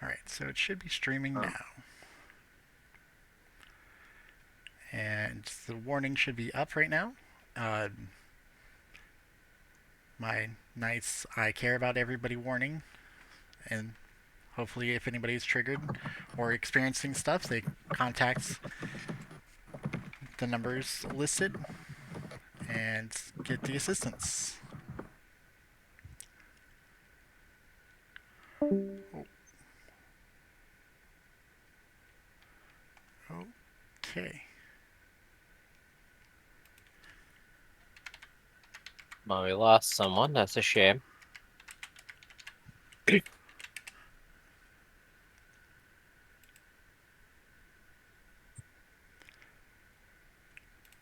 Alright, so it should be streaming Oh. now. And the warning should be up right now. Uh, my nice I care about everybody warning. And hopefully, if anybody's triggered or experiencing stuff, they contact the numbers listed and get the assistance. Okay. Well, we lost someone. That's a shame.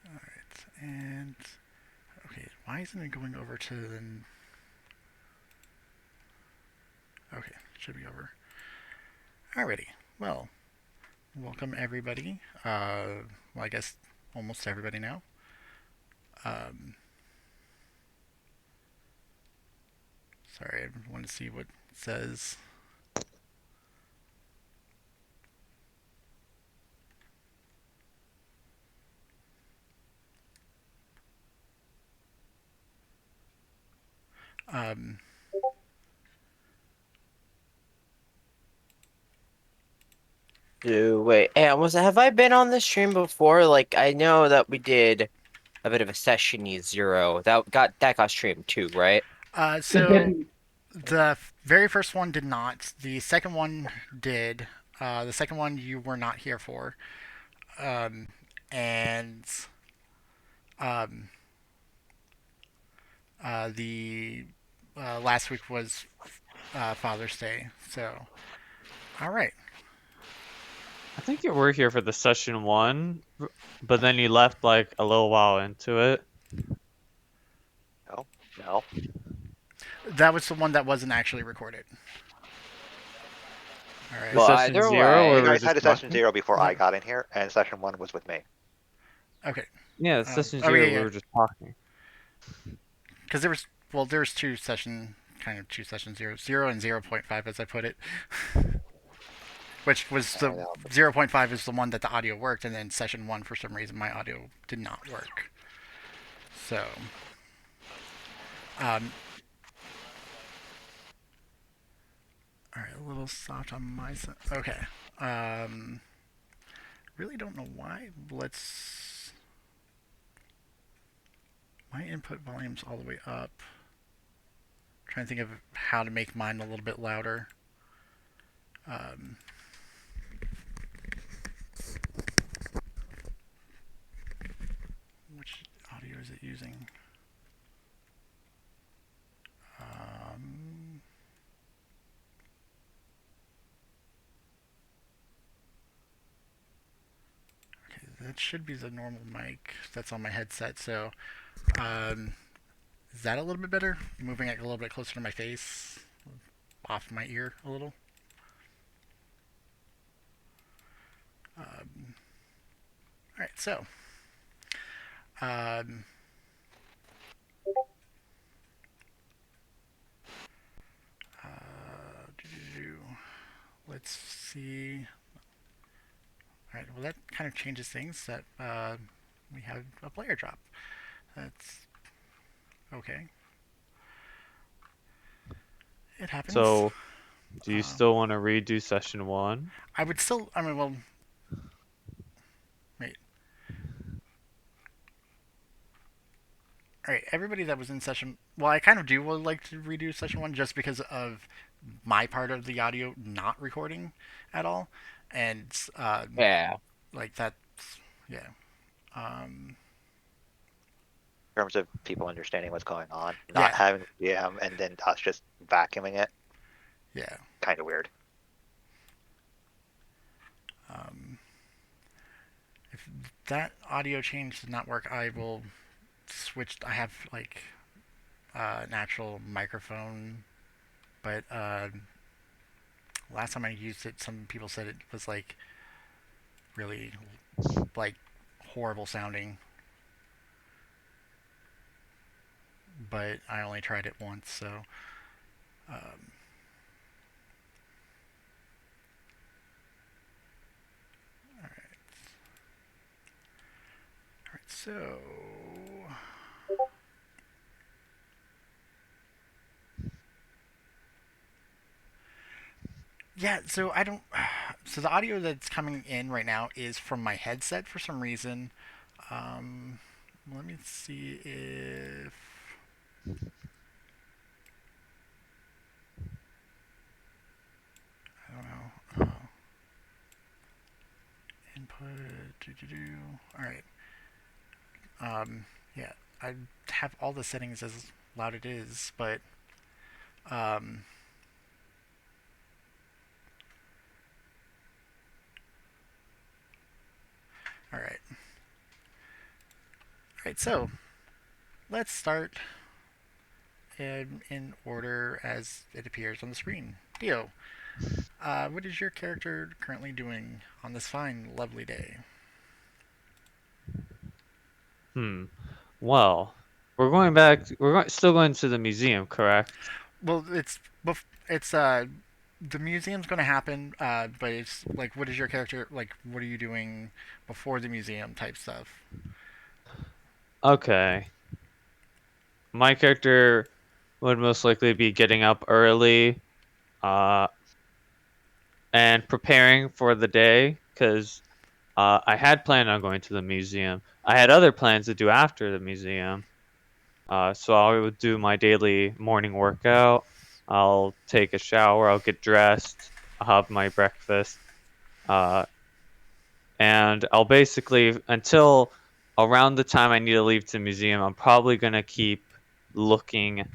Alright, and okay, why isn't it going over to the. Okay, should be over. Alrighty, well, welcome everybody. Well, I guess almost everybody now. Um, Sorry, I want to see what it says. Um, Wait, hey, have I been on this stream before? Like, I know that we did a bit of a sessiony zero. That got streamed too, right? so the very first one did not. The second one did. The second one you were not here for. Um, and um, the last week was Father's Day. So, all right. I think you were here for the session one, but then you left like a little while into it. No, no. That was the one that wasn't actually recorded. All right. The Well, session either zero You where way, we're guys just had a session talking? 0 before No. I got in here, and session 1 was with me. Okay. Yeah, session Oh yeah, zero we yeah. were just talking. Because there was two session two session zero and 0.5 as I put it, which was I the know. 0.5 is the one that the audio worked, and then session one for some reason my audio did not work. So, um, all right, a little soft on my side. Okay. Um, really don't know why. Let's. My input volume's all the way up. Trying to think of how to make mine a little bit louder. Um, which audio is it using? Um, okay, that should be the normal mic that's on my headset. So, um, is that a little bit better? Moving it a little bit closer to my face, off my ear a little. All right, so um, let's see. All right, well that kind of changes things. That we have a player drop. That's okay. It happens. So, do you Uh, still want to redo session one? I would still. I mean, well, wait. All right, everybody that was in session. Well, I kind of do would like to redo session one just because of my part of the audio not recording at all, and yeah. like that's yeah. Um, In terms of people understanding what's going on, not yeah, having DM and then us just vacuuming it, yeah. kind of weird. Um, if that audio change did not work, I will switch. I have like an actual microphone, but last time I used it, some people said it was like really like horrible sounding. But I only tried it once, so um, So. Yeah, so I don't. So the audio that's coming in right now is from my headset for some reason. Um, Let me see if. I don't know. Input. All right. Yeah, I have all the settings as loud it is, but um, all right. All right. So let's start in order as it appears on the screen. Dio, what is your character currently doing on this fine, lovely day? Hmm. Well, we're going back. Still going to the museum, correct? Well, it's the museum's going to happen, but it's like, what is your character like? What are you doing before the museum type stuff? Okay. My character would most likely be getting up early, uh, and preparing for the day, because I had planned on going to the museum. I had other plans to do after the museum. So I would do my daily morning workout. I'll take a shower. I'll get dressed. I'll have my breakfast. Uh, and I'll basically, until around the time I need to leave to the museum, I'm probably gonna keep looking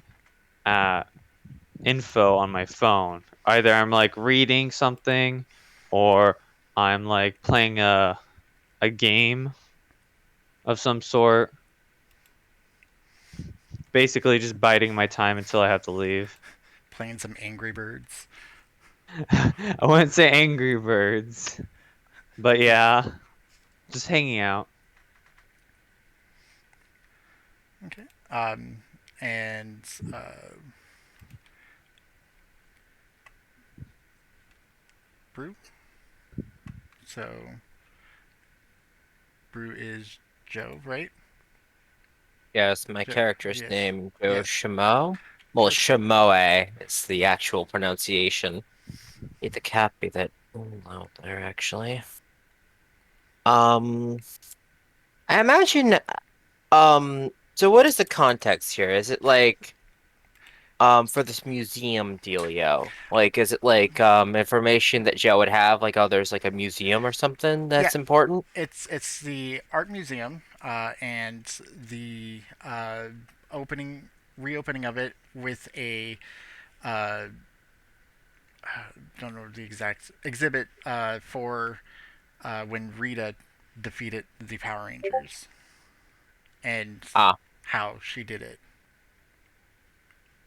at info on my phone. Either I'm like reading something, or I'm like playing a game of some sort. Basically, just biding my time until I have to leave. Playing some Angry Birds. I wouldn't say Angry Birds, but yeah, just hanging out. Okay. And Brew. So Brew is Joe, right? Yes, my Joe. character's Yes. name Joe Yes. Shimo. Well, Sure. Shimoe is the actual pronunciation. Need the copy that out there actually. Um, I imagine. So what is the context here? Is it like for this museum dealio? Like, is it like information that Joe would have? Like, oh, there's like a museum or something Yeah. that's important. It's the art museum, and the opening reopening of it with a uh, don't know the exact exhibit for when Rita defeated the Power Rangers and Ah. how she did it.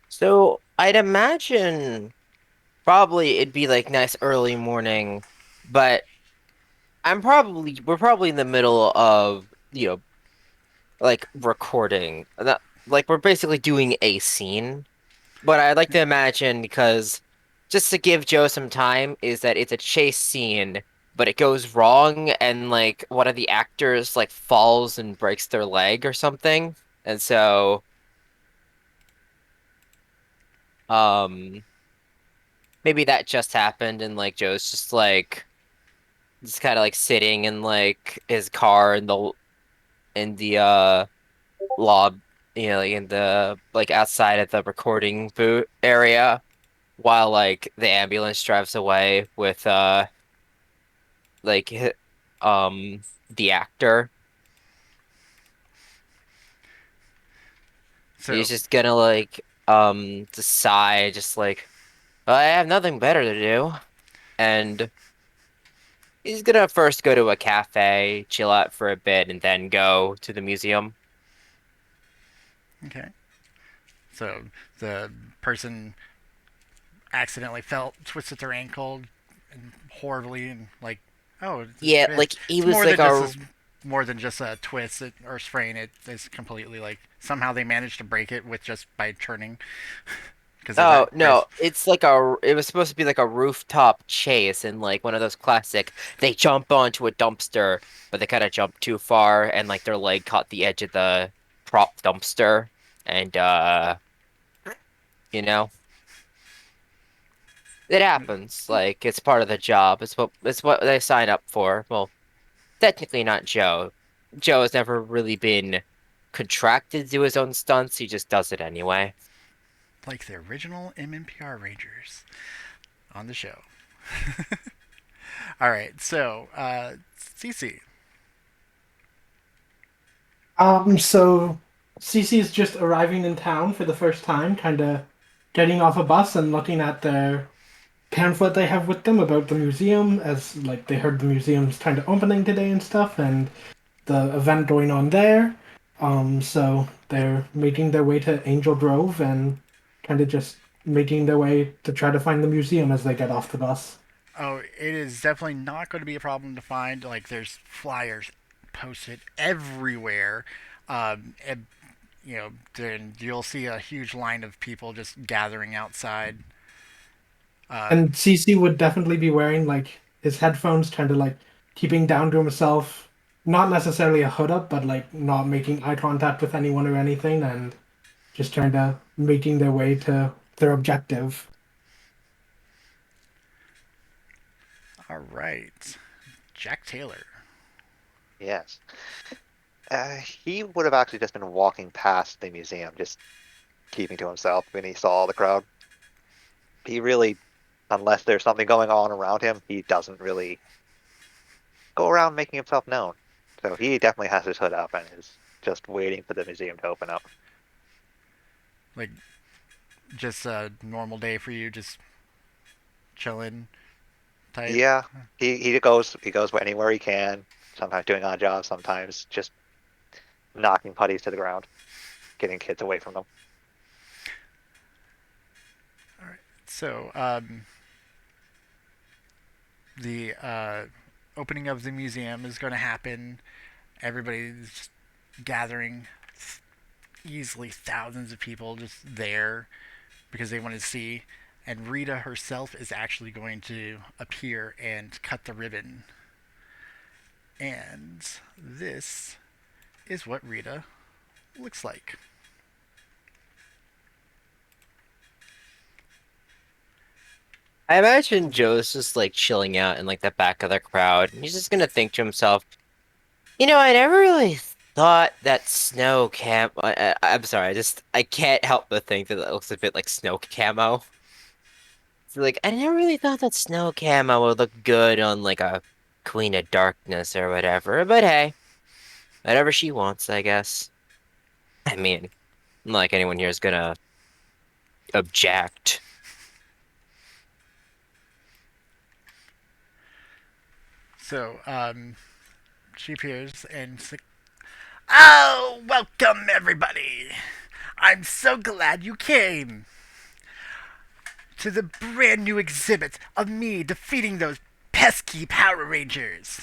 So I'd imagine probably it'd be like nice early morning, but we're probably in the middle of, like recording. Like we're basically doing a scene. But I'd like to imagine because just to give Joe some time is that it's a chase scene, but it goes wrong and like one of the actors like falls and breaks their leg or something. And so um maybe that just happened and like Joe's just kind of like sitting in like his car in the lob, like in the like outside of the recording booth area while like the ambulance drives away with like the actor. He's So just gonna like decide just like, "Well, I have nothing better to do," and he's gonna first go to a cafe, chill out for a bit, and then go to the museum. okay, so the person accidentally fell, twisted their ankle, and horribly, and like, oh, Yeah, like he it's was more than like just a this, more than just a twist or sprain. It's completely like somehow they managed to break it with just by turning. Because of Oh that no, price. it's like it was supposed to be like a rooftop chase and like one of those classic they jump onto a dumpster, but they kind of jump too far and like their leg caught the edge of the prop dumpster and you know, it happens. Like it's part of the job. It's what they sign up for. Well, technically not Joe. Joe has never really been contracted to do his own stunts. He just does it anyway. Like the original MMPR Rangers on the show. All right, so Cece. So Cece is just arriving in town for the first time, kind of getting off a bus and looking at their pamphlet they have with them about the museum, as like they heard the museum's kind of opening today and stuff, and the event going on there. So they're making their way to Angel Grove and kind of just making their way to try to find the museum as they get off the bus. Oh, it is definitely not going to be a problem to find. Like, there's flyers posted everywhere. And, then you'll see a huge line of people just gathering outside. And Um, CC would definitely be wearing like his headphones, kind of like keeping down to himself, not necessarily a hood up, but like not making eye contact with anyone or anything, and just kind of making their way to their objective. all right, Jack Taylor. Yes. He would have actually just been walking past the museum, just keeping to himself when he saw the crowd. He really, unless there's something going on around him, he doesn't really go around making himself known. So he definitely has his hood up and is just waiting for the museum to open up. Like, just a normal day for you, just chilling type. Yeah, he goes anywhere he can. Sometimes doing odd jobs, sometimes just knocking putties to the ground, getting kids away from them. All right. So, the opening of the museum is going to happen. Everybody's gathering, easily thousands of people just there because they want to see. And Rita herself is actually going to appear and cut the ribbon. And this is what Rita looks like. I imagine Joe's just like chilling out in like the back of the crowd. And he's just gonna think to himself, I never really thought that snow cam. I'm sorry, I can't help but think that it looks a bit like snow camo. It's like I never really thought that snow camo would look good on like a Queen of Darkness or whatever. But hey, whatever she wants, I guess. I mean, not like anyone here is gonna object. So, she appears and it's like, "Oh, welcome everybody! I'm so glad you came to the brand new exhibit of me defeating those pesky Power Rangers.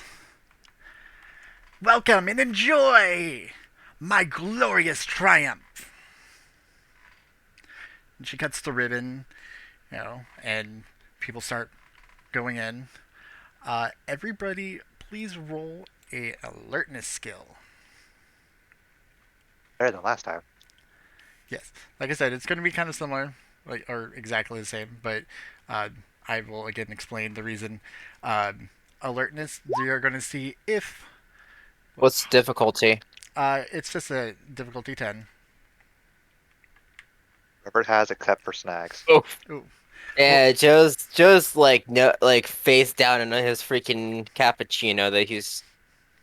Welcome and enjoy my glorious triumph." And she cuts the ribbon, and people start going in. Everybody, please roll a alertness skill. Better than last time. Yes, like I said, it's going to be kind of similar, like or exactly the same, but uh, I will again explain the reason. Alertness, you're going to see if What's difficulty? it's just a difficulty 10. Robert has except for snags. Oh. Ooh, well, Yeah, Joe's like no like face down in his freaking cappuccino that he's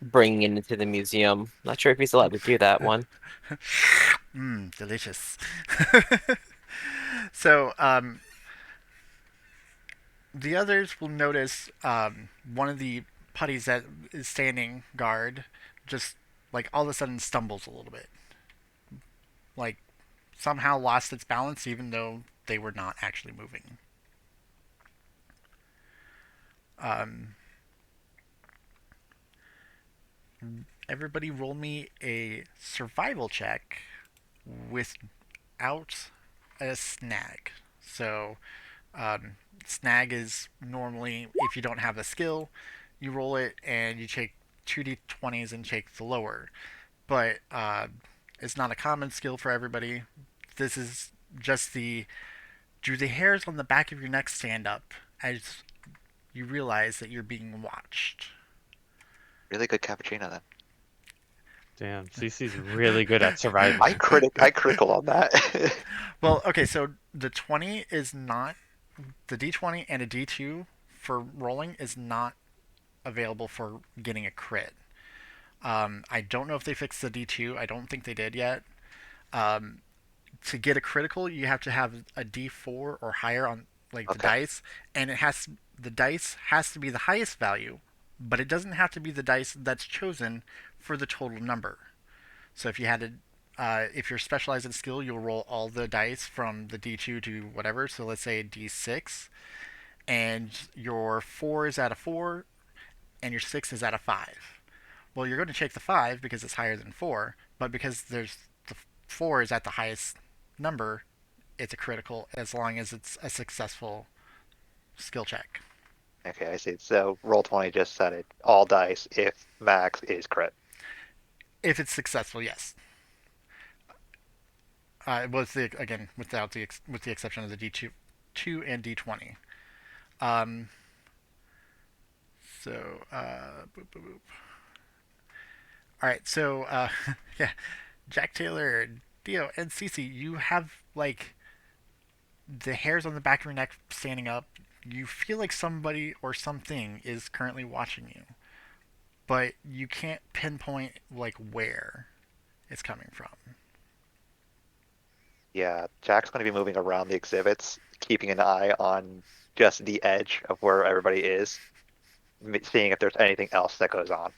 bringing into the museum. Not sure if he's allowed to do that one. delicious. So, the others will notice one of the putties that is standing guard just like all of a sudden stumbles a little bit. Like somehow lost its balance even though they were not actually moving. Um, Everybody roll me a survival check without a snag. So snag is normally if you don't have a skill, you roll it and you take 2d20s and take the lower. But it's not a common skill for everybody. This is just the do the hairs on the back of your neck stand up as you realize that you're being watched. Really good cappuccino then. Damn, CC's really good at surviving. I critical on that. Well, okay, so the 20 is not the d20 and a d2 for rolling is not available for getting a crit. I don't know if they fixed the D2. I don't think they did yet. Um, to get a critical, you have to have a D4 or higher on like the Okay. dice, and the dice has to be the highest value, but it doesn't have to be the dice that's chosen for the total number. So if you had to, if you're specialized in skill, you'll roll all the dice from the D2 to whatever. So let's say D6, and your 4 is at a 4, and your 6 is at a 5. Well, you're going to take the 5 because it's higher than 4, but because there's the 4 is at the highest number, it's a critical as long as it's a successful skill check. Okay, I see. So roll 20 just said it. All dice if max is crit. If it's successful, yes. Was the again without with the exception of the D2 and D20. Um, so boop, boop, boop. All right, so yeah, Jack Taylor, Dio, and Cece, you have like the hairs on the back of your neck standing up. You feel like somebody or something is currently watching you, but you can't pinpoint like where it's coming from. Yeah, Jack's going to be moving around the exhibits, keeping an eye on just the edge of where everybody is, seeing if there's anything else that goes on.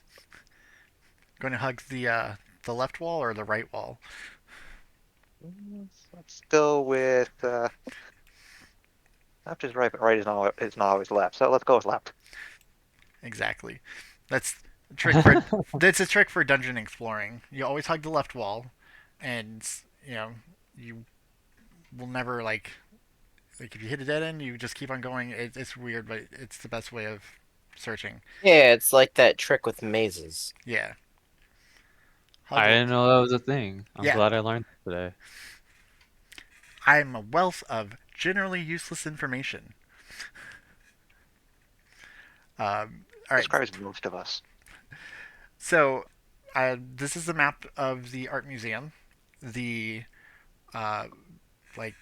Going to hug the left wall or the right wall. Let's go with left is right, but right is not always left. So let's go with left. Exactly. That's a trick for that's a trick for dungeon exploring. You always hug the left wall, and you know you will never like if you hit a dead end, you just keep on going. It's weird, but it's the best way of searching. Yeah, it's like that trick with mazes. Yeah. I Hug. didn't know that was a thing. I'm Yeah. glad I learned today. I'm a wealth of generally useless information. All right. Describes most of us. So, this is the map of the art museum. The uh, like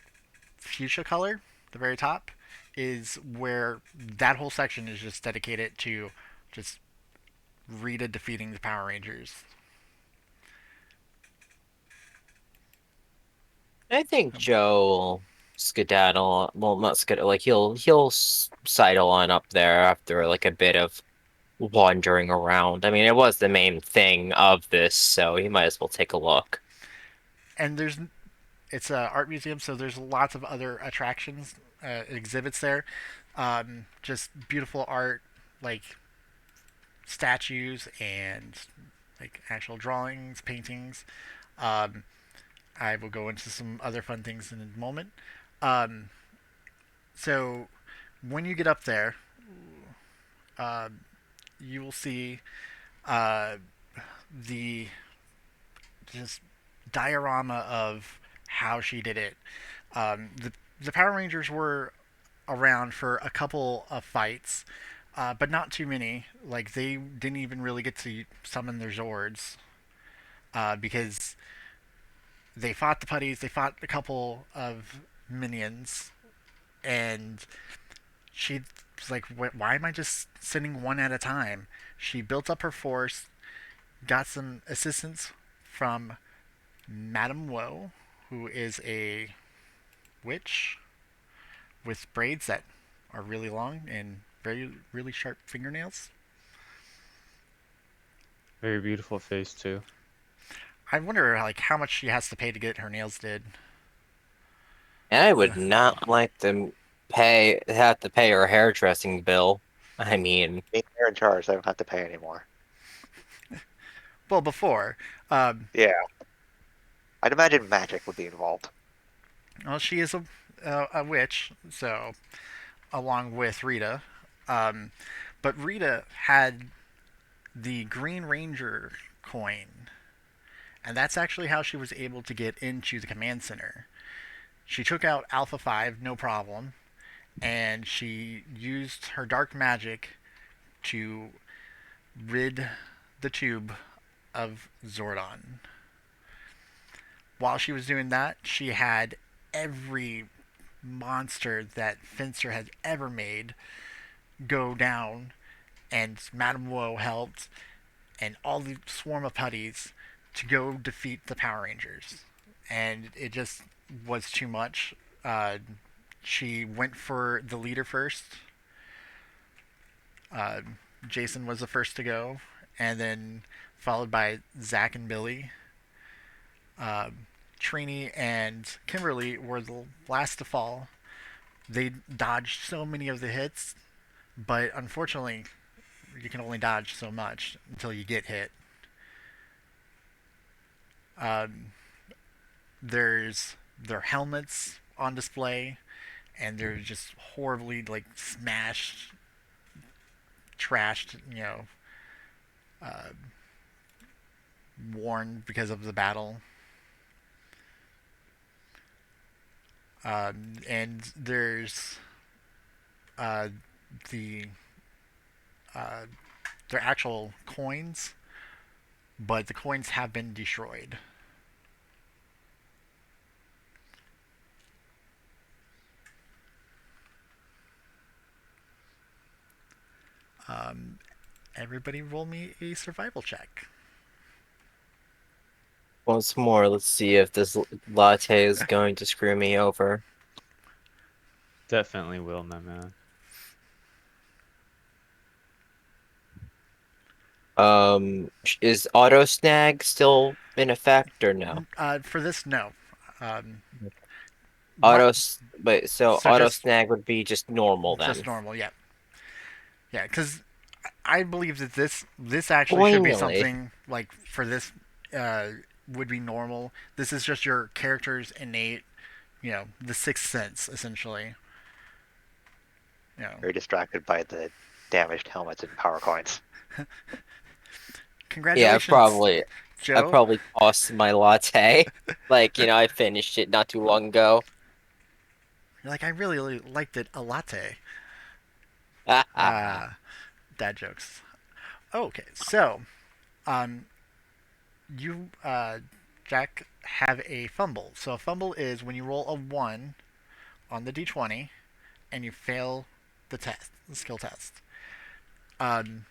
fuchsia color, the very top, is where that whole section is just dedicated to just Rita defeating the Power Rangers. I think Joe will skedaddle. Well, not skedaddle. Like he'll sidle on up there after like a bit of wandering around. I mean, it was the main thing of this, so he might as well take a look. And it's a art museum, so there's lots of other attractions, exhibits there. Just beautiful art, like statues and like actual drawings, paintings. Um, I will go into some other fun things in a moment. Um, so when you get up there, uh, you will see uh, the just diorama of how she did it. The Power Rangers were around for a couple of fights, but not too many. Like they didn't even really get to summon their Zords because they fought the putties. They fought a couple of minions, and she was like, "Why am I just sending one at a time?" She built up her force, got some assistance from Madame Woe, who is a witch with braids that are really long and really sharp fingernails. Very beautiful face too. I wonder like how much she has to pay to get her nails did. And I would not like to have to pay her hairdressing bill. I mean, Being they're in charge, I don't have to pay anymore. Well, before, Yeah. I'd imagine magic would be involved. well, she is a witch, so along with Rita. Um, but Rita had the Green Ranger coin, and that's actually how she was able to get into the command center. She took out Alpha 5, no problem, and she used her dark magic to rid the tube of Zordon. While she was doing that, she had every monster that Finster had ever made go down, and Madame Woe helped, and all the swarm of putties to go defeat the Power Rangers. And it just was too much. She went for the leader first. Uh, Jason was the first to go, and then followed by Zach and Billy. Trini and Kimberly were the last to fall. They dodged so many of the hits, but unfortunately, you can only dodge so much until you get hit. Um, there's their helmets on display, and they're just horribly like smashed, trashed, uh, worn because of the battle. And there's uh, the uh, their actual coins, but the coins have been destroyed. Um, Everybody roll me a survival check. Once more, let's see if this latte is going to screw me over. Definitely will, my man. Is auto snag still in effect or no? For this, no. Um, Wait, so so auto just snag would be just normal then. normal, yeah, yeah. Because I believe that this actually should be Finally. something like for this uh, would be normal. This is just your character's innate, the sixth sense essentially. Very distracted by the damaged helmets and power coins. Yeah, Congratulations, I Joe. probably tossed my latte. Like, I finished it not too long ago. You're like, I really liked it a latte. Dad jokes. Okay, so um, you Jack have a fumble. So a fumble is when you roll a 1 on the d20 and you fail the skill test. Um,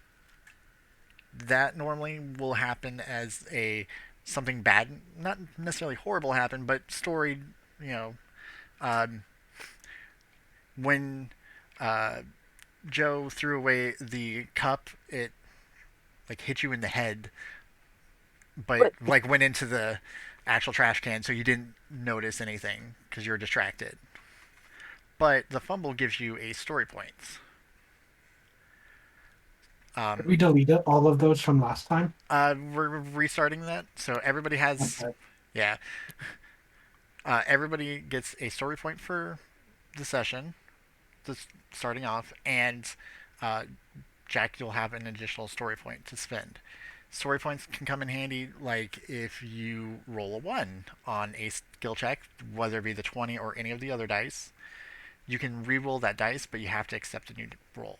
that normally will happen as a something bad, not necessarily horrible happen, but story, you know, um, when uh, Joe threw away the cup, it like hit you in the head, but What? like went into the actual trash can, so you didn't notice anything because you were distracted. But the fumble gives you a story points. We deleted all of those from last time. We're restarting that, so everybody has, Okay. yeah, everybody gets a story point for the session, just starting off, and uh, Jack, you'll have an additional story point to spend. Story points can come in handy, like if you roll a 1 on a skill check, whether it be the 20 or any of the other dice. You can re-roll that dice, but you have to accept a new roll.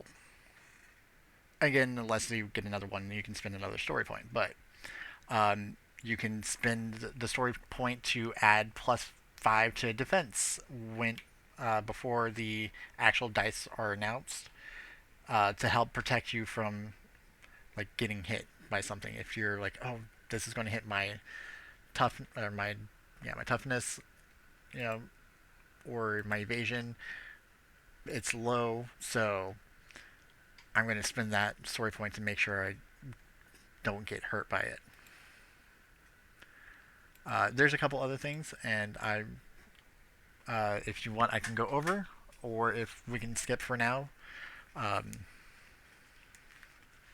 Again, unless you get another one, you can spend another story point. But you can spend the story point to add +5 to defense when before the actual dice are announced, to help protect you from like getting hit by something. If you're like, oh, this is going to hit my tough or my toughness, you know, or my evasion, it's low, so I'm going to spend that story point to make sure I don't get hurt by it. There's a couple other things, and if you want, I can go over, or if we can skip for now, um,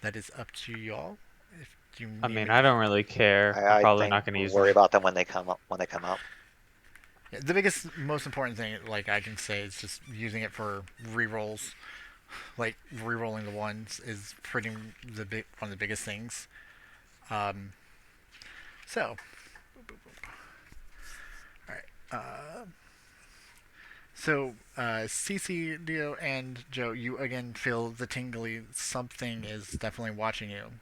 that is up to y'all. If you I need mean, me I to, don't really care. I'm I probably think not going to we'll use worry them. about them when they come up. When they come up. Yeah, the biggest, most important thing, like I can say, is just using it for rerolls. Like rerolling the ones is pretty one of the biggest things. Um, so, all right. So, CC, Dio, and Joe, you again feel the tingly. Something is definitely watching you,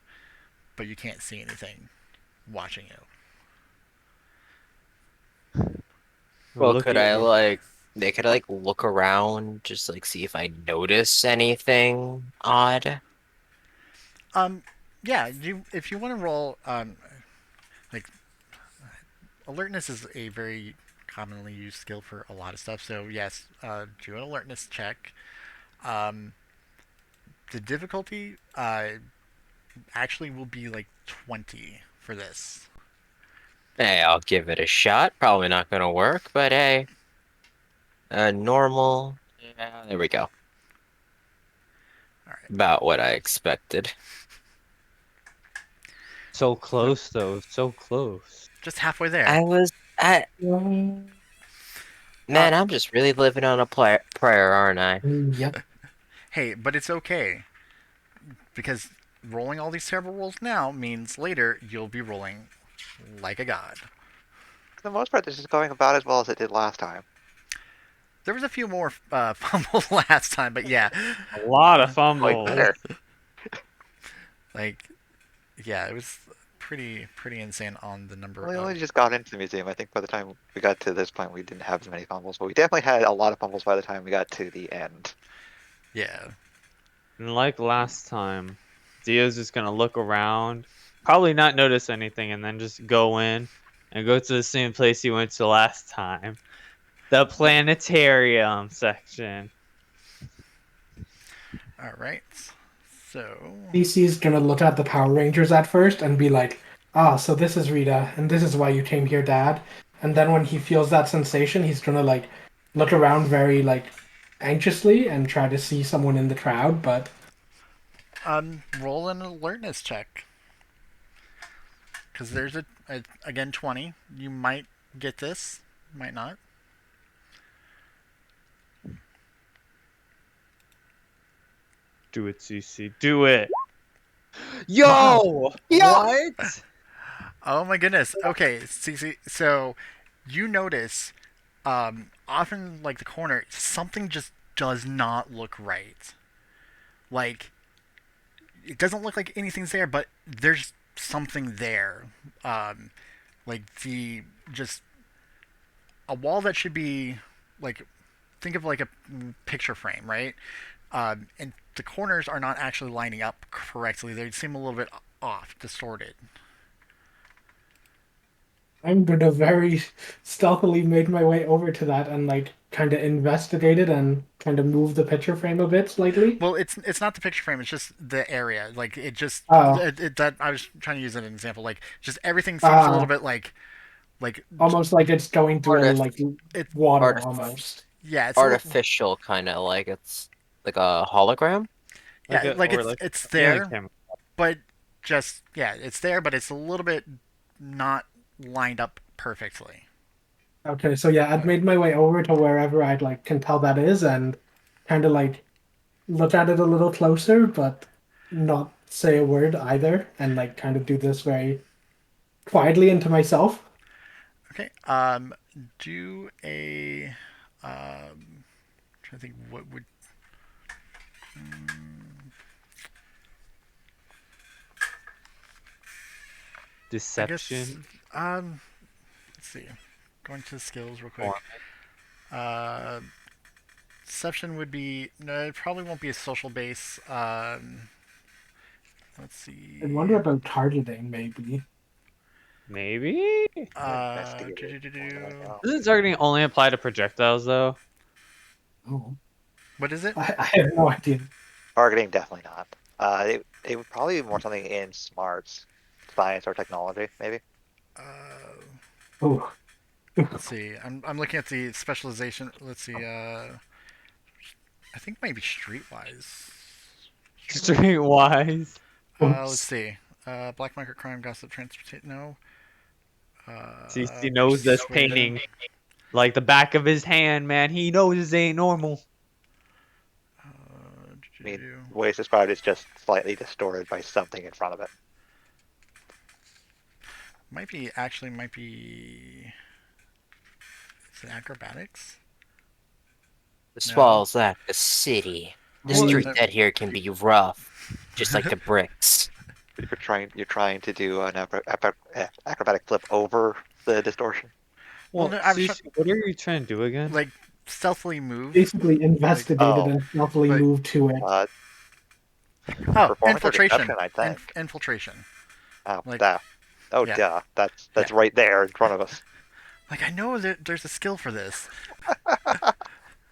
but you can't see anything watching you. Well, Look could at I you. like they could like look around, just like see if I notice anything odd? Um, yeah, you if you want to roll, like alertness is a very commonly used skill for a lot of stuff. So yes, do an alertness check. Um, the difficulty actually will be like 20 for this. Hey, I'll give it a shot. Probably not gonna work, but hey, normal. Yeah, there we go. All right. About what I expected. So So close, though. So close. just halfway I there. was I Uh, Man, I'm just really living on a prayer, aren't I? Yep. hey, but it's okay because rolling all these terrible rolls now means later you'll be rolling like a god. For the most part, this is going about as well as it did last time. There was a few more fumbles last time, but yeah, A lot of Like fumbles. better. like yeah, it was pretty insane on the number We only of. just got into the museum. I think by the time we got to this point, we didn't have as many fumbles, but we definitely had a lot of fumbles by the time we got to the end. Yeah, And like last time, Dio's just gonna look around, probably not notice anything, and then just go in and go to the same place he went to last time. The planetarium section. all right. So CC's gonna look at the Power Rangers at first and be like, "Ah, so this is Rita, and this is why you came here, Dad." And then when he feels that sensation, he's gonna like look around very like anxiously and try to see someone in the crowd. But roll an alertness check because there's a again 20. You might get this, might not. Do it, CC. Do it. Yo! What? Oh my goodness. Okay, CC. So you notice, off in like the corner, something just does not look right. Like it doesn't look like anything's there, but there's something there. Um, like the just a wall that should be like think of like a picture frame, right? And the corners are not actually lining up correctly. They seem a little bit off, distorted. I'm gonna very stealthily made my way over to that and like kind of investigated and kind of move the picture frame a bit slightly. Well, it's not the picture frame. It's just the area. Like it just Oh, that I was trying to use it as an example. Like just everything seems a little ah, bit like almost like it's going through Artif like it. water artif almost. Yeah, it's a little. artificial kind of like it's like a hologram. Like Yeah, a, like or like it's yeah, there, camera. but just yeah, it's there, but it's a little bit not lined up perfectly. Okay, so yeah, I'd made my way over to wherever I'd like can tell that is and kind of like look at it a little closer, but not say a word either, and like kind of do this very quietly into myself. Okay. Do a. Trying to think what would. I guess. Deception. Let's see. Going to skills real quick. Uh, Deception would be no. It probably won't be a social base. Let's I see. wonder about targeting, maybe. Maybe? Uh, Investigate do, it. do, do, do. Doesn't targeting only apply to projectiles, though? Oh, What is it? I have no idea. Targeting, definitely not. It would probably be more something in smarts, science or technology, maybe. Uh, Oh, let's see. I'm looking at the specialization. Let's see. I think maybe streetwise. Streetwise. Let's see. Black market crime, gossip, transportation. No. CC knows this Persuasion. painting. Like the back of his hand, man. He knows this ain't normal. I mean, the way it's described is just slightly distorted by something in front of it. might be. Is it acrobatics? The Swallows Act, the city. The Well, street no. that here can be rough, just like the bricks. You're trying to do an acrobatic flip over the distortion. Well, Well, no, I was Cece, what are you trying to do again? Like stealthily move. Basically investigated Oh. and stealthily Like- moved to it. Oh, Performance or infiltration. deception, I think. Infiltration. Oh, like- that. Oh, yeah. duh. That's right there in front of us. Like I know that there's a skill for this.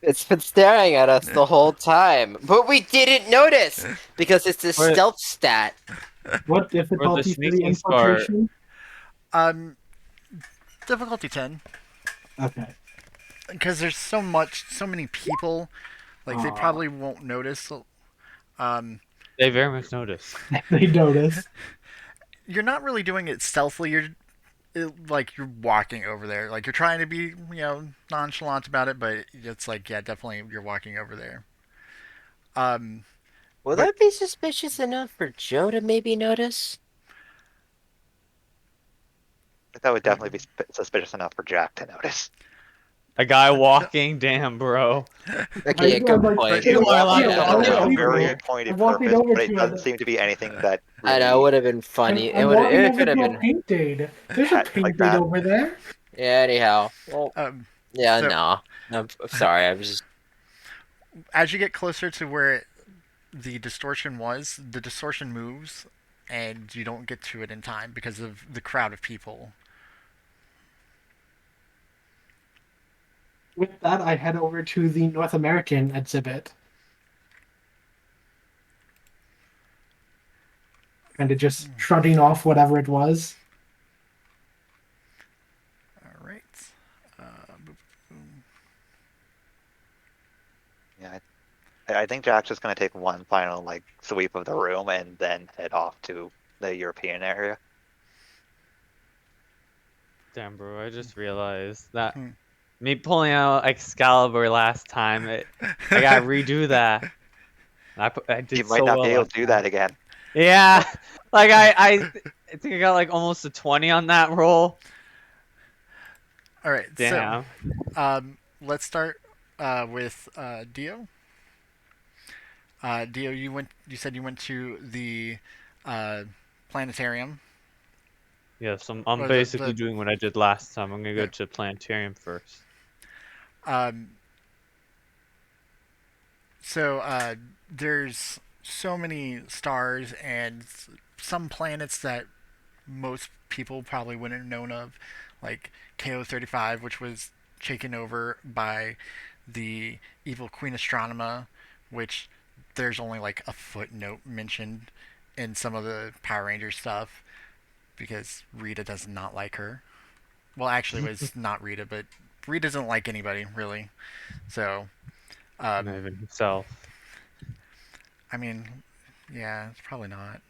It's been staring at us the whole time, but we didn't notice because it's a What- stealth stat. What difficulty for the sneaking scar- infiltration? Difficulty 10. Okay. Because there's so many people, like they Aw. probably won't notice. They very much notice. They notice. You're not really doing it stealthily. You're walking over there. Like you're trying to be, nonchalant about it, but it's like, yeah, definitely you're walking over there. Will But- that be suspicious enough for Joe to maybe notice? That would definitely be suspicious enough for Jack to notice. A guy walking, damn, bro. Okay, I- good I'm like, point. You "Hey, are allowed yeah, to I'll walk let a over. people- very pointed I'm walking purpose, over but it to doesn't it. seem to be anything that I know, it would have been funny. I'm It would. walking It over could have to a been. paint aid. There's a Like paint aid that. over there. Yeah. Anyhow. Well. Um, Yeah. So- No. I'm sorry. I was just. as you get closer to where the distortion was, the distortion moves, and you don't get to it in time because of the crowd of people. With that, I head over to the North American exhibit. Kind of just shrugging off whatever it was. All right. Boop, boom. Yeah, I think Jack's just gonna take one final sweep of the room and then head off to the European area. Damn, bro. I just realized that Hmm. me pulling out Excalibur last time, I gotta redo that. I did You might so not well be able last to do time. that again. Yeah, like I think I got like almost a 20 on that roll. All right. Damn. So, let's start with Dio. Dio, you said you went to the planetarium. Yes, I'm Or basically doing what I did last time. I'm gonna go Yeah. to Planetarium first. So there's so many stars and some planets that most people probably wouldn't have known of, like KO-35, which was taken over by the evil Queen Astronema, which there's only like a footnote mentioned in some of the Power Ranger stuff because Rita does not like her. Well, actually, it was not Rita, but Rita doesn't like anybody really. So, Not even himself. I mean, yeah, it's probably not.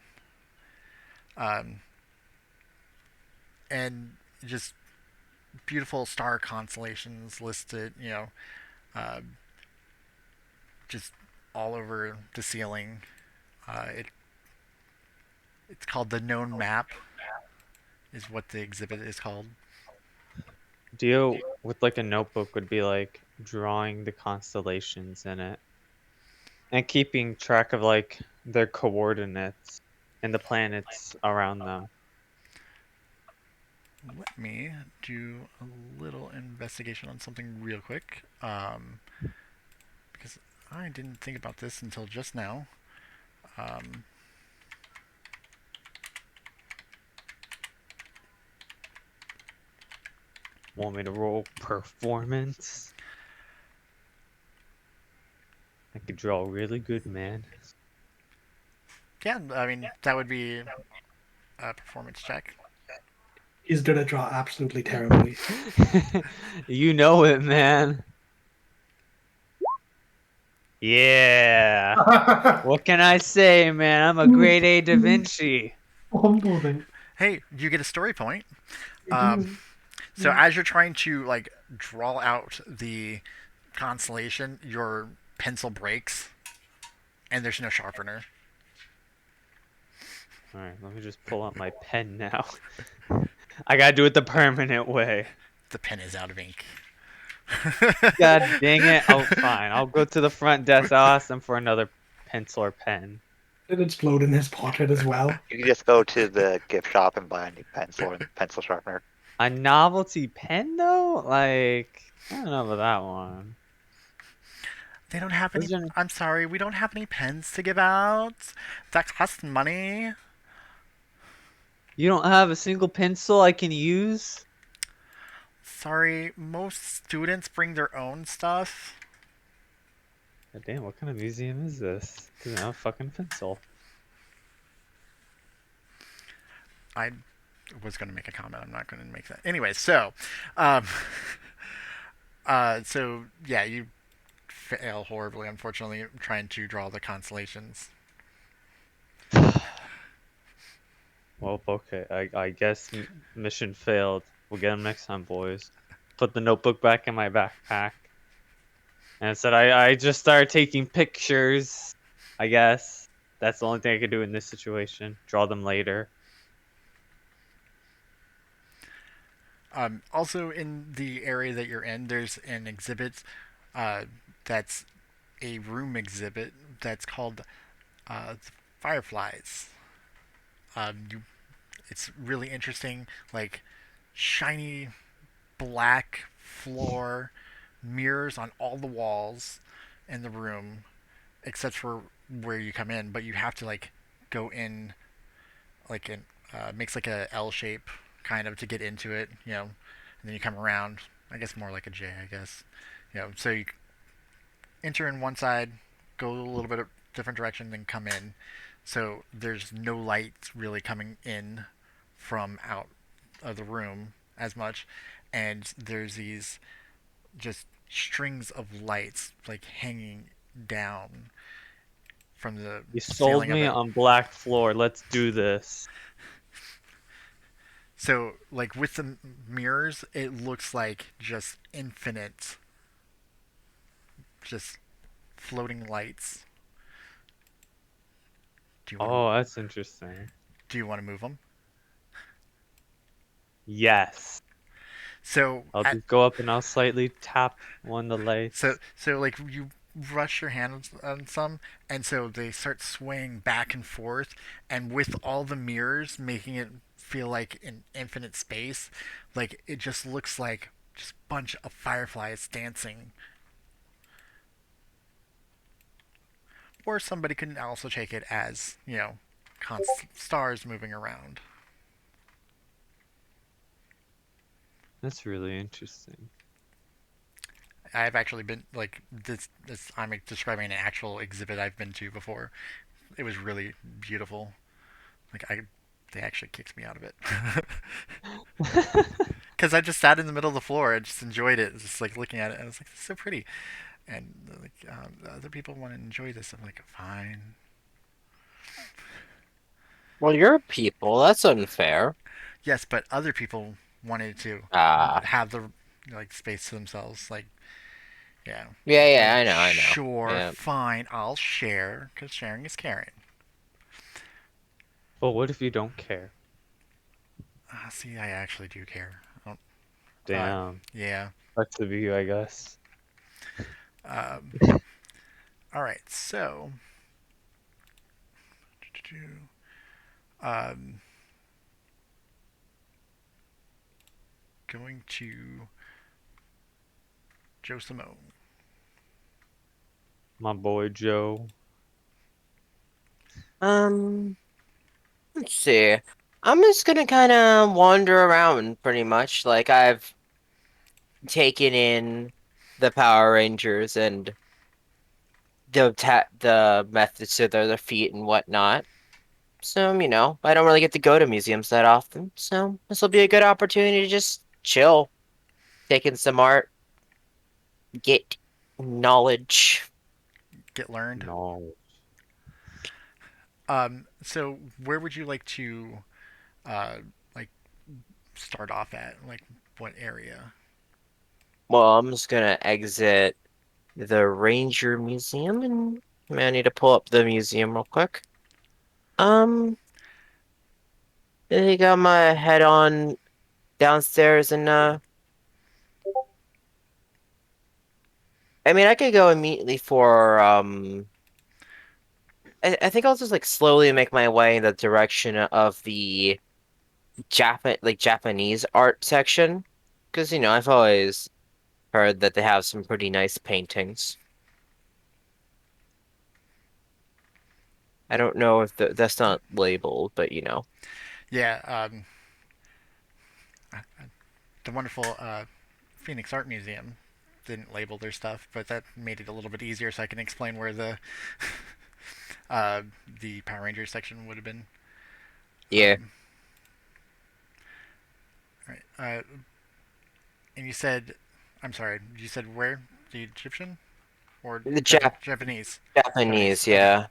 And just beautiful star constellations listed, just all over the ceiling. It's called the Known Map, is what the exhibit is called. Dio with like a notebook would be like drawing the constellations in it and keeping track of like their coordinates and the planets around them. Let me do a little investigation on something real quick, because I didn't think about this until just now. Want me to roll performance? I could draw really good, man. Yeah, I mean, that would be a performance check. He's gonna draw absolutely terribly. You know it, man. Yeah. What can I say, man? I'm a grade A Da Vinci. Humbling. Hey, you get a story point. Um, So as you're trying to like draw out the constellation, your pencil breaks, and there's no sharpener. All right, let me just pull out my pen now. I gotta do it the permanent way. The pen is out of ink. God dang it! Oh, fine. I'll go to the front desk. I'll ask them for another pencil or pen. It explode in his pocket as well. You can just go to the gift shop and buy a new pencil and pencil sharpener. A novelty pen, though? Like, I don't know about that one. They don't have any. Those are- I'm sorry, we don't have any pens to give out. That costs money. You don't have a single pencil I can use? Sorry, most students bring their own stuff. God damn, what kind of museum is this? Doesn't have a fucking pencil. I was going to make a comment. I'm not going to make that. Anyway, so, um, so yeah, you fail horribly, unfortunately, trying to draw the constellations. Well, okay. I guess mission failed. We'll get them next time, boys. Put the notebook back in my backpack. And said I just started taking pictures. I guess that's the only thing I could do in this situation. Draw them later. Also, in the area that you're in, there's an exhibit uh, that's a room exhibit that's called Fireflies. You, it's really interesting, like shiny black floor, mirrors on all the walls in the room, except for where you come in. But you have to like go in, like in makes like a L shape kind of to get into it, and then you come around. I guess more like a J, I guess. So you enter in one side, go a little bit of different direction, then come in. So there's no light really coming in from out of the room as much, and there's these just strings of lights like hanging down from the You sold ceiling of me it. on black floor. Let's do this. So like with the mirrors, it looks like just infinite, just floating lights. Do you want Oh, that's interesting. do you want to move them? Yes. So I'll at, just go up and I'll slightly tap one of the lights. so like you rush your hands on some, and so they start swaying back and forth, and with all the mirrors making it feel like an infinite space, like it just looks like just a bunch of fireflies dancing. Or somebody can also take it as stars moving around. That's really interesting. I've actually been like this. I'm describing an actual exhibit I've been to before. It was really beautiful. They actually kicked me out of it because I just sat in the middle of the floor and just enjoyed it, just like looking at it. And I was like, "It's so pretty," and like other people want to enjoy this. I'm like, "Fine." Well, you're people. That's unfair. Yes, but other people wanted to Ah, have the like space to themselves. Like, yeah, yeah, like, I know. sure, Yeah. fine, I'll share because sharing is caring. But what if you don't care? See, I actually do care. I don't, Damn. yeah. That's the view, I guess. Um, all right, so um, going to Joe Simone. My boy Joe. Let's see. I'm just gonna kind of wander around pretty much. Like I've taken in the Power Rangers and the methods to their feet and whatnot. So, I don't really get to go to museums that often. So this will be a good opportunity to just chill, take in some art, get knowledge. Get learned. No. So where would you like to, uh, like, start off at? Like, what area? Well, I'm just gonna exit the Ranger Museum, and I need to pull up the museum real quick. Um, I got my head on downstairs, and I mean, I could go immediately for I think I'll just like slowly make my way in the direction of the Japanese art section, because I've always heard that they have some pretty nice paintings. I don't know if that's not labeled, but Yeah, the wonderful Phoenix Art Museum didn't label their stuff, but that made it a little bit easier so I can explain where the Power Rangers section would have been. Yeah, Right. And you said, I'm sorry, you said where? The Egyptian or the Japanese? Japanese. Japanese, Okay. yeah.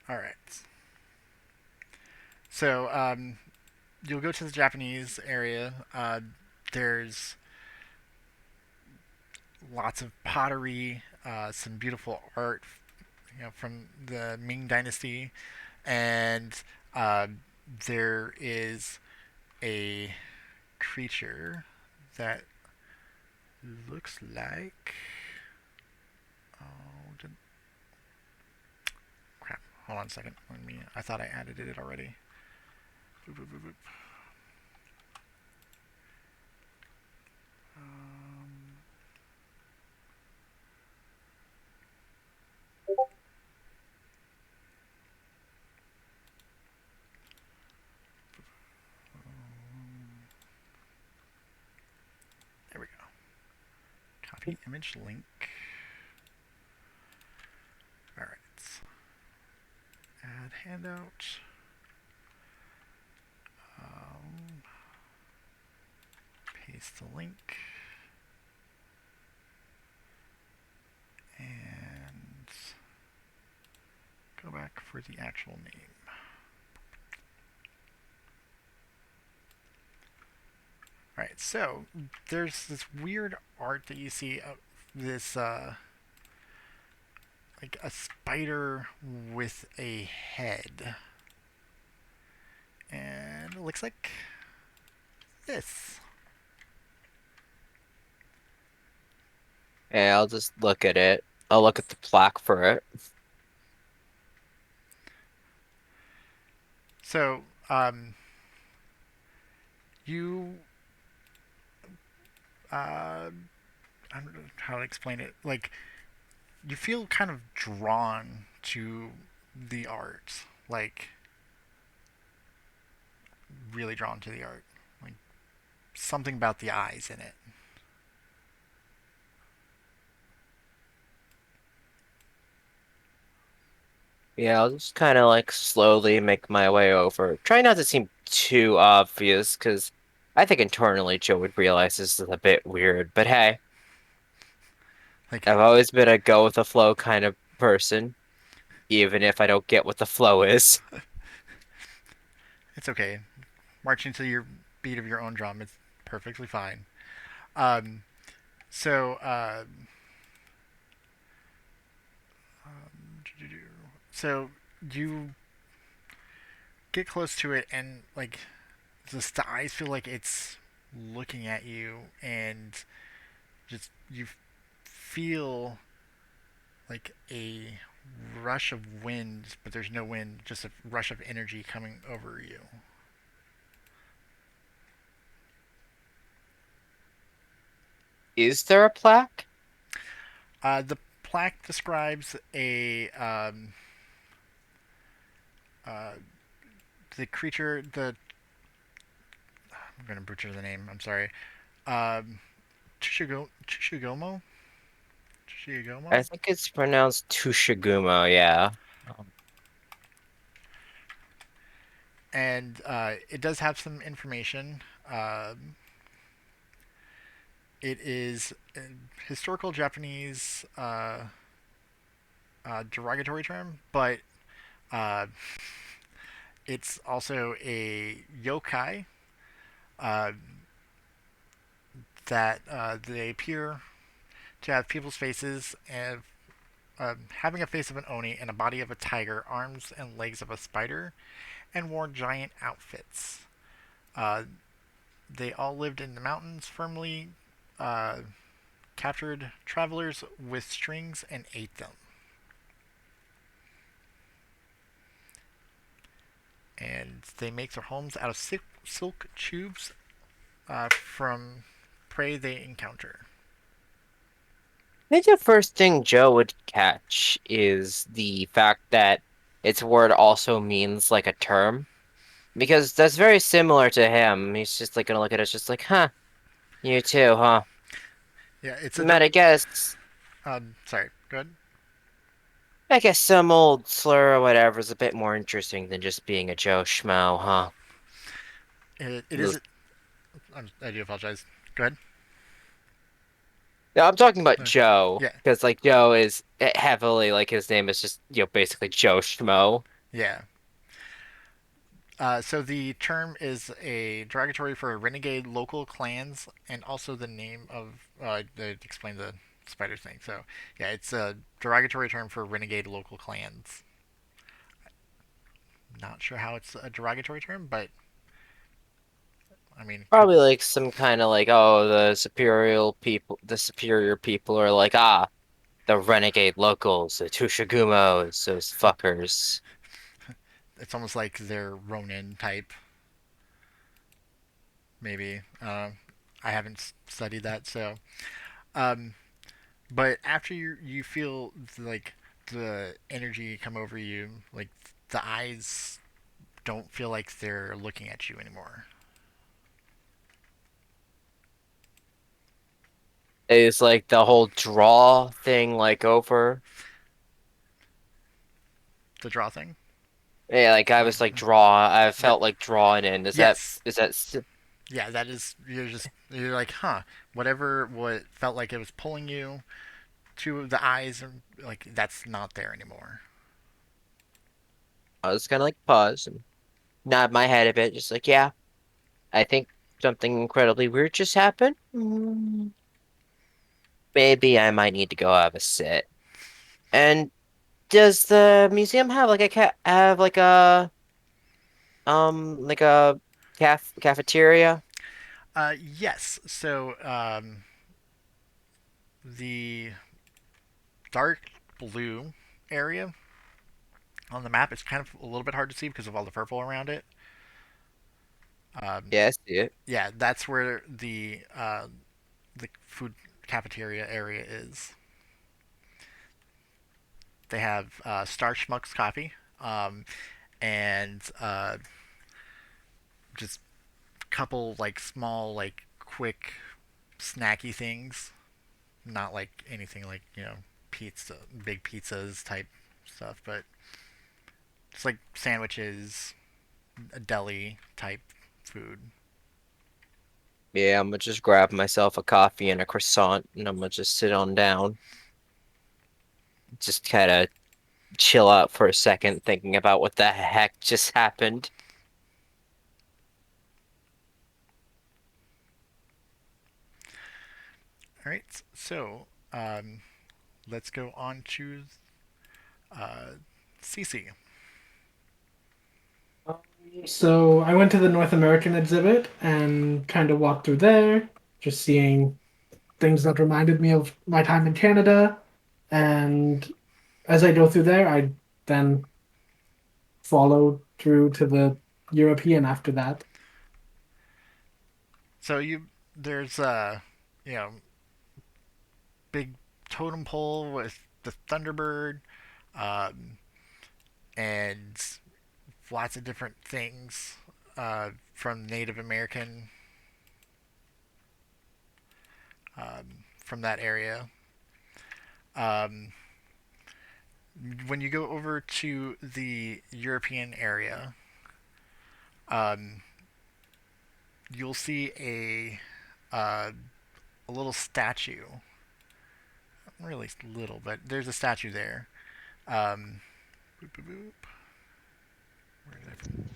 All right. So you'll go to the Japanese area. There's lots of pottery, some beautiful art, from the Ming Dynasty, and uh, there is a creature that looks like. Oh, crap! Hold on a second. Let me. I thought I added it already. Boop, boop, boop, boop. Um, there we go. Copy image link. All right. Add handout. Um, Paste the link. And go back for the actual name. Alright, so there's this weird art that you see of this, like a spider with a head. And it looks like this. Yeah, I'll just look at it. I'll look at the plaque for it. So, you, I don't know how to explain it. Like, you feel kind of drawn to the art. Like, really drawn to the art. Like, something about the eyes in it. Yeah, I'll just kind of like slowly make my way over. Try not to seem too obvious, because I think internally Joe would realize this is a bit weird. But hey, Like, I've always been a go with the flow kind of person, even if I don't get what the flow is. it's okay. Marching to your beat of your own drum is perfectly fine. Um, so, so you get close to it, and like just the eyes feel like it's looking at you, and just you feel like a rush of wind, but there's no wind, just a rush of energy coming over you. Is there a plaque? The plaque describes uh, the creature. I'm gonna butcher the name. I'm sorry. Um, Chishigomo. I Chishigomo. think it's pronounced Tushagumo, yeah. And it does have some information. It is a historical Japanese derogatory term, but Uh, it's also a yokai uh, that they appear to have people's faces and having a face of an oni and a body of a tiger, arms and legs of a spider, and wore giant outfits. Uh, they all lived in the mountains, firmly uh, captured travelers with strings and ate them. And they make their homes out of silk tubes from prey they encounter. I think the first thing Joe would catch is the fact that its word also means like a term, because that's very similar to him. He's just like gonna look at us, just like, huh, you too, huh? Yeah, it's a. But Sorry, good. I guess some old slur or whatever is a bit more interesting than just being a Joe Schmo, huh? It is. I do apologize. Go ahead. No, I'm talking about No. Joe, Yeah, because like Joe is heavily like his name is just basically Joe Schmo. yeah. So the term is a derogatory for renegade local clans, and also the name of. They explain the spider thing. So yeah, it's a derogatory term for renegade local clans. Not sure how it's a derogatory term, but I mean, could, Probably like some kind of like, oh, the superior people are like, ah, the renegade locals, the Tushigumos, those fuckers. it's almost like they're Ronin type, maybe. I haven't studied that, so. Um, but after you feel like the energy come over you, like the eyes don't feel like they're looking at you anymore. Is like the whole draw thing like over? The draw thing. Yeah, like I was like I That felt like drawn in. yes, Is that st yeah, that is. You're like, huh? Whatever what felt like it was pulling you to the eyes, like that's not there anymore. I was kind of like pause and nod my head a bit, just like, yeah, I think something incredibly weird just happened. Maybe I might need to go have a sit. And does the museum have like a like a cafeteria? Yes. So the dark blue area on the map is kind of a little bit hard to see because of all the purple around it. Um, Yeah, I see it. yeah, that's where the food cafeteria area is. They have Star Schmucks coffee, and just a couple like small like quick snacky things. Not like anything like pizza, big pizzas type stuff, but it's like sandwiches, a deli type food. Yeah, I'm gonna just grab myself a coffee and a croissant, and I'm gonna just sit on down, just kind of chill out for a second, thinking about what the heck just happened. All right, so um, let's go on to uh, Cece. So I went to the North American exhibit and kind of walked through there, just seeing things that reminded me of my time in Canada. And as I go through there, I then follow through to the European after that. So there's you know big totem pole with the Thunderbird, um, and lots of different things from Native American from that area. Um, when you go over to the European area, um, you'll see a little statue. Not really little, but there's a statue there. Um, boop, boop, boop.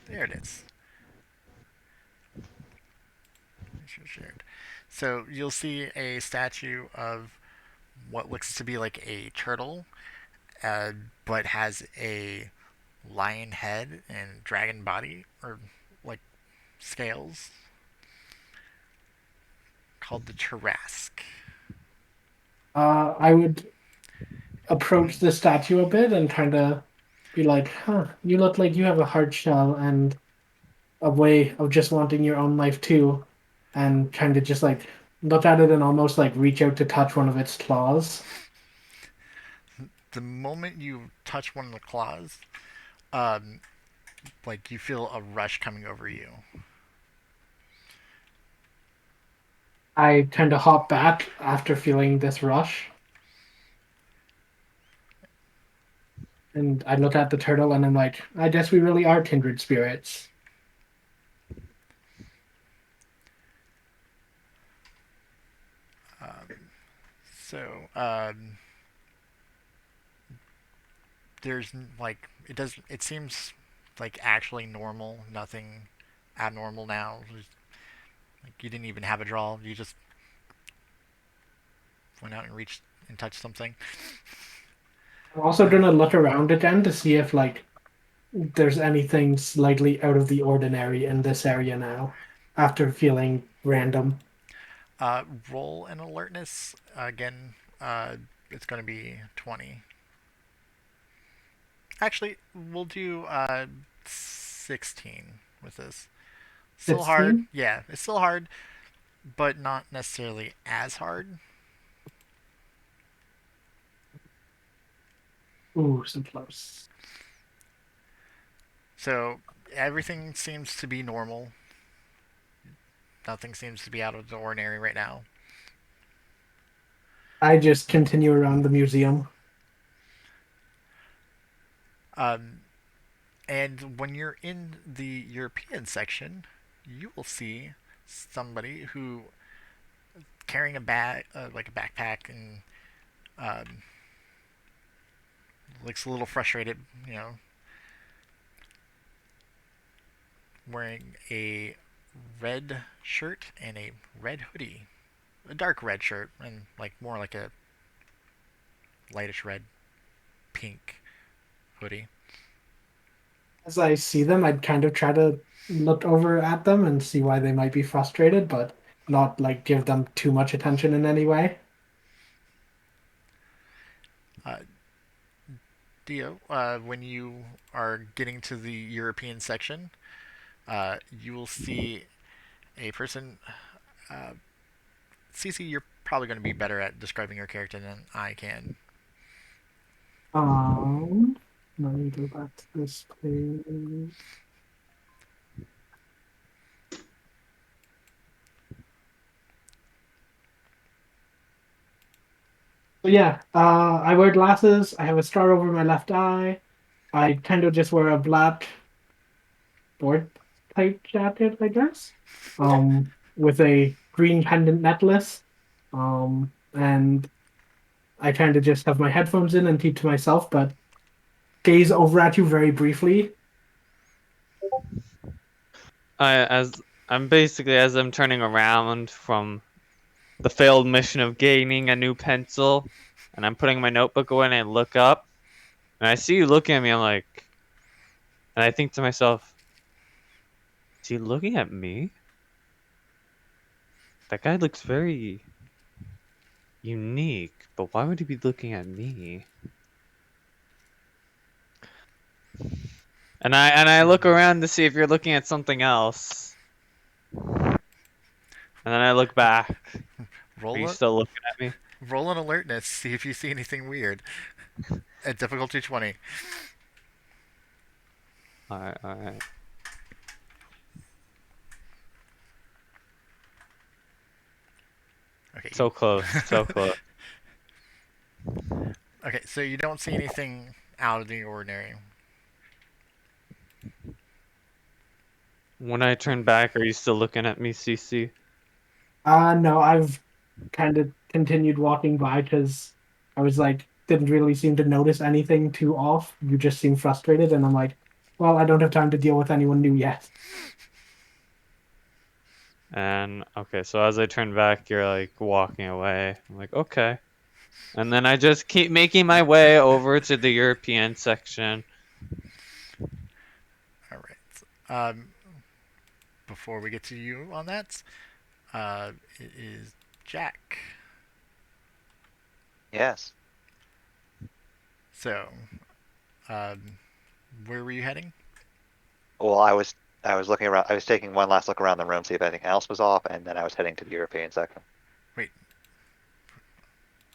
There it is. Shared. So you'll see a statue of what looks to be like a turtle, but has a lion head and dragon body, or like scales, called the Tarrasque. I would approach the statue a bit and kind of be like, "Huh, you look like you have a hard shell and a way of just wanting your own life too," and kind of just like look at it and almost like reach out to touch one of its claws. The moment you touch one of the claws, um, like you feel a rush coming over you. I kind of hop back after feeling this rush, and I look at the turtle and I'm like, I guess we really are kindred spirits. So there's like it does. It seems like actually normal. Nothing abnormal now. Like you didn't even have a draw. You just went out and reached and touched something. I'm also gonna look around again to see if like there's anything slightly out of the ordinary in this area now, after feeling random. Roll an alertness again. It's going to be 20. Actually, we'll do 16 with this. Still hard. 16? Yeah, it's still hard, but not necessarily as hard. Ooh, so close. So everything seems to be normal. Nothing seems to be out of the ordinary right now. I just continue around the museum. Um, and when you're in the European section, you will see somebody who carrying a bag, like a backpack, and um, looks a little frustrated. You know, wearing a red shirt and a red hoodie, a dark red shirt, and like more like a lightish red, pink hoodie. As I see them, I'd kind of try to look over at them and see why they might be frustrated, but not like give them too much attention in any way. Uh, Dio, when you are getting to the European section, you will see a person. Uh, Cece, you're probably going to be better at describing your character than I can. Um, Let me go back to this page. So yeah, I wear glasses. I have a star over my left eye. I kind of just wear a black board type jacket, I guess, with a green pendant necklace. And I kind of just have my headphones in and keep to myself, but gaze over at you very briefly. As I'm turning around from the failed mission of gaining a new pencil, and I'm putting my notebook away, and I look up, and I see you looking at me. I'm like, and I think to myself, is he looking at me? That guy looks very unique, but why would he be looking at me? And I look around to see if you're looking at something else. And then I look back. Are Roll you a, still looking at me? roll an alertness. See if you see anything weird. At difficulty 20. Alright, alright. Okay. So close, so close. Okay, so you don't see anything out of the ordinary. When I turn back, are you still looking at me, CC? No, I've kind of continued walking by because I was like, didn't really seem to notice anything too off. You just seem frustrated, and I'm like, Well, I don't have time to deal with anyone new yet. And okay, so as I turn back, you're like walking away. I'm like, okay. And then I just keep making my way over to the European section. All right. Before we get to you on that, it is Jack. Yes. So, um, where were you heading? Well, I was looking around. I was taking one last look around the room, see if anything else was off, and then I was heading to the European section. Wait,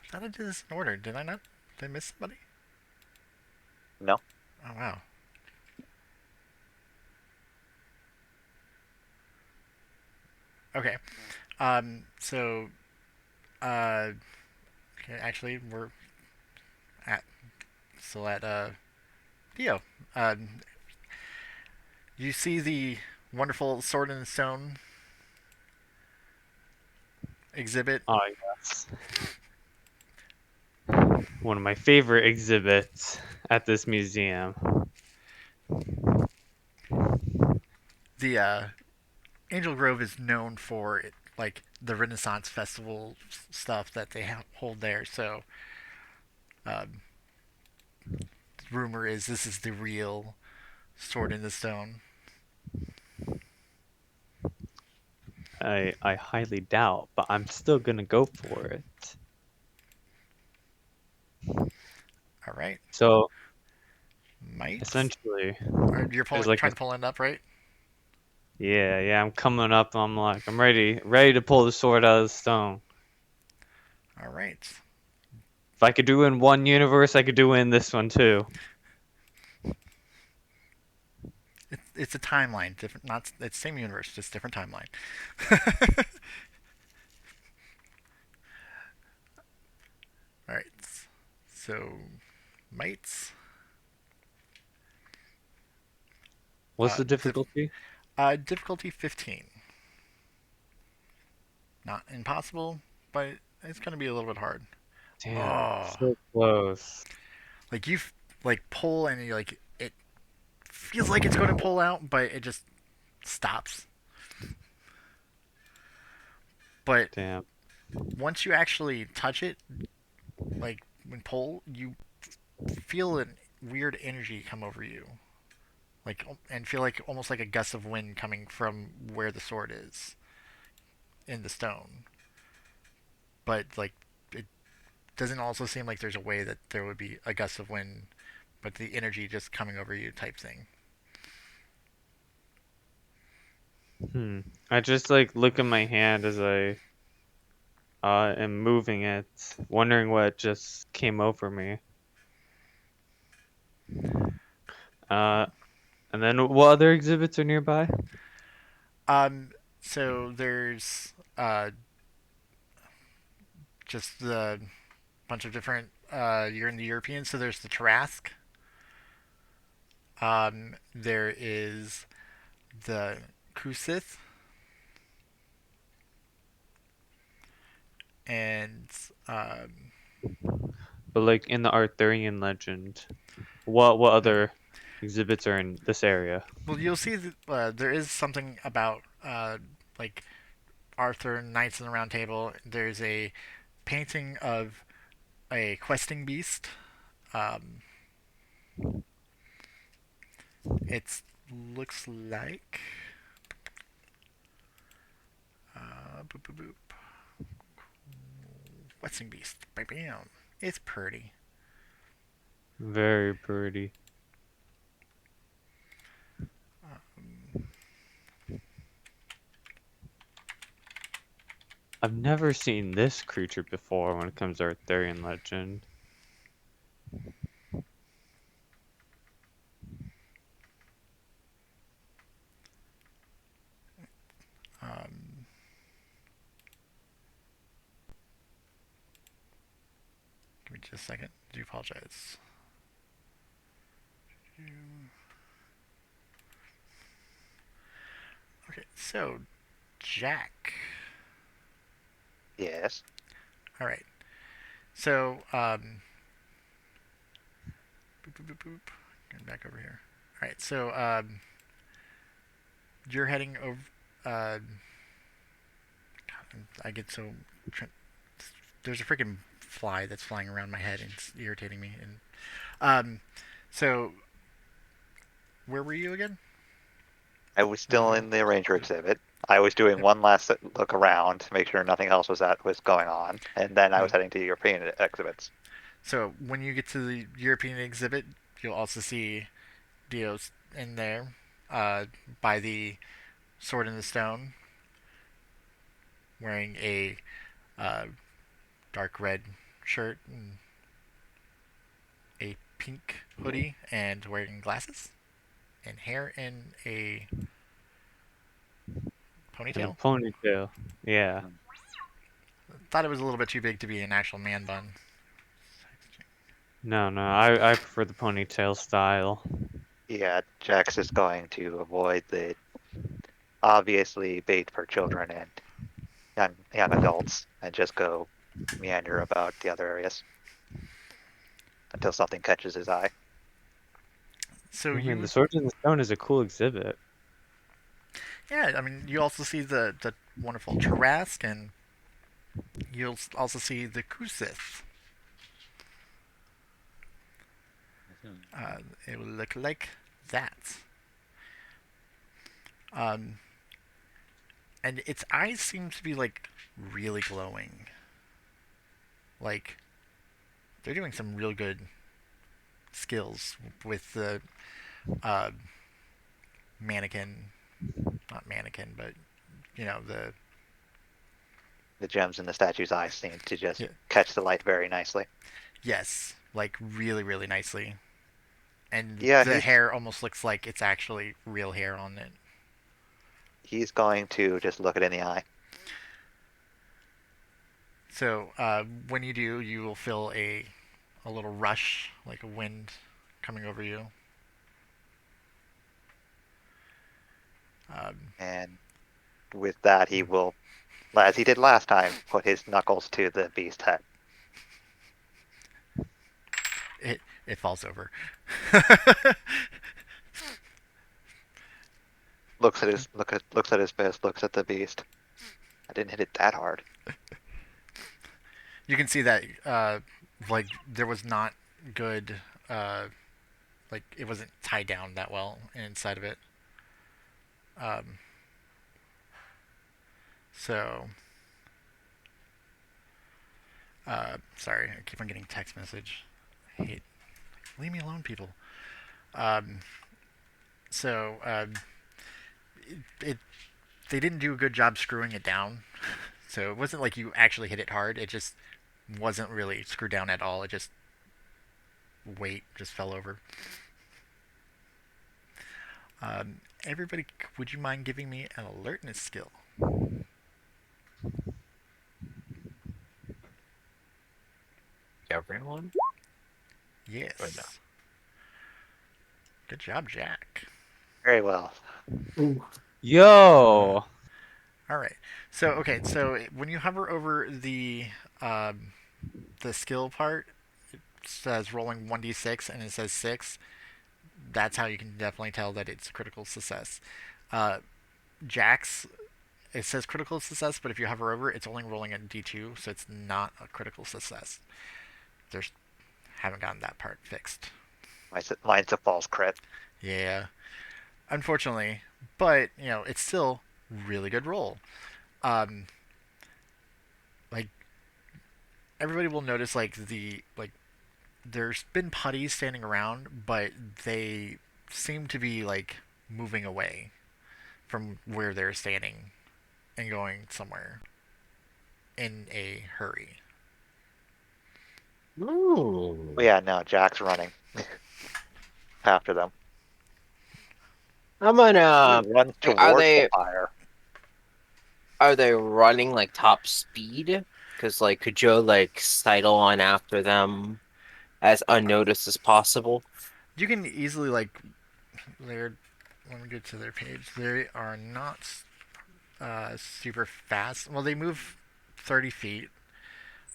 I thought I did this in order. Did I not? Did I miss somebody? No. Oh wow. Okay. So, uh, okay, actually, we're at still at Theo. Um, you see the wonderful Sword in the Stone exhibit. Oh yes. One of my favorite exhibits at this museum. The Angel Grove is known for it, like the Renaissance Festival stuff that they hold there. So, um, rumor is this is the real Sword in the Stone. I highly doubt, but I'm still gonna go for it. All right, So might. essentially, Or you're there's pulling, like a trying to pull it up, right? yeah, I'm coming up. I'm like, I'm ready to pull the sword out of the stone. All right. If I could do it in one universe, I could do it in this one too. It's a timeline, different. Not it's same universe, just different timeline. All right. So, mites. What's the Dif- difficulty? difficulty 15. Not impossible, but it's gonna be a little bit hard. Damn, Oh, so close. like you like pull and you like it feels like it's going to pull out, but it just stops. But Damn. once you actually touch it, like when pull, you feel a weird energy come over you, like and feel like almost like a gust of wind coming from where the sword is in the stone. But like it doesn't also seem like there's a way that there would be a gust of wind, but the energy just coming over you type thing. I just like look at my hand as I am moving it, wondering what just came over me. Uh, and then what other exhibits are nearby? So there's just the bunch of different. You're in the European, so there's the Tarrasque. There is the Kusith, and But like in the Arthurian legend, what other exhibits are in this area? well, you'll see that, there is something about like Arthur Knights in the Round Table. There's a painting of a questing beast. Um, it looks like boop, boop, boop. Questing beast. Bam. It's pretty. Very pretty. I've never seen this creature before when it comes to Arthurian legend. Um, Give me just a second. I do apologize. Okay, so Jack. Yes. All right. So boop, boop, boop, boop. Getting back over here. right, so you're heading over. I get so. There's a freaking fly that's flying around my head and it's irritating me. And so where were you again? I was still in the Ranger exhibit. I was doing one last look around to make sure nothing else was going on, and then I was heading to European exhibits. So when you get to the European exhibit, you'll also see Dios in there, by the Sword in the Stone, wearing a uh, dark red shirt and a pink hoodie, and wearing glasses and hair in a And a ponytail. ponytail. Yeah. Thought it was a little bit too big to be an actual man bun. No, no, I prefer the ponytail style. Yeah, Jax is going to avoid the obviously bait for children and young adults and just go meander about the other areas until something catches his eye. So I mean, you, the Sword in the Stone is a cool exhibit. yeah, I mean, you also see the wonderful Trask, and you'll also see the Kusith. It will look like that. Um, and its eyes seem to be like really glowing. Like they're doing some real good skills with the uh, mannequin, not mannequin, but the The gems in the statue's eyes seem to just yeah, catch the light very nicely. yes, like really really nicely. And Yeah, the hair almost looks like it's actually real hair on it. he's going to just look it in the eye. So when you do, you will feel a little rush, like a wind coming over you. Um, And with that, he will, as he did last time, put his knuckles to the beast head. it falls over. Looks at his fist, looks at the beast. I didn't hit it that hard. You can see that like there was not good, like it wasn't tied down that well inside of it. Um, so sorry, I keep on getting text message. I hate, leave me alone, people. Um, so it they didn't do a good job screwing it down. So it wasn't like you actually hit it hard. It just wasn't really screwed down at all. It just weight just fell over. Everybody, would you mind giving me an alertness skill? Everyone? Yes. Or no? Good job, Jack. Very well. Ooh. Yo! All right. So okay. So when you hover over the skill part, it says rolling 1d6 and it says 6. That's how you can definitely tell that it's critical success. Uh, Jack's, it says critical success, but if you hover over, it's only rolling a d2, so it's not a critical success. There's haven't gotten that part fixed. Mine's a false crit. Yeah, unfortunately, but it's still really good roll. Um, like everybody will notice, like there's been putties standing around, but they seem to be like moving away from where they're standing and going somewhere in a hurry. Ooh. But yeah, no, Jack's running after them. I'm gonna. He runs Are towards they the fire. are they running like top speed? Because like, could Joe like sidle on after them as unnoticed as possible? You can easily like they're let me get to their page. They are not super fast. Well, they move 30 feet,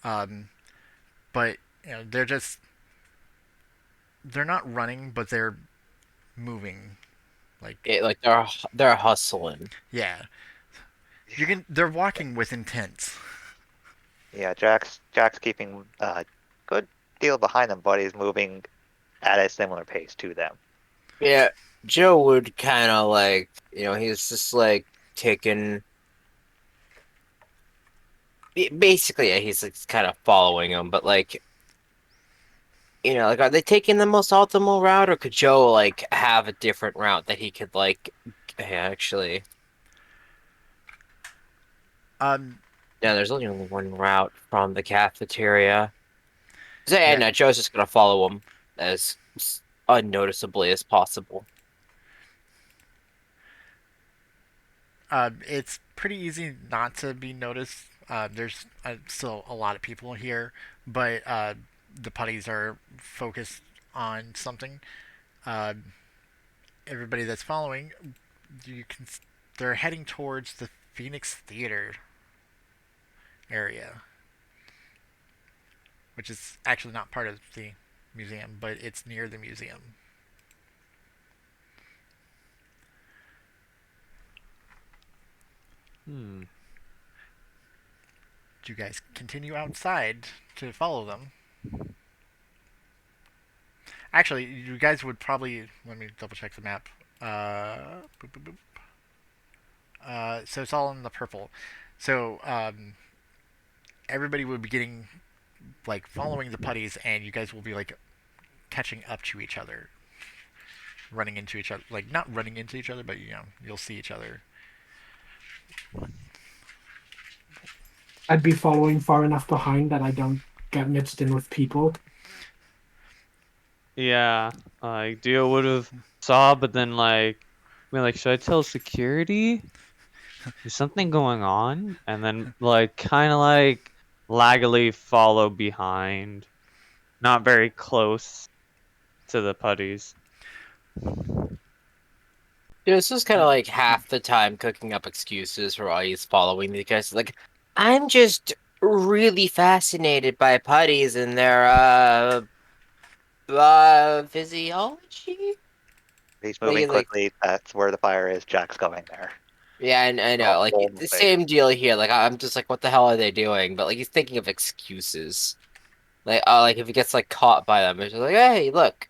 um, but they're not running, but they're moving. Like, Like they're hustling. yeah, they're walking with intent. Yeah, Jack's keeping a good deal behind them, but he's moving at a similar pace to them. Yeah, Joe would kind of like, he's just like taking. Basically, yeah, he's like kind of following him, but like, like, are they taking the most optimal route, or could Joe like have a different route that he could like, actually? Um, Yeah, there's only one route from the cafeteria. So, yeah, yeah, no, Joe's just gonna follow him as unnoticeably as possible. it's pretty easy not to be noticed. There's still a lot of people here, but the putties are focused on something. Uh, Everybody that's following, you can. They're heading towards the Phoenix Theater area, which is actually not part of the museum, but it's near the museum. Hmm. Do you guys continue outside to follow them? Actually, you guys would probably let me double check the map. Boop, boop, boop. So it's all in the purple. So everybody would be getting like following the putties, and you guys will be like catching up to each other, running into each other. Like not running into each other, but you'll see each other. I'd be following far enough behind that I don't get mixed in with people. Yeah, like Dio would have saw, but then like, should I tell security? Is something going on? And then like, kind of like laggily follow behind, not very close to the putties. This is kind of like half the time cooking up excuses for why he's following these guys. Like, I'm just really fascinated by putties and their physiology. He's moving Like, quickly. That's where the fire is. Jack's going there. yeah, and I Oh, know, like bold the mistake. same deal here. Like, I'm just like, what the hell are they doing? But like, he's thinking of excuses. Like if he gets like caught by them, it's just like, hey, look,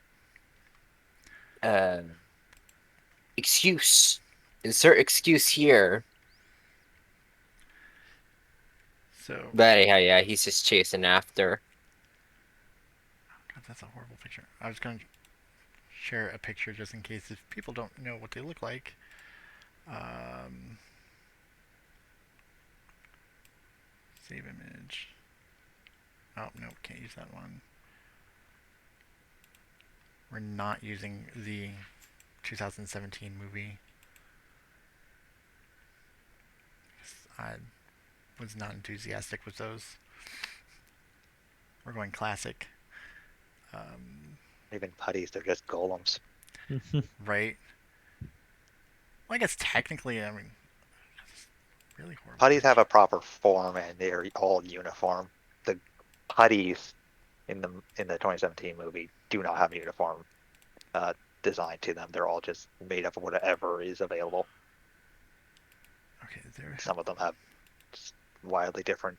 uh, excuse, insert excuse here. So But anyhow, yeah, he's just chasing after. God, that's a horrible picture. I was going to share a picture just in case if people don't know what they look like. Um, Save image. Oh no, can't use that one. We're not using the 2017 movie. I was not enthusiastic with those. We're going classic. Even putties, they're just golems. Right? Well, I guess technically, I mean, really horrible. Putties have a proper form and they're all uniform. The putties in the 2017 movie do not have a uniform design to them. They're all just made of whatever is available. Okay, there. Some of them have wildly different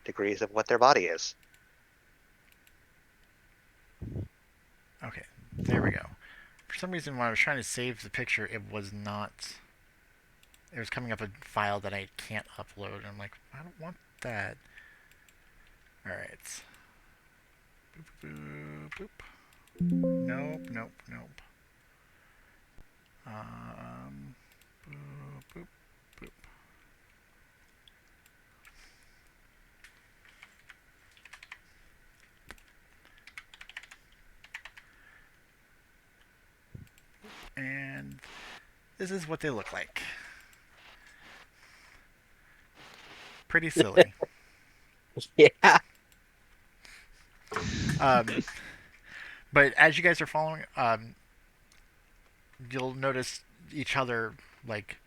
degrees of what their body is. Okay, there we go. For some reason, when I was trying to save the picture, it was not. It was coming up a file that I can't upload. And I'm like, I don't want that. Alright. Boop, boop, boop. Nope, nope, nope. Boop, boop, boop. And this is what they look like. Pretty silly. Yeah. But as you guys are following, you'll notice each other, like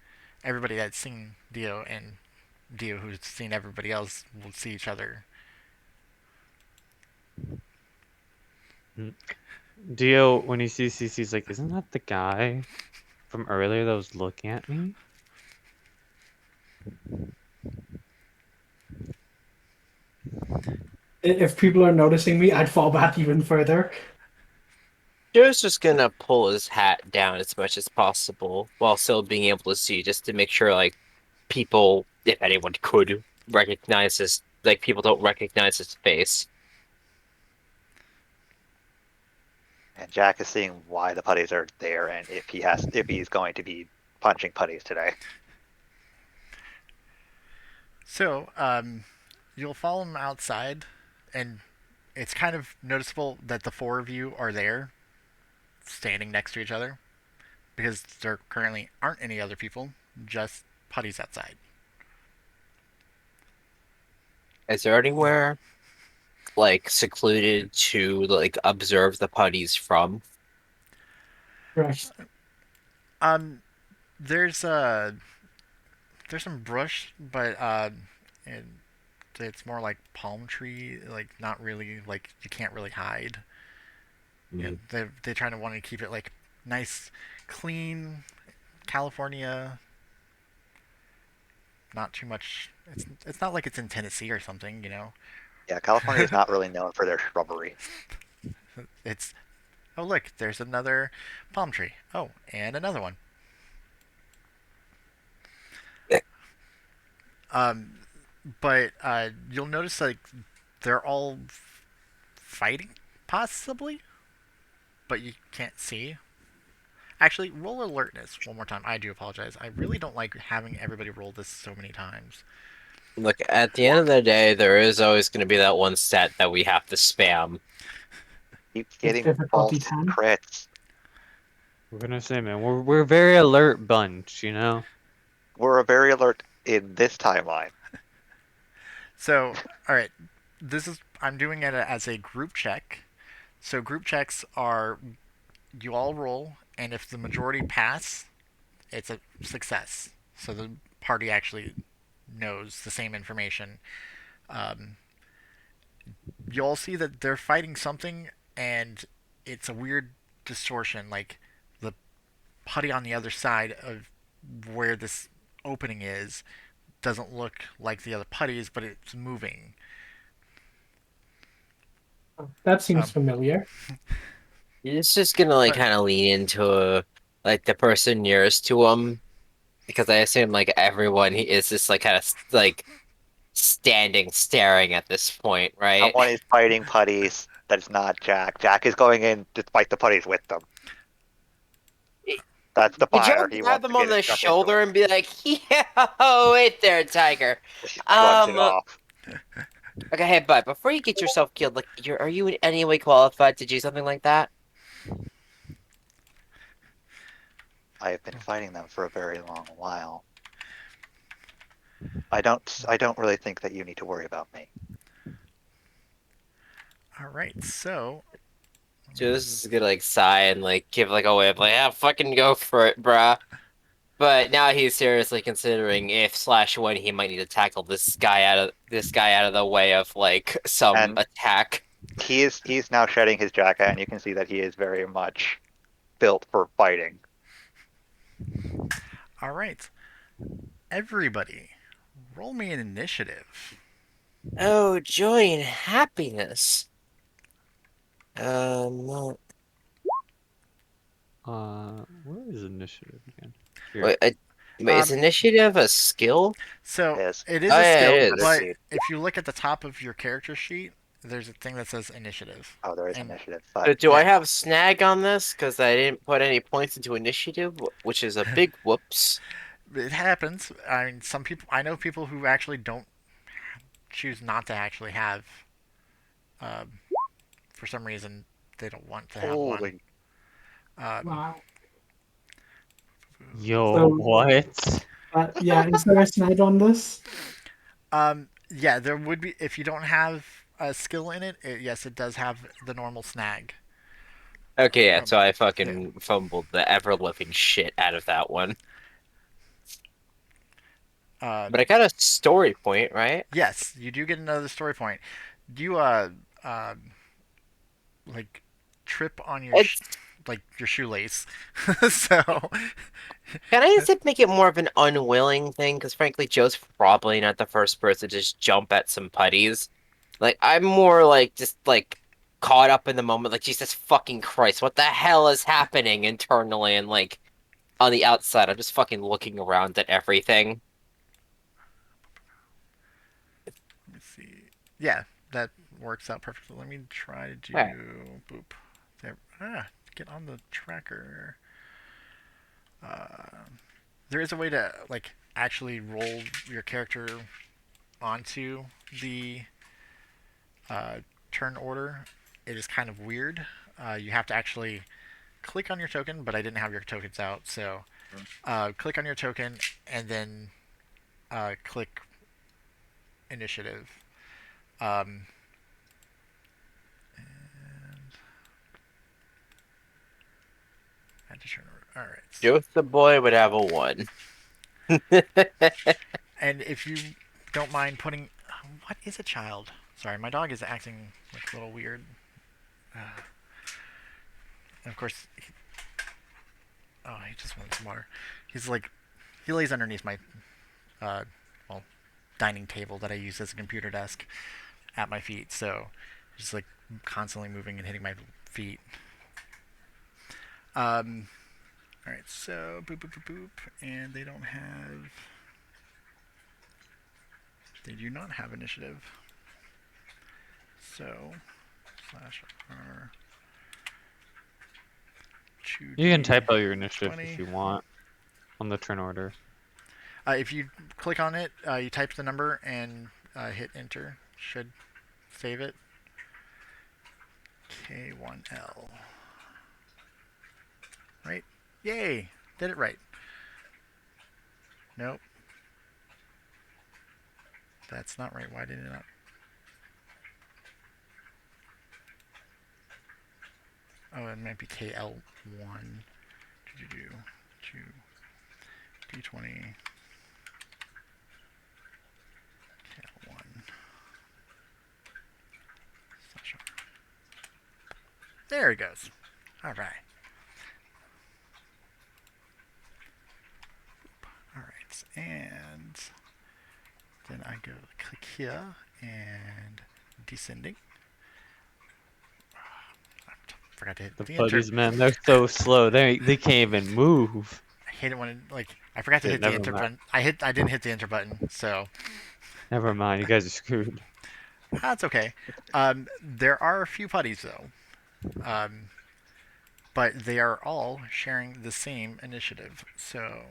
everybody that's seen Dio and Dio who's seen everybody else will see each other. Dio, when he sees CC's like, isn't that the guy from earlier that was looking at me? If people are noticing me, I'd fall back even further. Joe's just gonna pull his hat down as much as possible while still being able to see, just to make sure like people, if anyone could recognize his, like people don't recognize his face. And Jack is seeing why the putties are there and if he's going to be punching putties today. So, you'll follow him outside, and it's kind of noticeable that the four of you are there, standing next to each other, because there currently aren't any other people, just putties outside. Is there anywhere like secluded to like observe the putties from? Right. Um, there's there's some brush, but it, it's more like palm tree, like not really like you can't really hide. Yeah, they trying to want to keep it like nice, clean, California. Not too much. It's not like it's in Tennessee or something, you know. Yeah, California is not really known for their shrubbery. It's oh look, there's another palm tree. Oh, and another one. Um, but you'll notice like they're all fighting, possibly, but you can't see. Actually, roll alertness one more time. I do apologize. I really don't like having everybody roll this so many times. Look, at the end of the day, there is always going to be that one stat that we have to spam. Keep It's getting difficulty false 10. crits. We're gonna say, man, we're a very alert bunch, you know. We're a very alert in this timeline. So, all right, this is I'm doing it as a group check. So group checks are you all roll, and if the majority pass, it's a success. So the party actually knows the same information. Um, you all see that they're fighting something, and it's a weird distortion. Like the putty on the other side of where this opening is doesn't look like the other putties, but it's moving. That seems Um, familiar. It's just gonna like but kind of lean into like the person nearest to him because I assume like everyone is just like kind of like standing staring at this point, right? Someone is fighting putties. That is not Jack. Jack is going in to fight the putties with them. That's the Could fire. you He grab wants to them get on his the stuff into shoulder it. and be like, "Yo, wait there, tiger." He shrugs it Um, off. okay, hey, bud, before you get yourself killed, like, are you in any way qualified to do something like that? I have been fighting them for a very long while. I don't really think that you need to worry about me. all right, so So this is gonna like sigh and like give like a wave, like, "Yeah, fucking go for it, bruh." But now he's seriously considering if slash when he might need to tackle this guy out of the way of like some And attack. he's now shedding his jacket, and you can see that he is very much built for fighting. all right, everybody, roll me an initiative. Oh, joy and happiness. Well, Where is initiative again? Here. wait, is Um, initiative a skill? So Yes. it is Oh a yeah, skill, it That is is. but indeed. if you look at the top of your character sheet, there's a thing that says initiative. Oh, there is And initiative. So But do I yeah, have snag on this? Because I didn't put any points into initiative, which is a big whoops. it happens. I mean, some people I know people who actually don't choose not to actually have. Um, for some reason, they don't want to have one. holy, Um, Wow. Yo, So, what? yeah, is there a snag on this? yeah, there would be if you don't have a skill in it. Yes, it does have the normal snag. Okay, yeah, Um, so I yeah. fucking fumbled the ever living shit out of that one. But I got a story point, right? Yes, you do get another story point. Do you like trip on your It's like your shoelace. So Can I instead make it more of an unwilling thing? Because frankly, Joe's probably not the first person to just jump at some putties. Like I'm more like just like caught up in the moment, like Jesus fucking Christ, what the hell is happening internally and like on the outside, I'm just fucking looking around at everything. let me see. Yeah, that works out perfectly. Let me try to do Alright. boop. There. Get on the tracker. Uh, there is a way to like actually roll your character onto the uh, turn order. It is kind of weird. You have to actually click on your token, but I didn't have your tokens out, so click on your token and then click initiative. Um, and add to turn order. All right. Joe the boy would have a 1. And if you don't mind putting, what is a child? Sorry, my dog is acting like a little weird. And of course, he just wants some water. He's like, he lays underneath my, uh, well, dining table that I use as a computer desk at my feet. So, just like constantly moving and hitting my feet. Um, all right, so boop boop boop boop, and they don't have. They do not have initiative. So, slash R. You can type out your initiative 20. if you want on the turn order. If you click on it, you type the number and hit enter. Should save it. K1L. Right? Yay! Did it right. Nope. That's not right. Why did it not? Oh, it might be KL1. Two. D20. KL1. Slash R. There it goes. All right. All right, and then I go click here and descending. I forgot to hit The the enter. putties, man, they're so slow. They can't even move. I hate it when I forgot to Yeah, hit the never enter mind. button. I didn't hit the enter button, so Never mind, you guys are screwed. that's okay. There are a few putties though, um, but they are all sharing the same initiative. So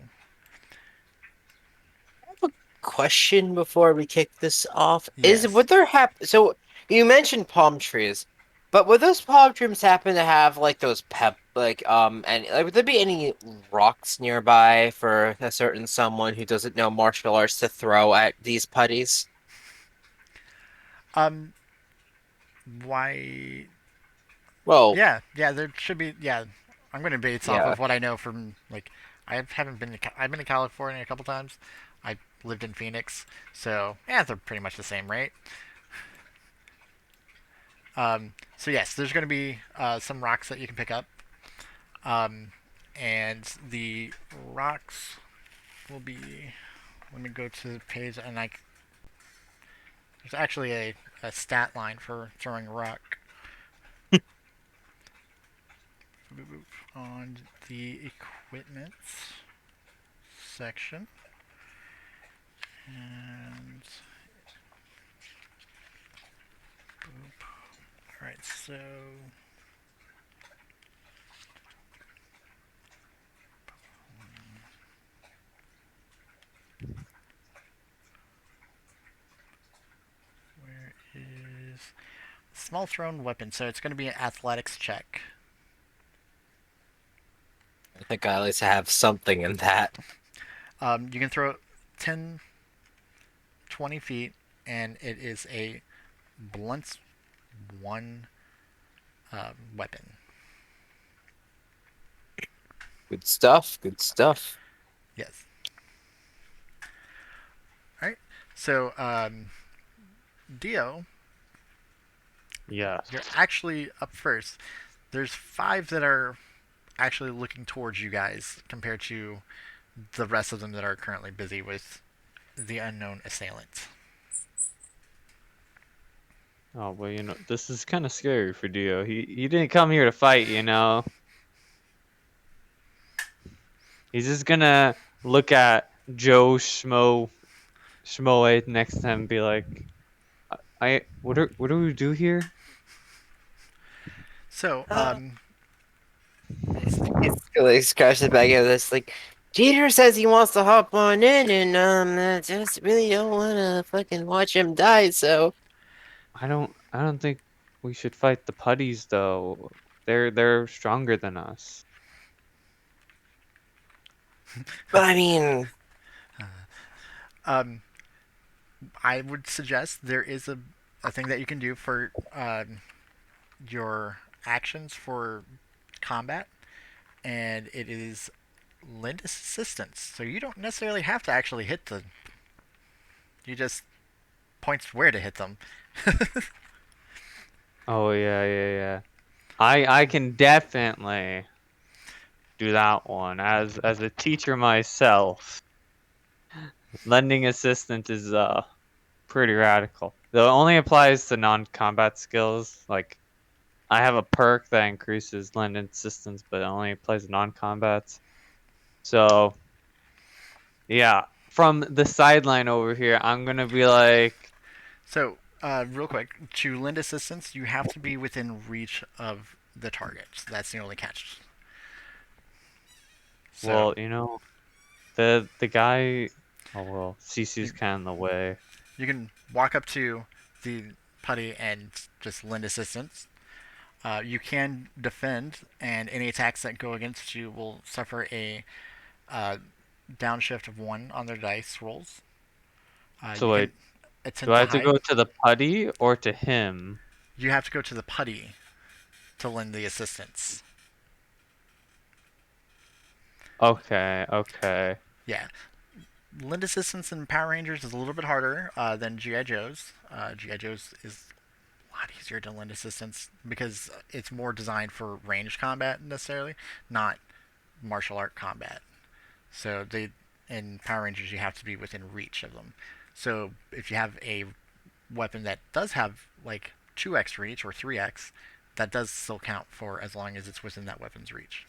Question before we kick this off is yes, would there happen so you mentioned palm trees, but would those palm trees happen to have like those and like, would there be any rocks nearby for a certain someone who doesn't know martial arts to throw at these putties? um, why? Well, Yeah, there should be. Yeah, I'm going to base off yeah. of what I know from like I haven't been to I've been to California a couple times. I lived in Phoenix, so yeah, they're pretty much the same, right? So yes, there's going to be some rocks that you can pick up, um, and the rocks will be. Let me go to the page, and there's actually a stat line for throwing a rock on the equipment section. And boop. All right, so where is small thrown weapon? So it's going to be an athletics check. I think I at least have something in that. You can throw 10, 20 feet, and it is a blunt one weapon. Good stuff, good stuff. Yes. All right. So Dio, Yes. you're actually up first. There's 5 that are actually looking towards you guys compared to the rest of them that are currently busy with the unknown assailant. Oh well, this is kind of scary for Dio. He didn't come here to fight, He's just gonna look at Joe Schmoe next to him and be like, what do we do here? So, It's like scratches back at this like Jeter says he wants to hop on in and I just really don't wanna fucking watch him die, so I don't think we should fight the putties though. They're stronger than us. but I mean um, I would suggest there is a thing that you can do for your actions for combat, and it is lend assistance. So you don't necessarily have to actually hit the. You just points where to hit them. Oh yeah. I can definitely do that one as a teacher myself. Lending assistance is pretty radical. Though it only applies to non-combat skills. Like I have a perk that increases lend assistance, but it only applies to non-combats. So yeah, from the sideline over here, I'm gonna be like, So, real quick, to lend assistance, you have to be within reach of the target. So that's the only catch. So, well, the guy. Oh well, CC's kind of in the way. you can walk up to the putty and just lend assistance. You can defend, and any attacks that go against you will suffer a uh, downshift of 1 on their dice rolls. So You wait, can attempt do I to have to hide. go to the putty or to him? You have to go to the putty to lend the assistance. Okay. Yeah. Lend assistance in Power Rangers is a little bit harder than GI Joe's. GI Joe's is a lot easier to lend assistance because it's more designed for ranged combat necessarily, not martial art combat. So they in Power Rangers you have to be within reach of them. So if you have a weapon that does have like 2x reach or 3x, that does still count for as long as it's within that weapon's reach.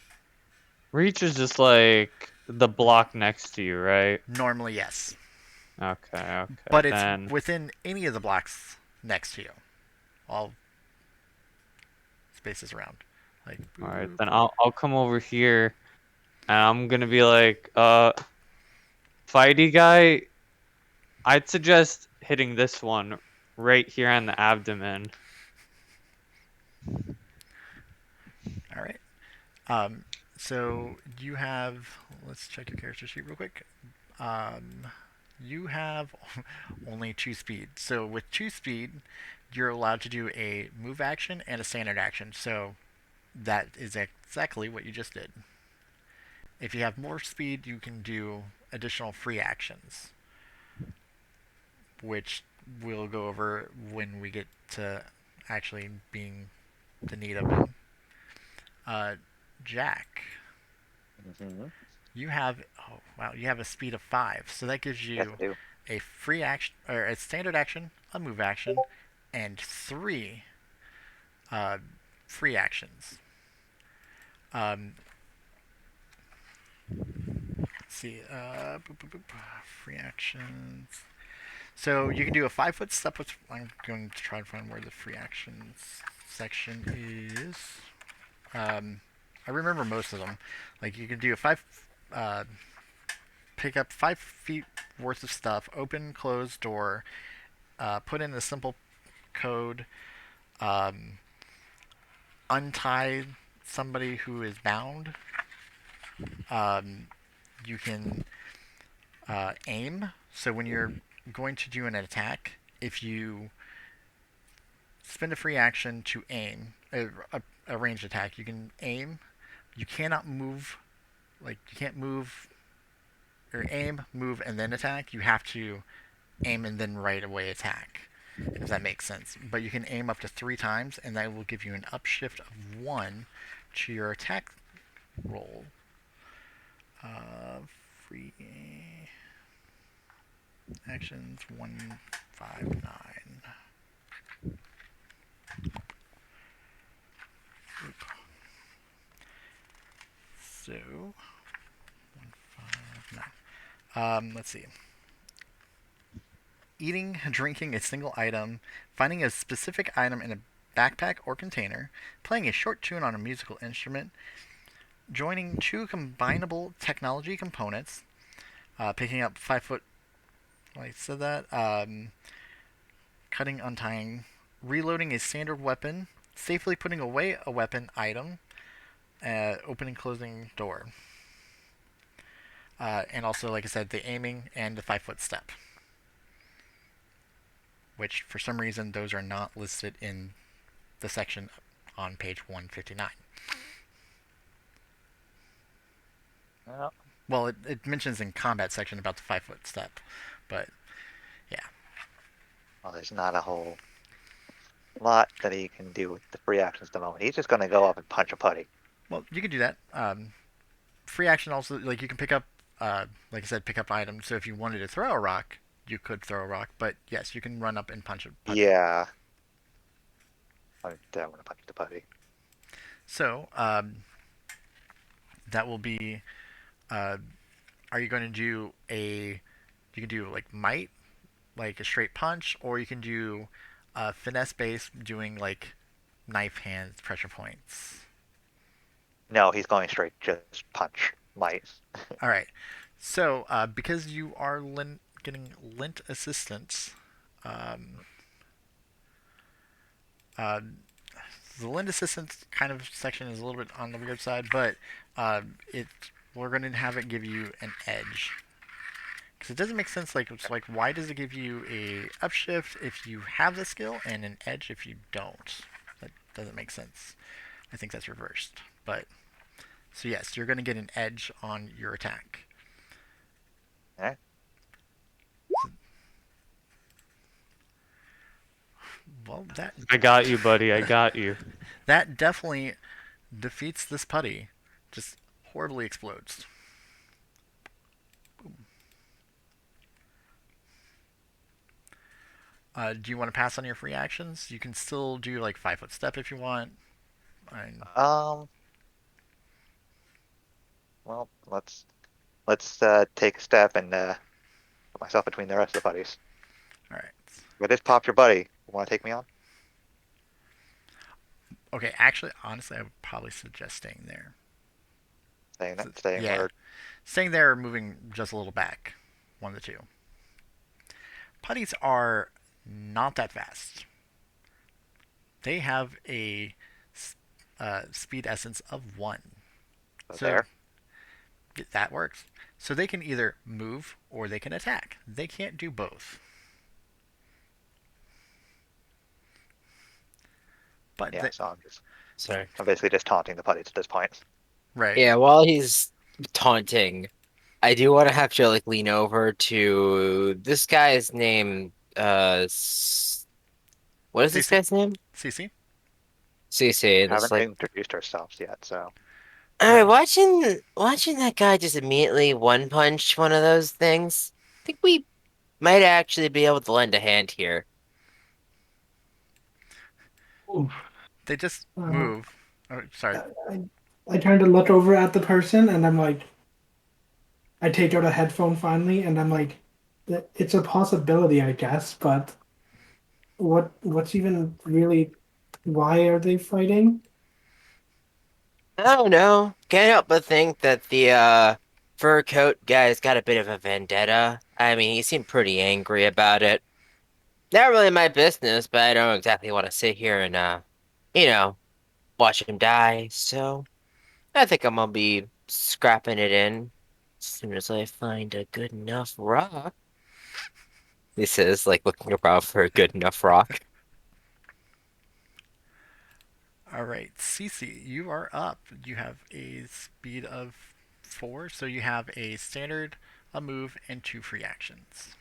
Reach is just like the block next to you, right? Normally, yes, Okay. but it's Then, within any of the blocks next to you. All spaces around. Like, all right. Then I'll come over here, and I'm gonna be like, fighty guy. I'd suggest hitting this one right here on the abdomen. all right. So you have. Let's check your character sheet real quick. Um, you have only 2 speed. So with 2 speed, you're allowed to do a move action and a standard action. So that is exactly what you just did. If you have more speed, you can do additional free actions, which we'll go over when we get to actually being the need of it. Jack, Hmm. you have you have a speed of 5, so that gives Yes, you I do. a free action or a standard action, a move action, and 3 uh, free actions. Um, let's see, free actions. So you can do a 5-foot step with. I'm going to try to find where the free actions section is. I remember most of them. Like you can do a uh, pick up 5 feet worth of stuff, open, close door, put in a simple code, um, untie somebody who is bound. Um, you can aim. So when you're going to do an attack, if you spend a free action to aim a ranged attack, you can aim. You cannot move. Like you can't move or aim, move, and then attack. You have to aim and then right away attack. if that makes sense. But you can aim up to 3 times, and that will give you an upshift of 1 to your attack roll. Free actions 159. So 159. Let's see. Eating, drinking a single item, finding a specific item in a backpack or container, playing a short tune on a musical instrument, joining 2 combinable technology components, picking up 5 foot. I said that. Cutting, untying, reloading a standard weapon, safely putting away a weapon item, opening, closing door, and also, like I said, the aiming and the 5 foot step. Which, for some reason, those are not listed in the section on page 159. Well, Well, it mentions in combat section about the 5 foot step, but yeah. well, there's not a whole lot that he can do with the free actions at the moment. He's just going to go up and punch a putty. Well, you could do that. Free action also, like you can pick up, like I said, pick up items. So if you wanted to throw a rock, you could throw a rock. But yes, you can run up and punch a putty. Yeah. I don't want to punch the putty. So that will be. Are you going to do a? You can do like might, like a straight punch, or you can do finesse base, doing like knife hands, pressure points. No, he's going straight just punch. Might. All right. So because you are getting lint assistance, um, uh, the lint assistance kind of section is a little bit on the weird side, but it we're going to have it give you an edge. Because it doesn't make sense. Like it's like, why does it give you a upshift if you have the skill and an edge if you don't? That doesn't make sense. I think that's reversed. But so yes, you're going to get an edge on your attack. Okay. Well, that I got you, buddy. I got you. that definitely defeats this putty. Just horribly explodes. Do you want to pass on your free actions? You can still do like 5 foot step if you want. And, Well, let's take a step and put myself between the rest of the buddies. all right. But this popped your buddy. Want to take me on? Okay. Actually, honestly, I would probably suggest staying there. Staying yeah. where Staying there or moving just a little back. One of the two. Putties are not that fast. They have a speed essence of 1. So there. that works. So they can either move or they can attack. They can't do both. But Yeah, so Sorry. I'm basically just taunting the putties at this point. right. Yeah, while he's taunting, I do want to have to like lean over to this guy's name. What is this CC. guy's name? CC. CC. And it's Haven't like, introduced ourselves yet, so alright, watching that guy just immediately one punch one of those things. I think we might actually be able to lend a hand here. Oof. They just Uh, move. Oh, sorry. I kind of look over at the person and I'm like, I take out a headphone finally and I'm like, it's a possibility, I guess, but what's even really, why are they fighting? I don't know. Can't help but think that the fur coat guy's got a bit of a vendetta. I mean, he seemed pretty angry about it. Not really my business, but I don't exactly want to sit here and you know, watch him die. So I think I'm gonna be scrapping it in as soon as I find a good enough rock. He says, like looking around for a good enough rock. All right, CC, you are up. You have a speed of 4, so you have a standard, a move, and 2 free actions.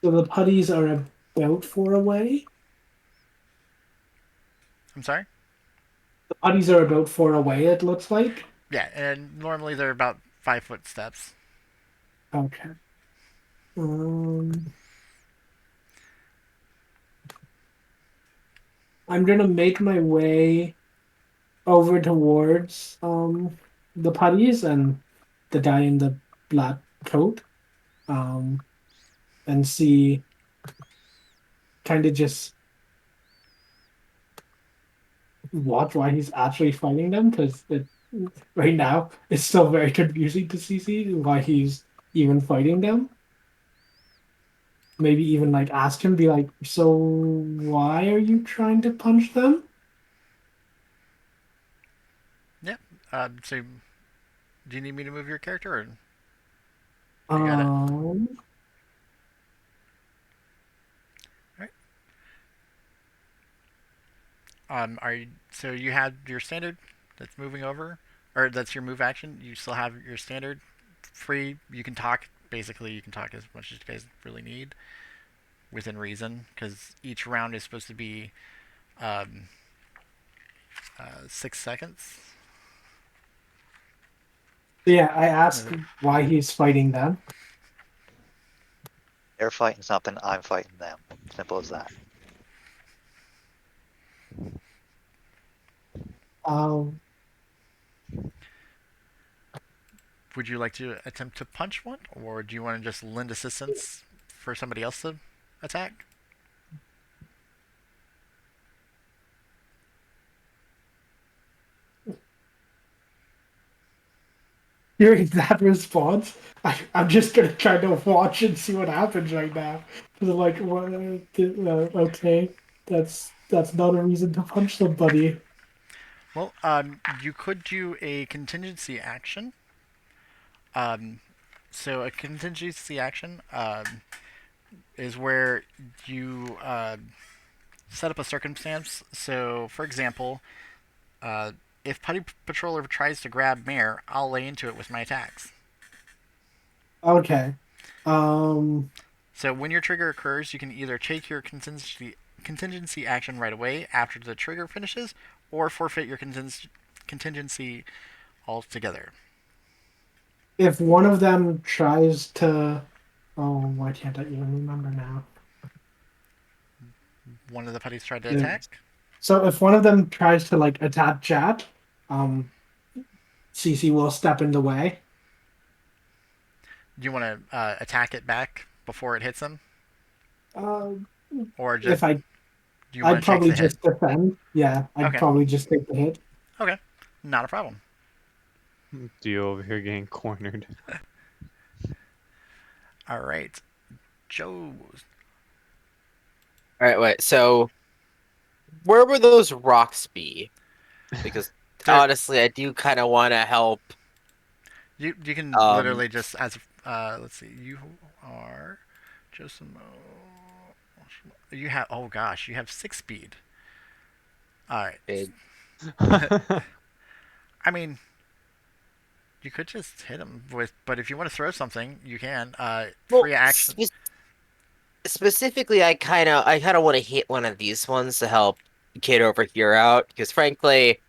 So the putties are about 4 away. I'm sorry. The putties are about 4 away. It looks like. Yeah, and normally they're about 5 foot steps. Okay. Um, I'm gonna make my way over towards the putties and the guy in the black coat. Um, and see, kind of just watch why he's actually fighting them because it right now it's still very confusing to CC why he's even fighting them. Maybe even like ask him, be like, so why are you trying to punch them? Yeah. So, do you need me to move your character, or you got it? Um, All right. So you had your standard that's moving over, or that's your move action. You still have your standard free. You can talk. Basically, you can talk as much as you guys really need within reason, because each round is supposed to be um, 6 seconds. yeah, I asked why he's fighting them. They're fighting something, I'm fighting them. Simple as that. Um, Would you like to attempt to punch one, or do you want to just lend assistance for somebody else to attack? hearing that response, I'm just gonna try to watch and see what happens right now. 'Cause I'm like, what? Okay, that's not a reason to punch somebody. Well, you could do a contingency action. Um, so a contingency action is where you set up a circumstance. So, for example, uh, if Putty Patroller tries to grab Mare, I'll lay into it with my attacks. Okay. Um, So when your trigger occurs, you can either take your contingency action right away after the trigger finishes, or forfeit your contingency altogether. if one of them tries to, oh, why can't I even remember now? One of the putties tried to Yeah. attack. So if one of them tries to like attack Chat, um, CC will step in the way. Do you want to attack it back before it hits them, Uh, or if just I, do you I'd want to take probably the hit? just defend. Yeah, I'd Okay, probably just take the hit. okay, not a problem. You over here getting cornered. All right, Joe. All right, wait. So where would those rocks be? Because There, honestly, I do kind of want to help. you can Um, literally just as let's see, you are Josimo. You have, oh gosh, you have 6 speed. All right. it, I mean, you could just hit him with, but if you want to throw something, you can. well, Free action. specifically, I kind of want to hit one of these ones to help the kid over here out because frankly,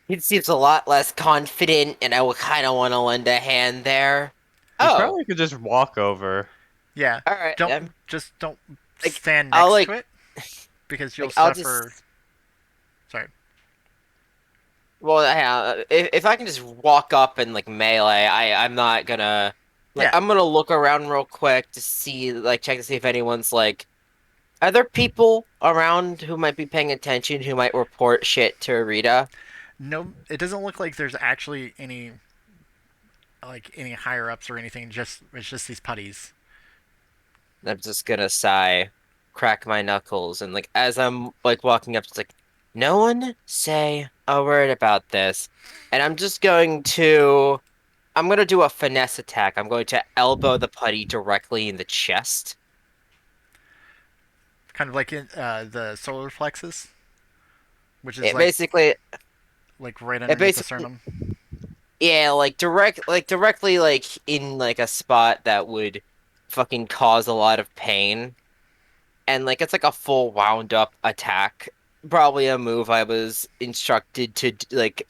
he seems a lot less confident, and I would kind of want to lend a hand there. You Oh, probably could just walk over. Yeah. all right. Don't Like stand I'll next to it because you'll I'll suffer. just Sorry. well, yeah, if I can just walk up and like melee, I'm not gonna Yeah. I'm gonna look around real quick to see check to see if anyone's are there people around who might be paying attention who might report shit to Rita? No, it doesn't look like there's actually any higher ups or anything. Just it's just these putties. I'm just gonna sigh, crack my knuckles, and as I'm walking up, it's no one say a word about this. And I'm gonna do a finesse attack. I'm going to elbow the putty directly in the chest. Kind of like in the solar plexus, which is It basically like right it underneath the basically sternum. yeah, directly in a spot that would fucking cause a lot of pain. And like it's like a full wound up attack. Probably a move I was instructed to like,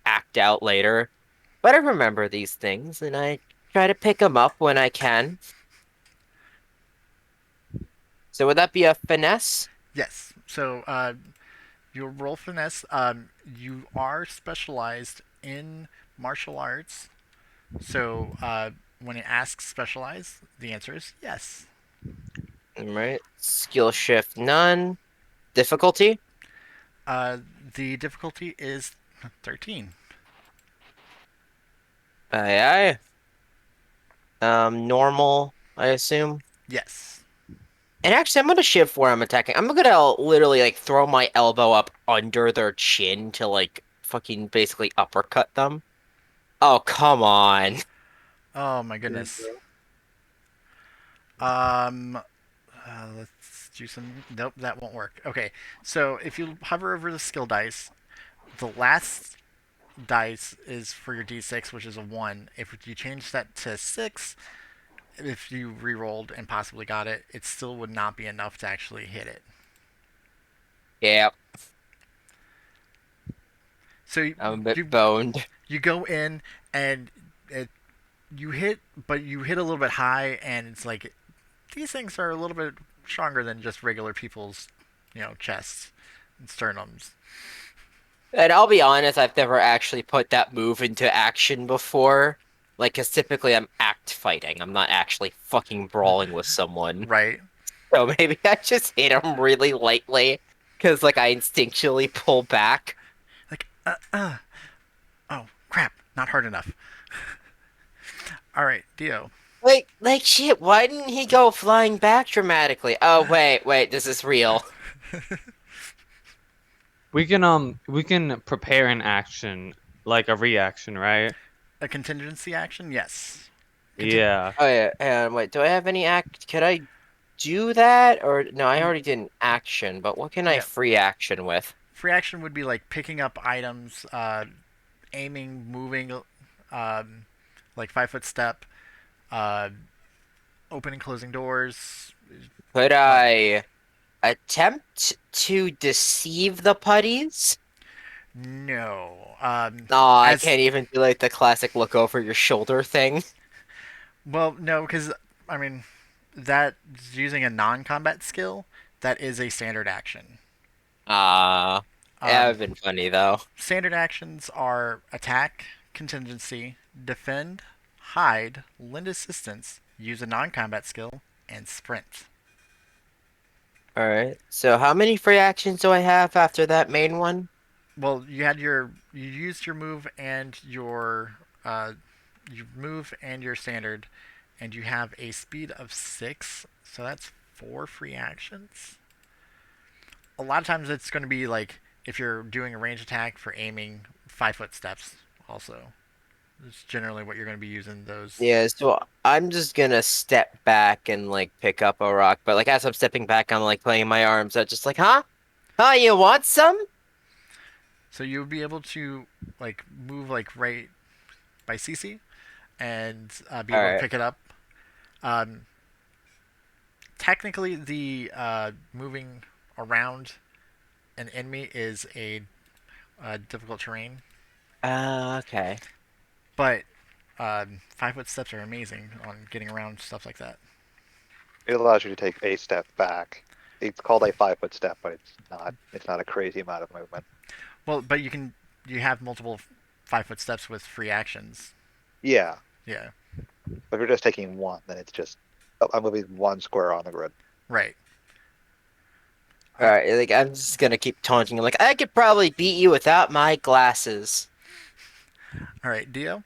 act out later. But I remember these things and I try to pick them up when I can. So would that be a finesse? Yes. So your roll finesse. You are specialized in martial arts. So when it asks specialized, the answer is yes. Right. Skill shift none. Difficulty? Uh, the difficulty is 13. Aye aye. Normal, I assume. Yes. And actually, I'm gonna shift where I'm attacking. I'm gonna literally like throw my elbow up under their chin to like fucking basically uppercut them. Oh, come on. Oh my goodness. Um, let's do some. Nope, that won't work. Okay, so if you hover over the skill dice, the last dice is for your d6, which is a 1. If you change that to 6, if you re-rolled and possibly got it, it still would not be enough to actually hit it. Yeah, So I'm a bit you boned. you go in and you hit, but you hit a little bit high, and it's like these things are a little bit stronger than just regular people's, chests and sternums. And I'll be honest, I've never actually put that move into action before. Like, because typically I'm act fighting. I'm not actually fucking brawling with someone. Right? So maybe I just hit him really lightly. Because, like, I instinctually pull back. Like, oh crap, not hard enough. All right, Dio. Like shit, why didn't he go flying back dramatically? Oh, wait, this is real. We can prepare an action like a reaction, right? A contingency action, yes. Yeah. Oh, yeah, and wait, do I have any act? Could I do that? Or, no, I already did an action, but what can I Yeah. free action with? Free action would be like picking up items, aiming, moving, like 5 foot step, uh, opening, closing doors. Could I attempt to deceive the putties? No. No, I As can't even do like the classic look over your shoulder thing. well, no, because I mean, that using a non-combat skill, that is a standard action. Ah, that Um, would have been funny though. Standard actions are attack, contingency, defend, hide, lend assistance, use a non-combat skill, and sprint. Alright, so how many free actions do I have after that main one? Well, you used your move and your standard, and you have a speed of 6, so that's 4 free actions. A lot of times it's going to be like if you're doing a range attack for aiming, 5 foot steps. Also, it's generally what you're going to be using those. Yeah, so I'm just gonna step back and like pick up a rock, but like as I'm stepping back, I'm like playing my arms out, just like, huh? Huh, you want some? So you would be able to like move like right by CC and be able to Alright. pick it up. Um, Technically, the moving around an enemy is a difficult terrain, Okay. but 5 foot steps are amazing on getting around stuff like that. It allows you to take a step back. It's called a 5 foot step, but it's not. It's not a crazy amount of movement. Well, but you have multiple 5 foot steps with free actions. Yeah, Yeah, but if you're just taking one, then it's just I'm moving one square on the grid. right. Alright, like I'm just gonna keep taunting him, like, I could probably beat you without my glasses. All right, Dio.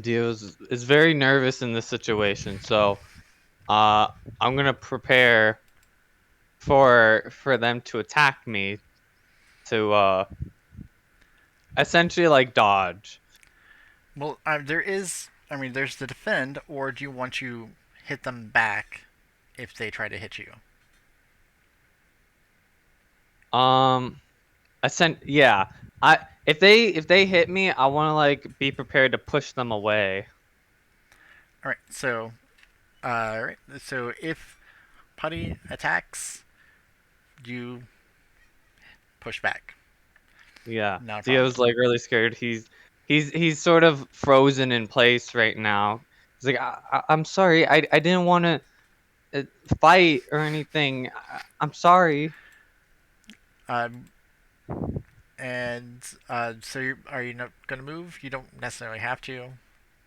Dio is very nervous in this situation, so I'm gonna prepare for them to attack me to essentially like dodge. Well, there's the defend, or do you want to hit them back if they try to hit you? Yeah. I if they hit me, I want to like be prepared to push them away. All right. So, all right. So if Putty attacks, you push back. Yeah. Not a problem. Dio's like really scared. He's sort of frozen in place right now. He's like, I'm sorry. I didn't want to fight or anything. I'm sorry. Um, and so are you not gonna move? You don't necessarily have to,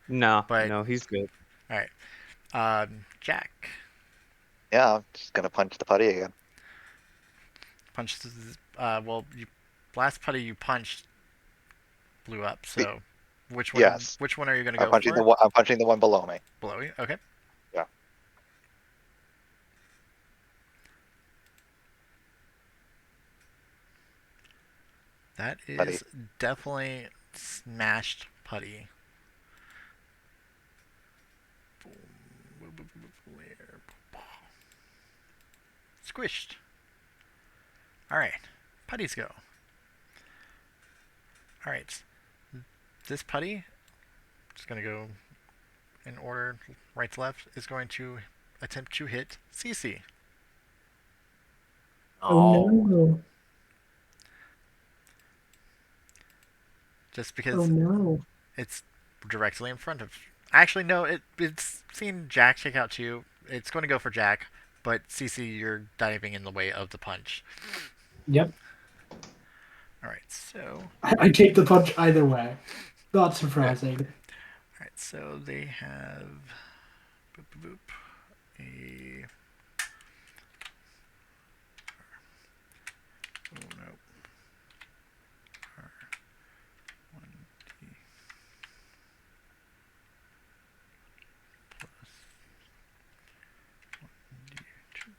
No, but no, he's good. all right. Jack Yeah, I'm just gonna punch the putty again. punches. Well, you last Putty you punched blew up. Be- So, which one? Yes, Which one are you gonna I'm go punching the for? one. I'm punching the one below me. Below you. Okay. Yeah. That Putty. is definitely smashed Putty. Squished. All right. Putties go. All right. This Putty, just gonna go in order, right to left, is going to attempt to hit Cece. Oh no. Just Oh because no. it's directly in front of. Actually, no. It's seen Jack take out too. It's going to go for Jack, but Cece, you're diving in the way of the punch. Yep. All right. So, I take the punch either way. Not surprising. all right. So they have. Boop, boop, boop, a. Oh no. One D plus D2.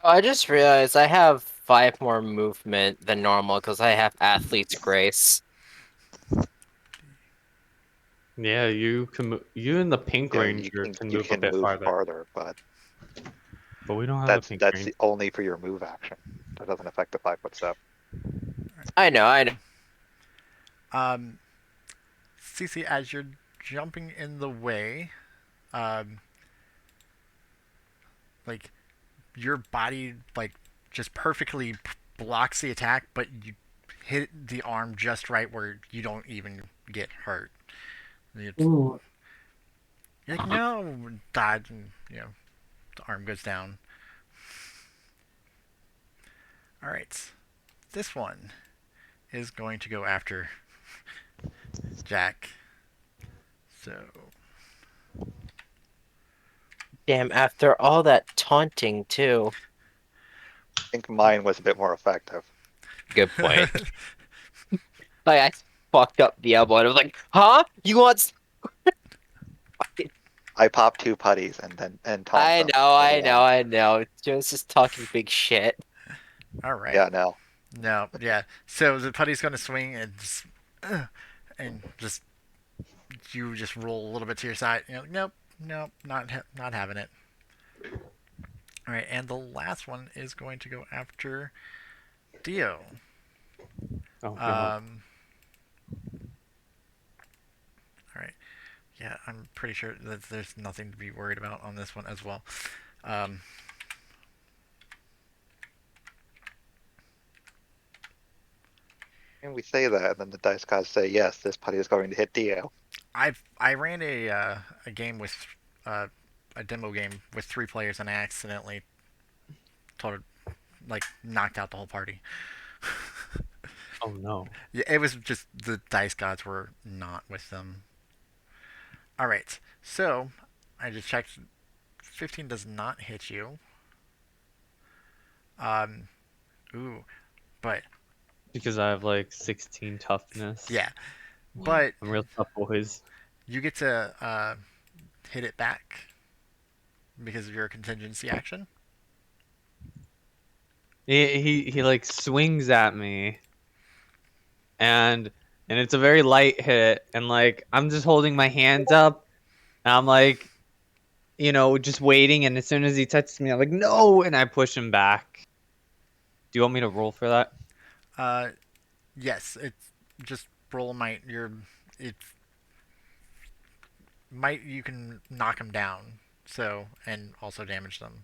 Oh, I just realized I have 5 more movement than normal because I have Athlete's Grace. Yeah, you can. You and the Pink Yeah, Ranger can you move a can bit move farther, farther, but but we don't have the Pink that's Ranger. only for your move action. That doesn't affect the 5 foot step. I know, I know. Um, Cece, as you're jumping in the way, um, like your body like just perfectly blocks the attack, but you hit the arm just right where you don't even get hurt. Ooh. You're like, no, dodge, and the arm goes down. All right, this one is going to go after Jack. So Damn, after all that taunting too. I think mine was a bit more effective. Good point. Like I fucked up Diablo and I was like, huh? You want I popped 2 putties and taunt I them know, with I one. know, I know. Joe's just talking big shit. all right, Yeah, no. no, yeah. So the putty's going to swing and just you just roll a little bit to your side. Nope, nope, not having it. All right, and the last one is going to go after Dio. Oh no. All right. Yeah, I'm pretty sure that there's nothing to be worried about on this one as well. Um, And we say that, and then the dice gods say, yes, this putty is going to hit Dio. I ran a game with uh, a demo game with 3 players and I accidentally told like knocked out the whole party. Oh no. Yeah, it was just the dice gods were not with them. All right, so I just checked. 15 does not hit you. Um, ooh, but Because I have like 16 toughness. yeah, but I'm real tough boys. you get to hit it back because of your contingency action. He like swings at me, and it's a very light hit, and like I'm just holding my hands up, and I'm like, just waiting, and as soon as he touches me, I'm like, no, and I push him back. Do you want me to roll for that? Uh, yes, it's just roll my your it's might you can knock them down, so and also damage them.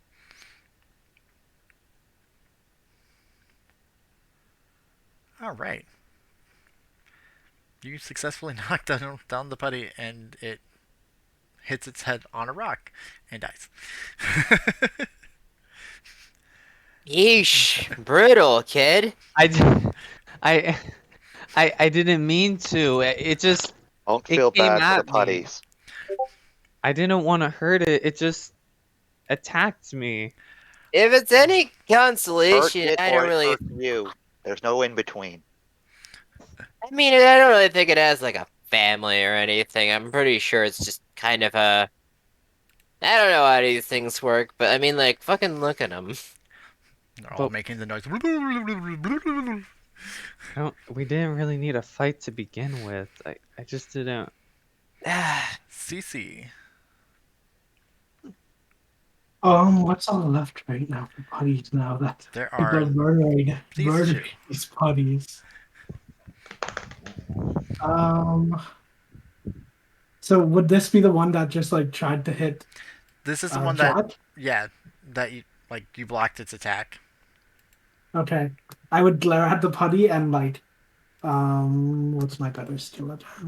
All right, you successfully knock down the putty, and it hits its head on a rock and dies. Yeesh, brutal, kid. I, d- I, I didn't mean to. It just Don't it feel came bad for the at me. putties. I didn't want to hurt it. It just attacked me. If it's any Hurt consolation, it I or don't it really. hurt you. There's no in between. I mean, I don't really think it has like a family or anything. I'm pretty sure it's just kind of a. I don't know how these things work, but I mean, like, fucking look at them. They're all But making the noise. we didn't really need a fight to begin with. I just didn't. CC. What's all left right now for putties now that There the are mermaid these murdered two. these putties? Um, so would this be the one that just like tried to hit This is the one that, Jack? yeah, that you blocked its attack. Okay. I would glare at the putty and like, what's my better skill at? I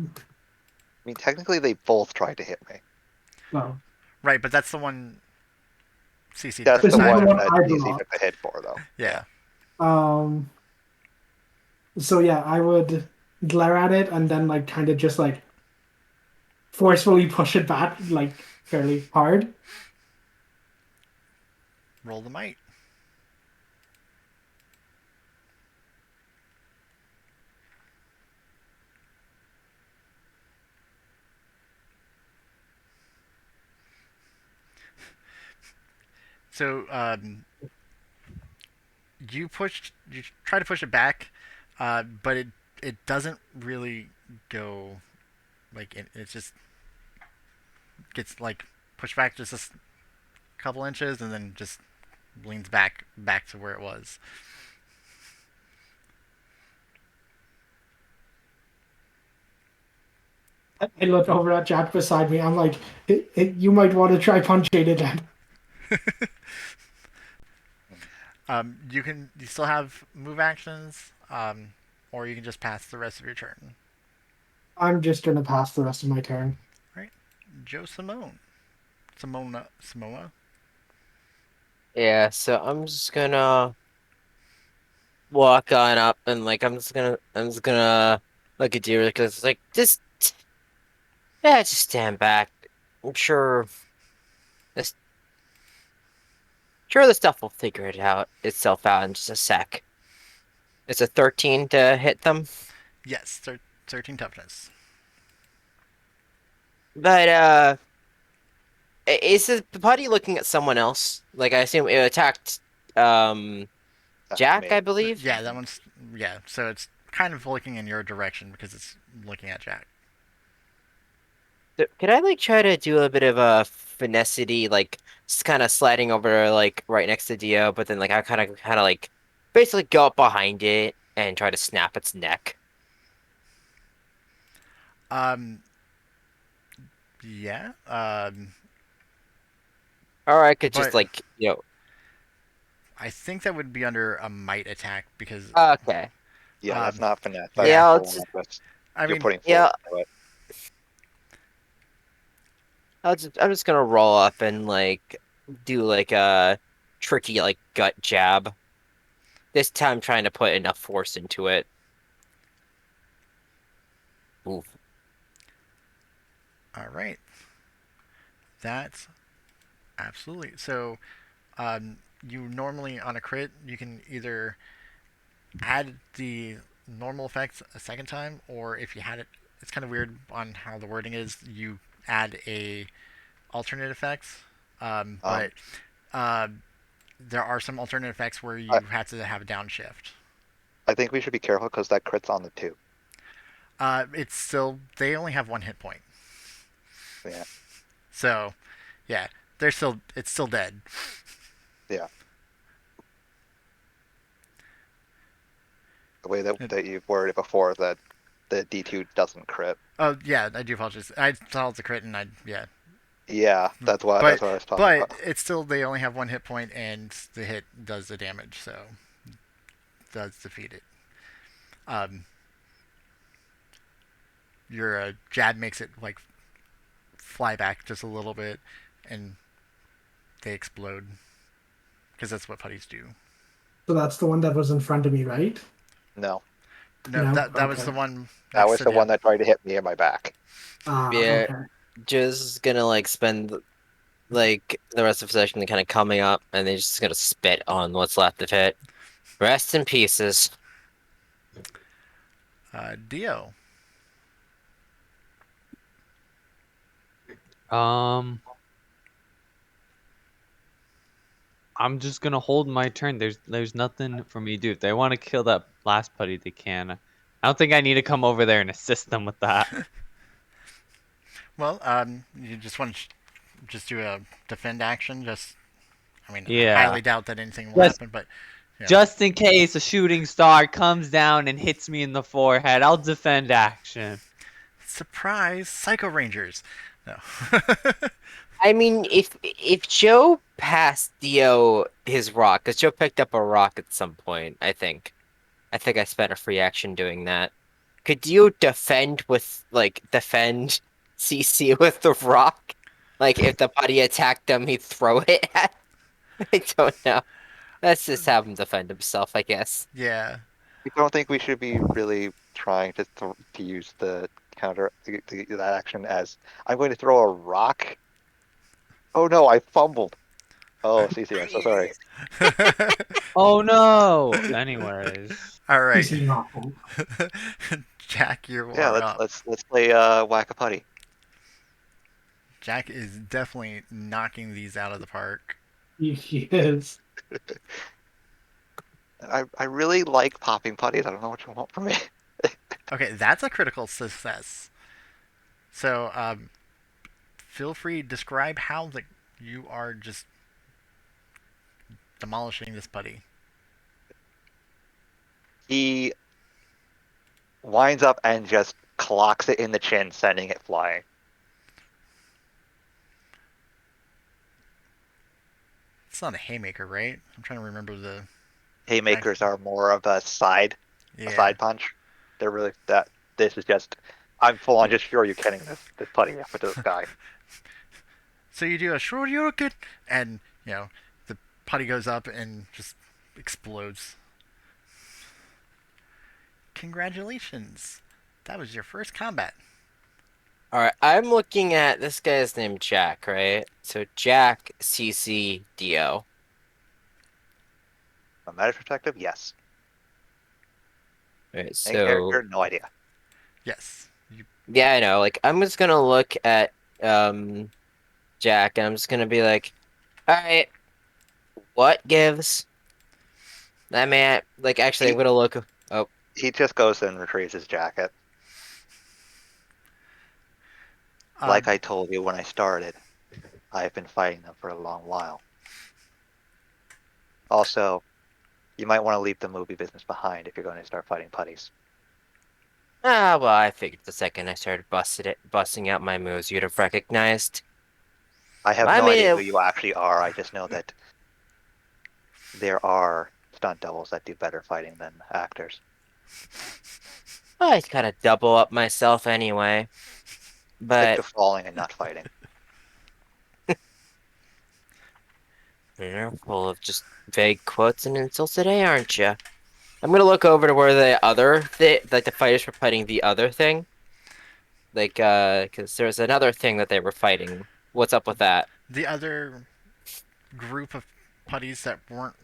mean, technically, they both tried to hit me. Well, Right, but that's the one. CC. That's This the is the one one that I easy blocked. to hit for, though. Yeah. Um, so yeah, I would glare at it and then like kind of just like forcefully push it back like fairly hard. Roll the might. So you try to push it back, but it doesn't really go like it just gets like pushed back just a couple inches and then just leans back to where it was. I look over at Jack beside me. I'm like, you might want to try punching it then. You still have move actions, or you can just pass the rest of your turn. I'm just gonna pass the rest of my turn. Right, Joe Samoa. Yeah, so I'm just gonna walk on up and like I'm just gonna look at you because like just yeah, just stand back. I'm this sure the stuff will figure it out itself out in just a sec. It's a 13 to hit them, Yes, 13 toughness. but is the putty looking at someone else? Like I assume it attacked That's Jack, me. I believe. Yeah, that one's yeah. So it's kind of looking in your direction because it's looking at Jack. So, could I like try to do a bit of a finessity, like just kind of sliding over like right next to Dio, but then like I kind of like basically go up behind it and try to snap its neck. Um, yeah. Or I could just But like I think that would be under a might attack because okay, Yeah, that's um, not finesse. That's yeah. I'll full just that's, I you're mean, putting yeah, force into it. I'm just gonna roll up and like do like a tricky like gut jab. This time trying to put enough force into it. Oof. all right. That's absolutely so. You normally on a crit you can either add the normal effects a second time, or if you had it, it's kind of weird on how the wording is. You add a alternate effects, but uh, there are some alternate effects where you I, have to have a downshift. I think we should be careful because that crit's on the 2. It's still they only have one hit point, Yeah, so yeah, it's still dead. yeah. The way that, It, that you've worded it before, that the D2 doesn't crit. Oh yeah, I do apologize. I thought it was a crit, and Yeah, that's but what I was talking about. it's still they only have one hit point, and the hit does the damage, so does defeat it. Um, your Jad makes it like fly back just a little bit, and they explode because that's what putties do. So that's the one that was in front of me, right? No, No, No? that was Okay. the one that next was to the one Dan. that tried to hit me in my back. Ah, Yeah, okay. just gonna like spend like the rest of the session kind of coming up, and they're just gonna spit on what's left of it. Rest in pieces. Dio. I'm just gonna hold my turn. There's nothing for me to do. If they want to kill that last putty, they can. I don't think I need to come over there and assist them with that. Well, you just want to just do a defend action. Just, I mean, I Yeah. highly doubt that anything will Just happen, but yeah. just in case a shooting star comes down and hits me in the forehead, I'll defend action. Surprise, Psycho Rangers. No. I mean, if Joe passed Dio his rock, because Joe picked up a rock at some point, I think. I think I spent a free action doing that. Could you defend CC with the rock? Like if the buddy attacked him, he'd throw it at. I don't know. Let's just have him defend himself, I guess. Yeah. I don't think we should be really trying to use the counter that action as I'm going to throw a rock. Oh no, I fumbled. Oh, CC, I'm so sorry. Oh no! Anyways. All right. Easy novel. Jack, you Yeah, are up. let's play whack a putty. Jack is definitely knocking these out of the park. He is. I really like popping putties. I don't know what you want from me. Okay, that's a critical success. So, feel free to describe how you are just demolishing this putty. He winds up and just clocks it in the chin, sending it flying. It's not a haymaker, right? I'm trying to remember the. Haymakers are more of a side punch. They're really that. This is just. I'm full on just sure you kidding this putty up into the sky. So you do a shoryuken, and the putty goes up and just explodes. Congratulations, that was your first combat. Alright, I'm looking at this guy's named Jack, right? So Jack, CC, Dio. From that perspective, yes. Right, Main so character, no idea. Yes. You, yeah, I know. Like I'm just gonna look at Jack and I'm just gonna be like, alright, what gives? That man like actually I'm gonna look oh He just goes and retrieves his jacket. Like I told you when I started, I've been fighting them for a long while. Also, you might want to leave the movie business behind if you're going to start fighting putties. well I figured the second I started busting out my moves you'd have recognized. I have I no mean, idea who you actually are. I just know that there are stunt doubles that do better fighting than actors. I kind of double up myself anyway. Stick But to falling and not fighting. you're full of just vague quotes and insults today, aren't you? I'm gonna look over to where the other like the fighters were fighting the other thing. Like, because there's another thing that they were fighting. What's up with that? the other group of putties that weren't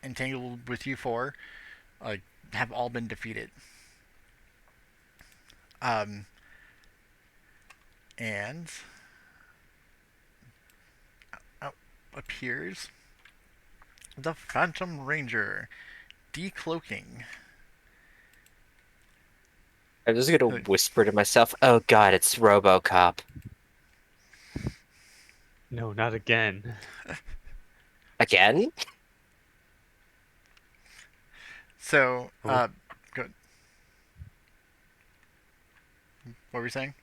entangled with you four, like, have all been defeated. Um, and out appears the Phantom Ranger, decloaking. I'm just gonna whisper to myself, "Oh God, it's RoboCop No, not again. again." So, Oh. good. What were you saying?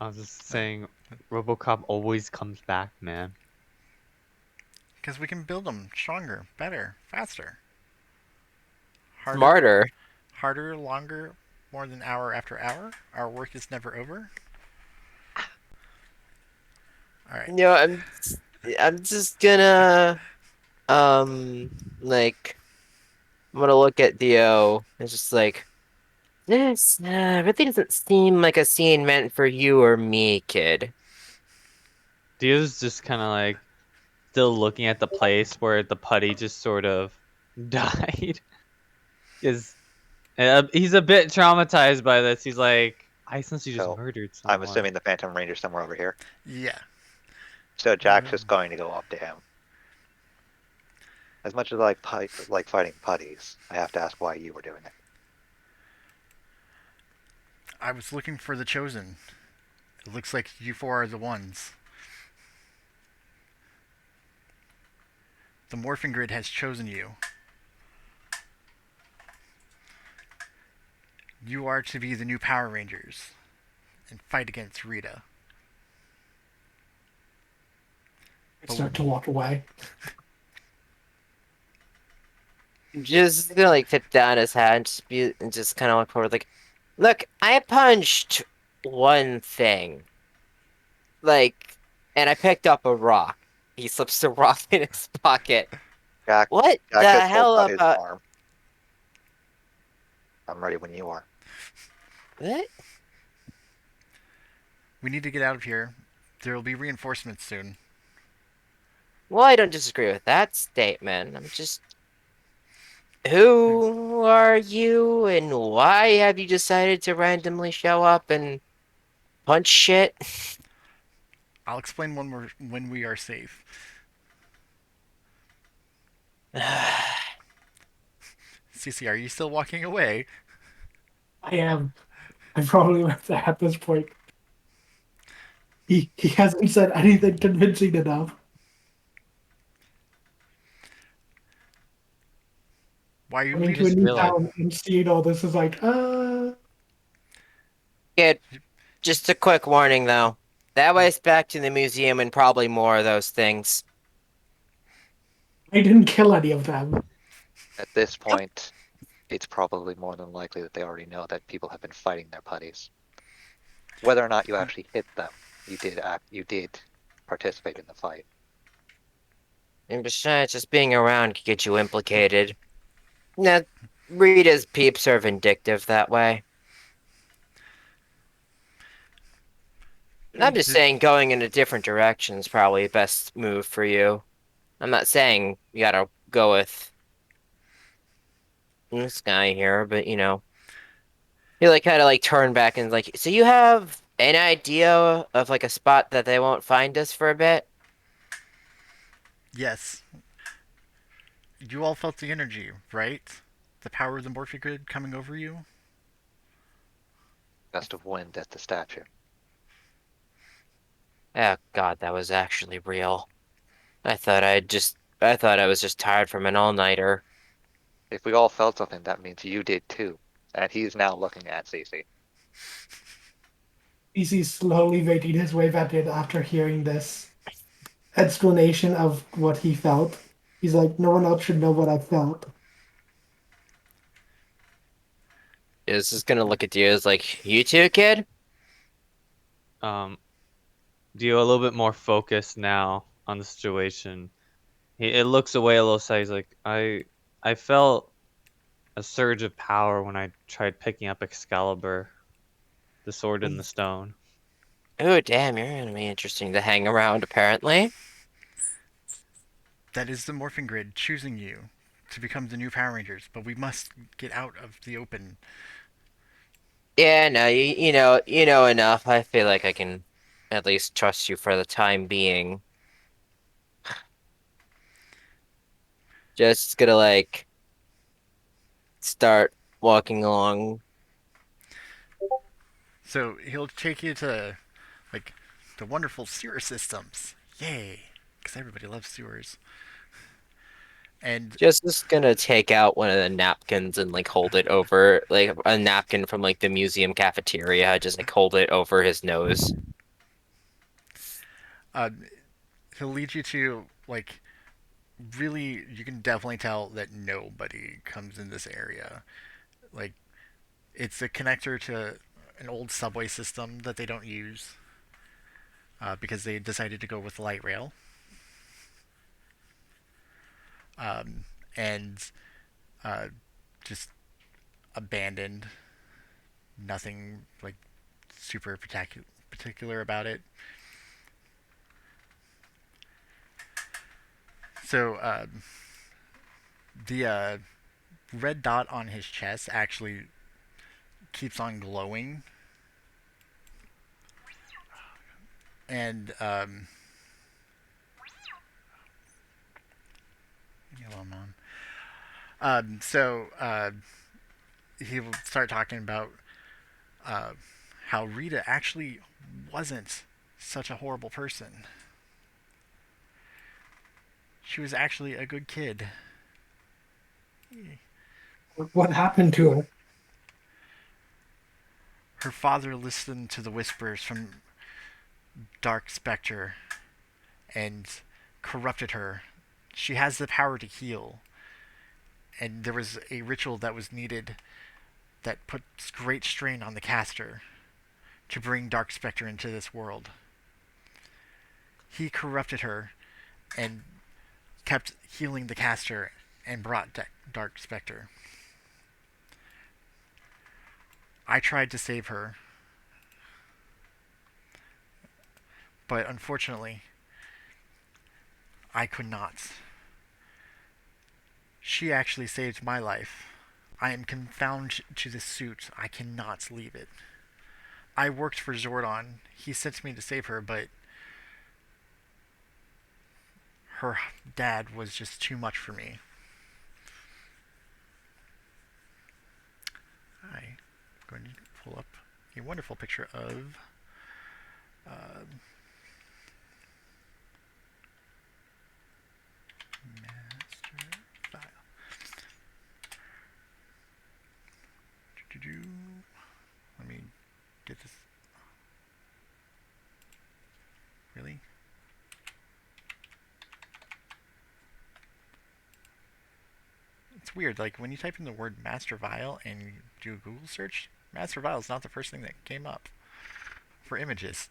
I was just saying, RoboCop always comes back, man. Because we can build them stronger, better, faster, harder, Smarter. harder, longer, more than hour after hour. Our work is never over. All right. You know, I'm just gonna like I'm gonna look at Dio and just like this really doesn't seem like a scene meant for you or me, kid. Dio's just kind of like still looking at the place where the putty just sort of died. Is he's a bit traumatized by this. He's like, I essentially just So murdered I'm someone. assuming the Phantom Ranger's somewhere over here. Yeah. So Jack's just going to go up to him. As much as I like fighting putties, I have to ask why you were doing it. I was looking for the chosen. It looks like you four are the ones. The morphing grid has chosen you. You are to be the new Power Rangers and fight against Rita. I start to walk away. Just gonna like tip down his head and just kind of look forward, like, look, I punched one thing, like, and I picked up a rock. He slips the rock in his pocket. Jack, What Jack the just hell holds out his about arm. I'm ready when you are. what? We need to get out of here. There will be reinforcements soon. Well, I don't disagree with that statement. I'm just, who are you and why have you decided to randomly show up and punch shit? I'll explain when we are safe. Cece, are you still walking away? I am. I probably went there at this point. He hasn't said anything convincing enough. Why are you Coming You to a just leaving? new realized. town and seeing all this is like, Kid, just a quick warning though. That way it's back to the museum and probably more of those things. I didn't kill any of them. At this point, it's probably more than likely that they already know that people have been fighting their putties. Whether or not you actually hit them, you did participate in the fight. And besides, just being around could get you implicated. Now, Rita's peeps are vindictive that way. I'm just saying going in a different direction is probably the best move for you. I'm not saying you gotta go with this guy here, but you know, he like kind of like turned back and like, so you have an idea of like a spot that they won't find us for a bit? Yes. You all felt the energy, right? The power of the morphic grid coming over you? Gust of wind at the statue. Oh God, that was actually real. I thought I was just tired from an all-nighter. If we all felt something, that means you did too. And he's now looking at Cece. He's slowly making his way back in after hearing this explanation of what he felt. He's like, no one else should know what I felt. Is just gonna look at you as like, you too, kid? Um, Dio a little bit more focused now on the situation. It looks away a little sad. He's like, I felt a surge of power when I tried picking up Excalibur, the sword in the stone. Oh, damn, you're gonna be interesting to hang around, apparently. That is the morphing grid choosing you to become the new Power Rangers, but we must get out of the open. Yeah, no, you know enough. I feel like I can at least trust you for the time being. Just gonna like start walking along. So he'll take you to, like, the wonderful sewer systems. Yay! Because everybody loves sewers. And Just gonna take out one of the napkins and like hold it over, like a napkin from like the museum cafeteria, just like hold it over his nose. uh, he'll lead you to like really, you can definitely tell that nobody comes in this area. Like it's a connector to an old subway system that they don't use because they decided to go with light rail. Um, and uh, just abandoned. Nothing like super particular about it. So the red dot on his chest actually keeps on glowing, and yellow moon. So he will start talking about uh, how Rita actually wasn't such a horrible person. She was actually a good kid. What happened to her? Her father listened to the whispers from Dark Spectre and corrupted her. She has the power to heal, and there was a ritual that was needed that puts great strain on the caster to bring Dark Spectre into this world. He corrupted her and kept healing the caster and brought Dark Spectre. I tried to save her, but unfortunately, I could not. She actually saved my life. I am confounded to this suit. I cannot leave it. I worked for Zordon. He sent me to save her, but her dad was just too much for me. I'm going to pull up a wonderful picture of master file. Let me get this. Really? It's weird. Like when you type in the word master vial and you do a Google search, master vial is not the first thing that came up for images.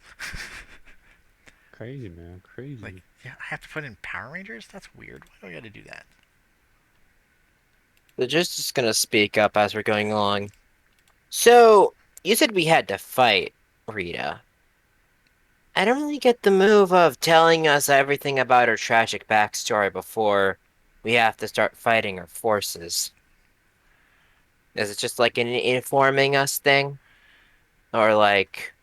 Crazy, man. Crazy. Like, yeah, I have to put in Power Rangers? That's weird. Why do I gotta do that? They're just gonna speak up as we're going along. So, you said we had to fight, Rita. I don't really get the move of telling us everything about her tragic backstory before we have to start fighting her forces. Is it just like an informing us thing? Or like,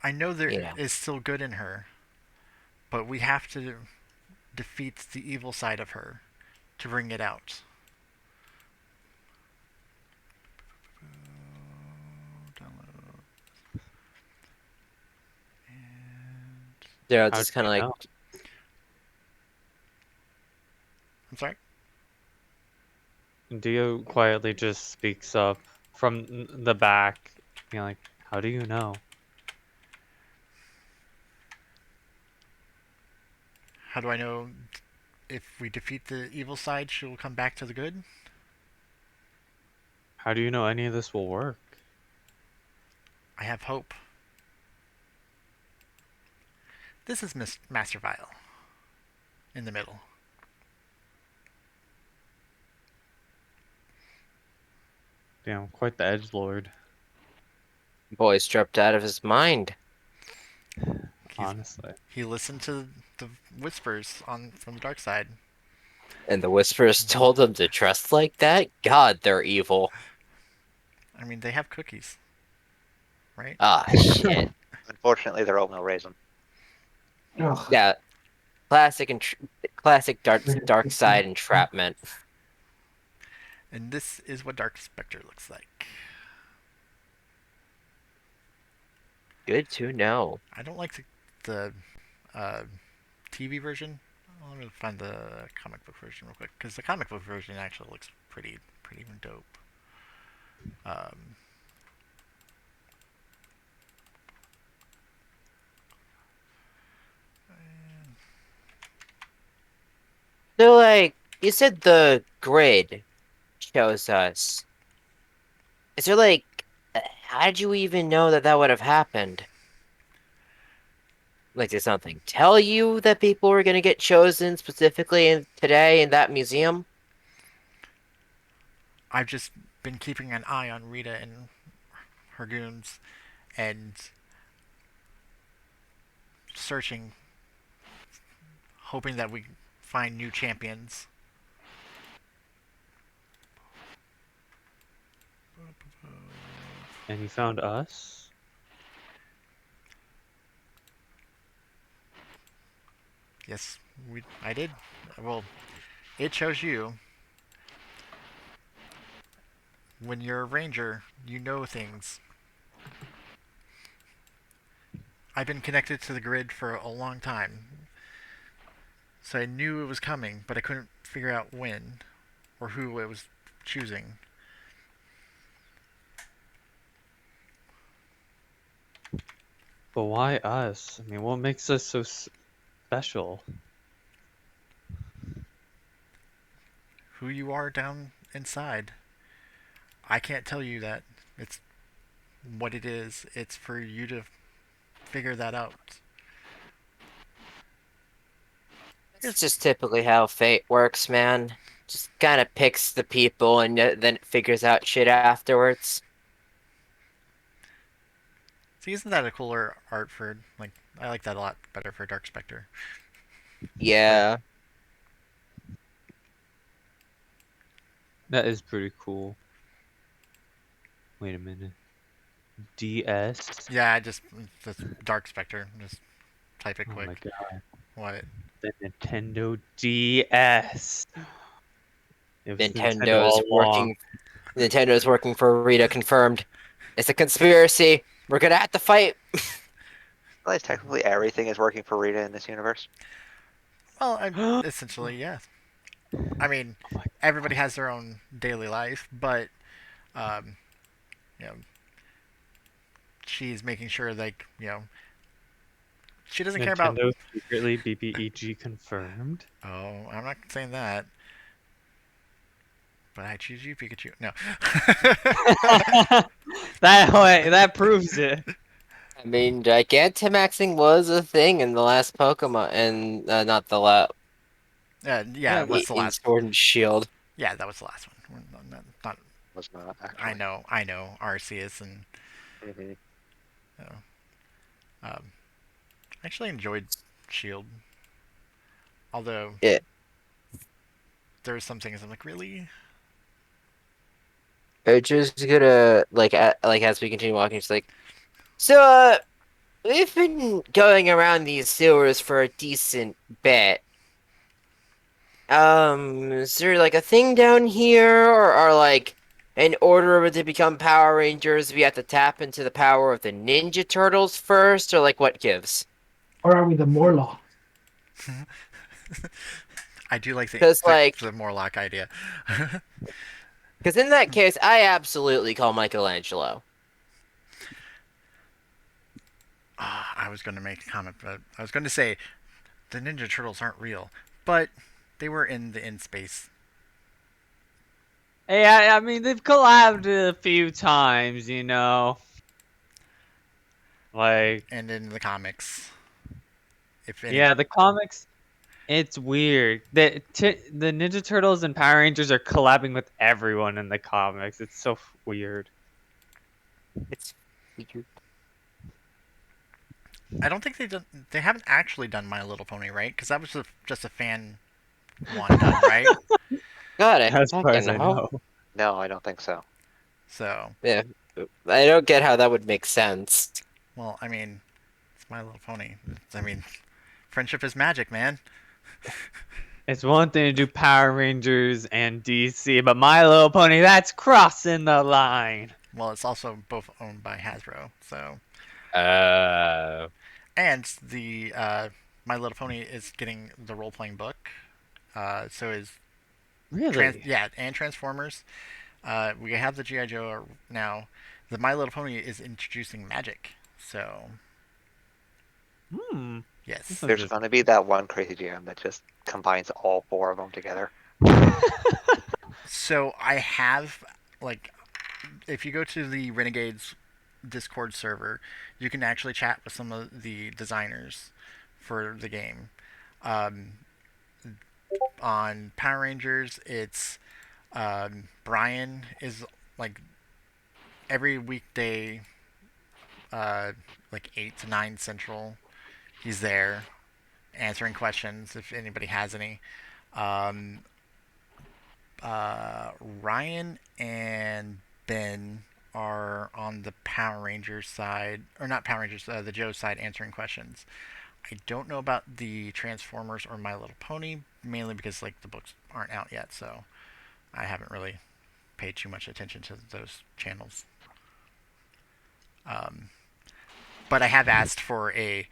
I know there you know, is still good in her, but we have to defeat the evil side of her to bring it out. Download. And they're How do just kind you of like, know? I'm sorry. Dio quietly just speaks up from the back. Like, how do you know? How do I know if we defeat the evil side, she'll come back to the good? How do you know any of this will work? I have hope. This is Master Vial in the middle. Damn, quite the edge lord, boy's stripped out of his mind. honestly. He listened to the whispers on from the dark side. And the whispers told him to trust like that? God, they're evil. I mean, they have cookies, right? Ah, shit. Unfortunately, they're oatmeal raisin. Ugh. Yeah, classic and classic dark side entrapment. And this is what Dark Spectre looks like. Good to know. I don't like the uh, TV version Let me find the comic book version real quick, because the comic book version actually looks pretty dope. Um, So, like, you said the grid shows us. Is there, like, how did you even know that that would have happened? Like, did something tell you that people were going to get chosen specifically today in that museum? I've just been keeping an eye on Rita and her goons, and searching, hoping that we find new champions. And you found us? Yes, I did. Well, it shows you. When you're a ranger, you know things. I've been connected to the grid for a long time, so I knew it was coming, but I couldn't figure out when or who it was choosing. But why us? I mean, what makes us so special? Who you are down inside. I can't tell you that. It's what it is. It's for you to figure that out. It's just typically how fate works, man. Just kind of picks the people and then it figures out shit afterwards. See, isn't that a cooler art for, like, I like that a lot better for Dark Spectre. Yeah. That is pretty cool. Wait a minute. DS? Yeah, just Dark Spectre. Just type it Oh quick. my god. What? The Nintendo DS. It was Nintendo Nintendo's all along. working. Nintendo's working for Rita, confirmed. It's a conspiracy. We're gonna have to fight. Well, technically everything is working for Rita in this universe. Well, essentially, yeah. I mean, Oh my everybody has their own daily life, but um, you know, she's making sure, like, she doesn't care about. Nintendo secretly BBEG confirmed. Oh, I'm not saying that. But I choose you, Pikachu. No. that proves it. I mean, Gigantamaxing was a thing in the last Pokemon, and not the last. Yeah, what's the In last? Sword and Shield. Yeah, that was the last one. Not Was not I actually. know. Arceus and Mhm. um, I actually enjoyed Shield, although Yeah. there were some things I'm like, really? They're just gonna like as we continue walking, it's like, so we've been going around these sewers for a decent bit. Is there like a thing down here, or like in order to become Power Rangers, we have to tap into the power of the Ninja Turtles first, or like what gives? Or are we the Morlock? I do like Because like, the Morlock idea. because in that case, I absolutely call Michelangelo. I was going to make a comment, but I was going to say the Ninja Turtles aren't real, but they were in the in space. Hey, I mean, they've collabed a few times, you know. Like, And in the comics. If any, yeah, the comics, it's weird. The Ninja Turtles and Power Rangers are collabing with everyone in the comics. It's so weird. It's weird. I don't think they haven't actually done My Little Pony, right? Because that was just a fan one done, right? God, I As far as fucking I hope. know. No, I don't think so. So, Yeah, I don't get how that would make sense. well, I mean, it's My Little Pony. I mean, friendship is magic, man. It's one thing to do Power Rangers and DC, but My Little Pony, that's crossing the line. Well, it's also both owned by Hasbro, so Uh, and the My Little Pony is getting the role playing book. So is Really? and Transformers. We have the GI Joe now. The My Little Pony is introducing magic. So Hmm. That yes. sounds There's going to be that one crazy GM that just combines all four of them together. So I have like if you go to the Renegades Discord server, you can actually chat with some of the designers for the game. Um, on Power Rangers, it's Brian is like every weekday, like 8 to 9 Central. He's there answering questions if anybody has any. Um, Ryan and Ben are on the Power Rangers side, or not Power Rangers, the Joe side, answering questions. I don't know about the Transformers or My Little Pony, mainly because like the books aren't out yet, so I haven't really paid too much attention to those channels. Um, but I have asked for a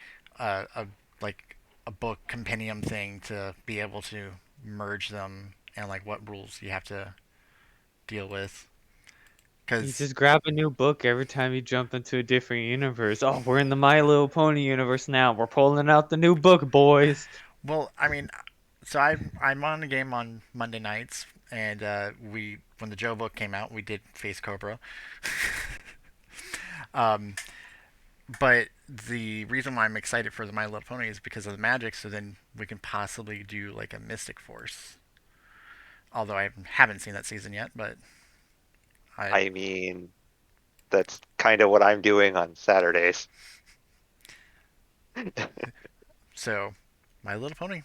like a book compendium thing to be able to merge them and like what rules you have to deal with. You Because just grab a new book every time you jump into a different universe. Oh, we're in the My Little Pony universe now. We're pulling out the new book, boys. well, I mean, so I'm on the game on Monday nights, and we when the Joe book came out, we did face Cobra. um, but the reason why I'm excited for the My Little Pony is because of the magic. So then we can possibly do like a Mystic Force. Although I haven't seen that season yet, but I I mean, that's kind of what I'm doing on Saturdays. so My Little Pony,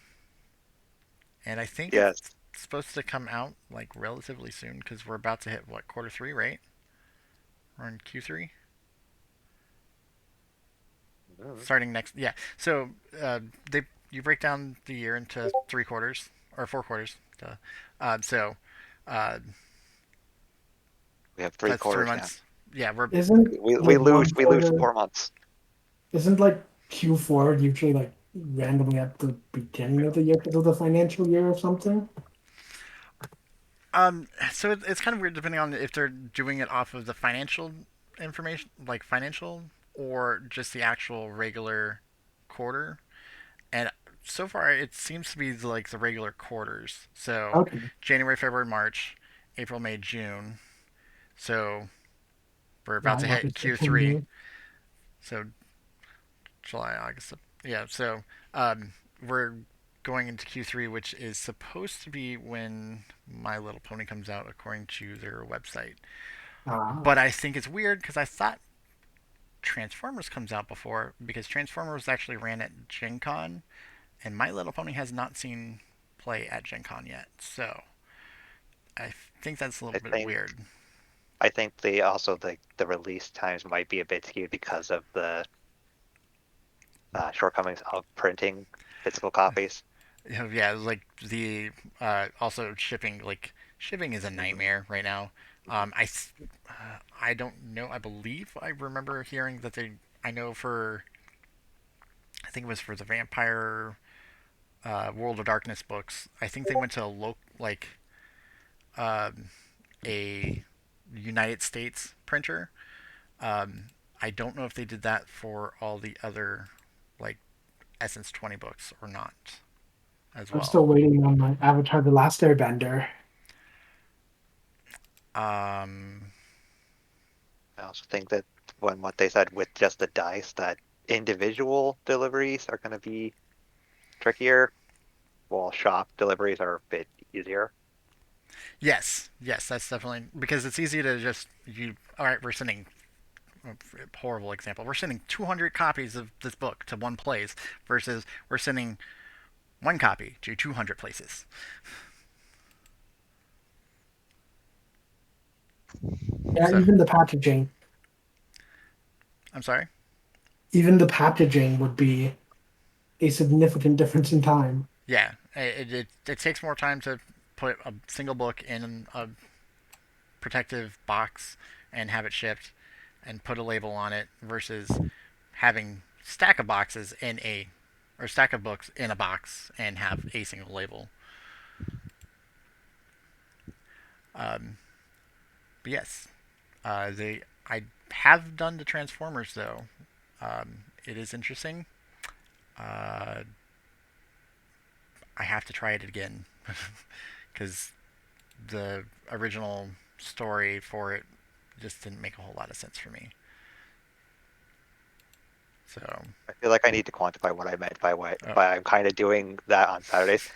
and I think it's Yes. supposed to come out like relatively soon because we're about to hit what Q3, right? We're in Q3. Mm. Starting next. Yeah. So they you break down the year into 3 quarters or 4 quarters. So uh, We have three that's three quarters now. months. Yeah, we're Isn't We like lose one we lose quarter? 4 months. Isn't like Q4 usually like randomly at the beginning of the year because of the financial year or something? so it's kind of weird depending on if they're doing it off of the financial information, like financial, or just the actual regular quarter. And so far, it seems to be like the regular quarters. So Okay. January, February, March, April, May, June. So we're about Yeah, to hit obviously Q3. 28. So July, August, yeah. So um, we're going into Q3, which is supposed to be when My Little Pony comes out, according to their website. Ah, But I think it's weird because I thought Transformers comes out before because Transformers actually ran at Gen Con, and My Little Pony has not seen play at Gen Con yet. So I think that's a I little bit think weird. I think they also the release times might be a bit skewed because of the shortcomings of printing physical copies. Yeah, like the also shipping. Like shipping is a Mhm. nightmare right now. I I don't know. I believe I remember hearing that they. I know for I think it was for the Vampire World of Darkness books. I think they went to like um, a United States printer. Um, I don't know if they did that for all the other like Essence 20 books or not as I'm well. still waiting on my Avatar: The Last Airbender. Um, I also think that when what they said with just the dice, that individual deliveries are going to be trickier, while shop deliveries are a bit easier. yes, yes, that's definitely because it's easy to just you. All right, we're sending horrible example. We're sending 200 copies of this book to one place versus we're sending one copy to 200 places. Yeah, So even the packaging. I'm sorry. Even the packaging would be a significant difference in time. Yeah, it takes more time to put a single book in a protective box and have it shipped and put a label on it versus having stack of boxes in a or stack of books in a box and have a single label. But yes, I have done the Transformers though. It is interesting. Uh, I have to try it again because the original story for it just didn't make a whole lot of sense for me. So I feel like I need to quantify what I meant by Oh. by I'm kind of doing that on Saturdays.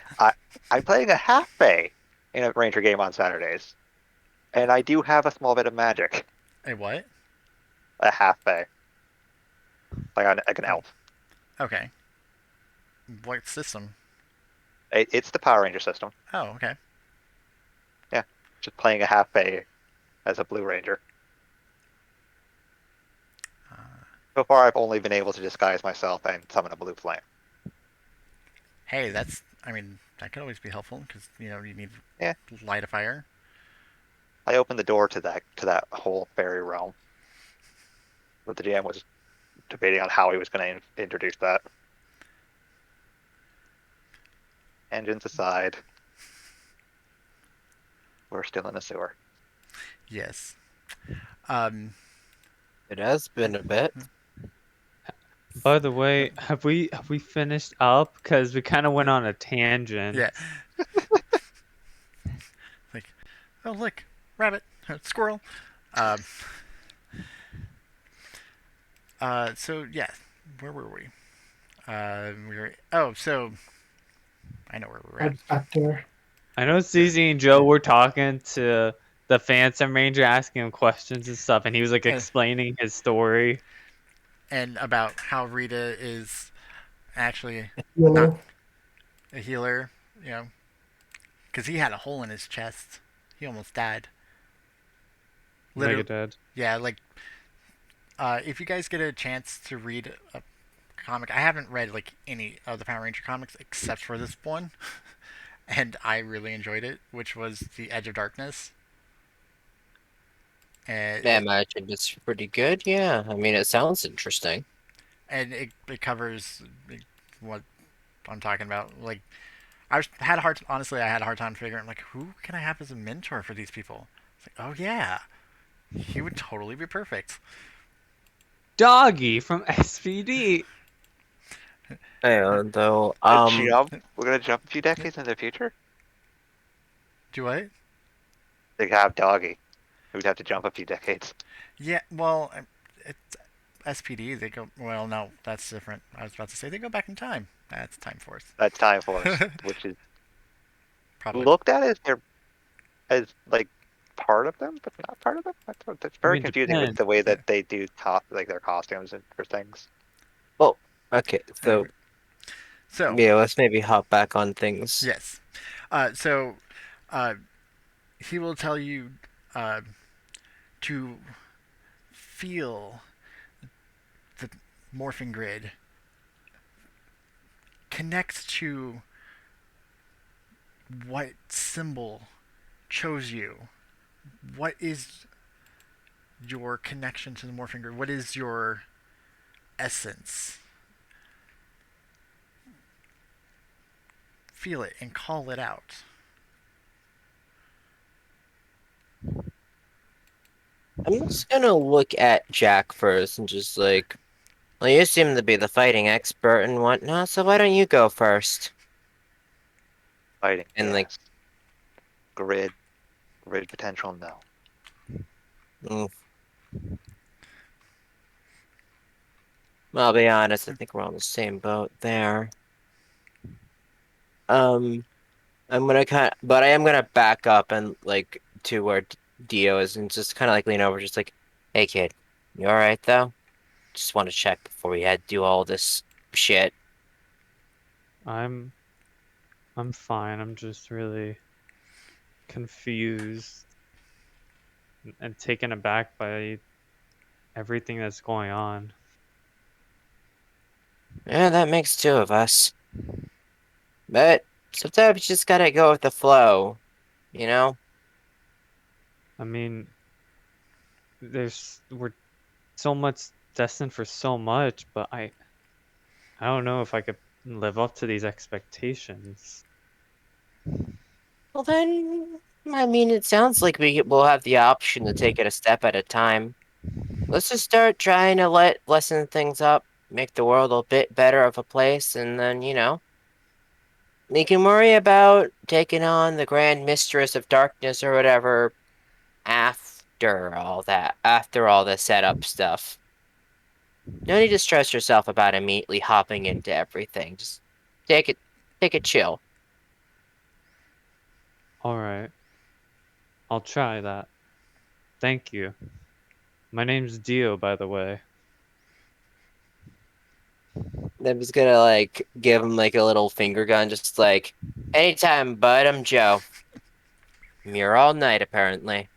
I'm playing a half bay in a Ranger game on Saturdays, and I do have a small bit of magic. a what? A half bay, like an elf. Okay. What system? It's the Power Ranger system. Oh, okay. Just playing a half bay as a Blue Ranger. So far, I've only been able to disguise myself and summon a blue flame. Hey, that's. I mean, that could always be helpful because you need Yeah. light a fire. I opened the door to that whole fairy realm. But the GM was debating on how he was going to introduce that. Engines aside, we're still in a sewer. Yes. Um. It has been a bit. By the way, have we finished up? Because we kind of went on a tangent. Yeah. Like, oh look, rabbit, squirrel. Um. So yeah, where were we? We were. Oh, so I know where we're at. Red Factor. I know CZ and Joe were talking to the Phantom Ranger, asking him questions and stuff, and he was like Yeah. explaining his story. And about how Rita is actually Yellow. not a healer, because he had a hole in his chest. He almost died. Mega Literally, Dad. yeah. Like, if you guys get a chance to read a comic, I haven't read like any of the Power Ranger comics except for this one, and I really enjoyed it, which was The Edge of Darkness. And I imagine it's pretty good. Yeah, I mean, it sounds interesting. it covers what I'm talking about. Like, had a hard honestly, I had a hard time figuring like who can I have as a mentor for these people. It's like, oh yeah, he would totally be perfect. Doggy from SPD. And though, We're gonna jump a few decades in the future. Do what? They have Doggy. We'd have to jump a few decades. Yeah, well, it's SPD. They go. Well, no, that's different. I was about to say they go back in time. That's Time Force. That's Time Force, which is Probably. looked at as like part of them, but not part of them. That's very mean, confusing with depends. the way that they do like their costumes and for things. okay, so So yeah, let's maybe hop back on things. yes. So he will tell you to feel the morphing grid. Connect to what symbol chose you. What is your connection to the morphing grid? What is your essence? Feel it and call it out. I'm just gonna look at Jack first and just like, well, you seem to be the fighting expert and whatnot, so why don't you go first? Fighting And, like- yes. Grid potential no. Mm. I'll be honest, I think we're on the same boat there. I'm gonna but I am gonna back up and like to where Dio is and just kind of like lean over, just like, hey kid, you all right though? Just want to check before we had to do all this shit. I'm fine. I'm just really confused and taken aback by everything that's going on. Yeah, that makes two of us. But sometimes you just gotta go with the flow, you know? I mean, we're so much destined for so much, but I don't know if I could live up to these expectations. Well then, I mean, it sounds like we'll have the option to take it a step at a time. Let's just start trying to lessen things up, make the world a bit better of a place, and then, we can worry about taking on the Grand Mistress of Darkness or whatever after all the setup stuff. No need to stress yourself about immediately hopping into everything. Just take it chill. All right, I'll try that. Thank you. My name's Dio, by the way. I'm just gonna give him like a little finger gun, just like anytime, bud. I'm Joe. I'm here all night, apparently.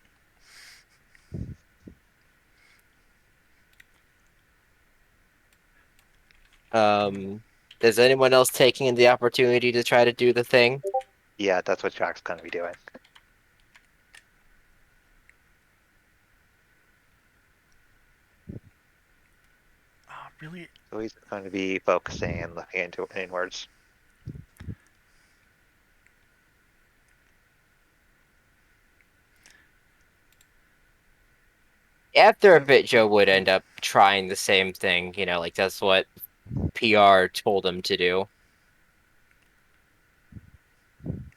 Is anyone else taking the opportunity to try to do the thing? Yeah, that's what Jack's gonna be doing. Oh, really? So he's going to be focusing and looking into inwards. After a bit, Joe would end up trying the same thing. Like that's what PR told him to do.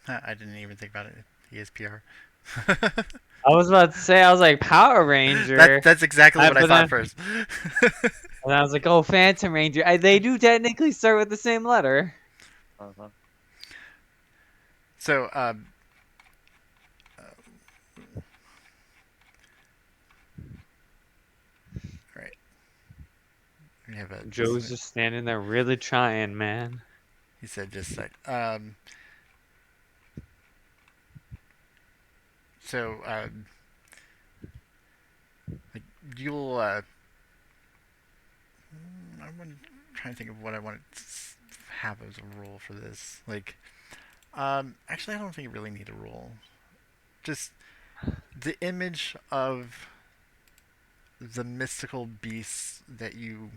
I didn't even think about it. He is PR. I was about to say, I was like, Power Ranger. That's exactly what I but thought then- first. And I was like, oh, Phantom Ranger. They do technically start with the same letter. Uh-huh. So, right. We have a Joe's just standing there really trying, man. He said just a sec. So, like you'll I'm trying to think of what I want to have as a rule for this. Like, actually, I don't think you really need a rule. Just the image of the mystical beasts that you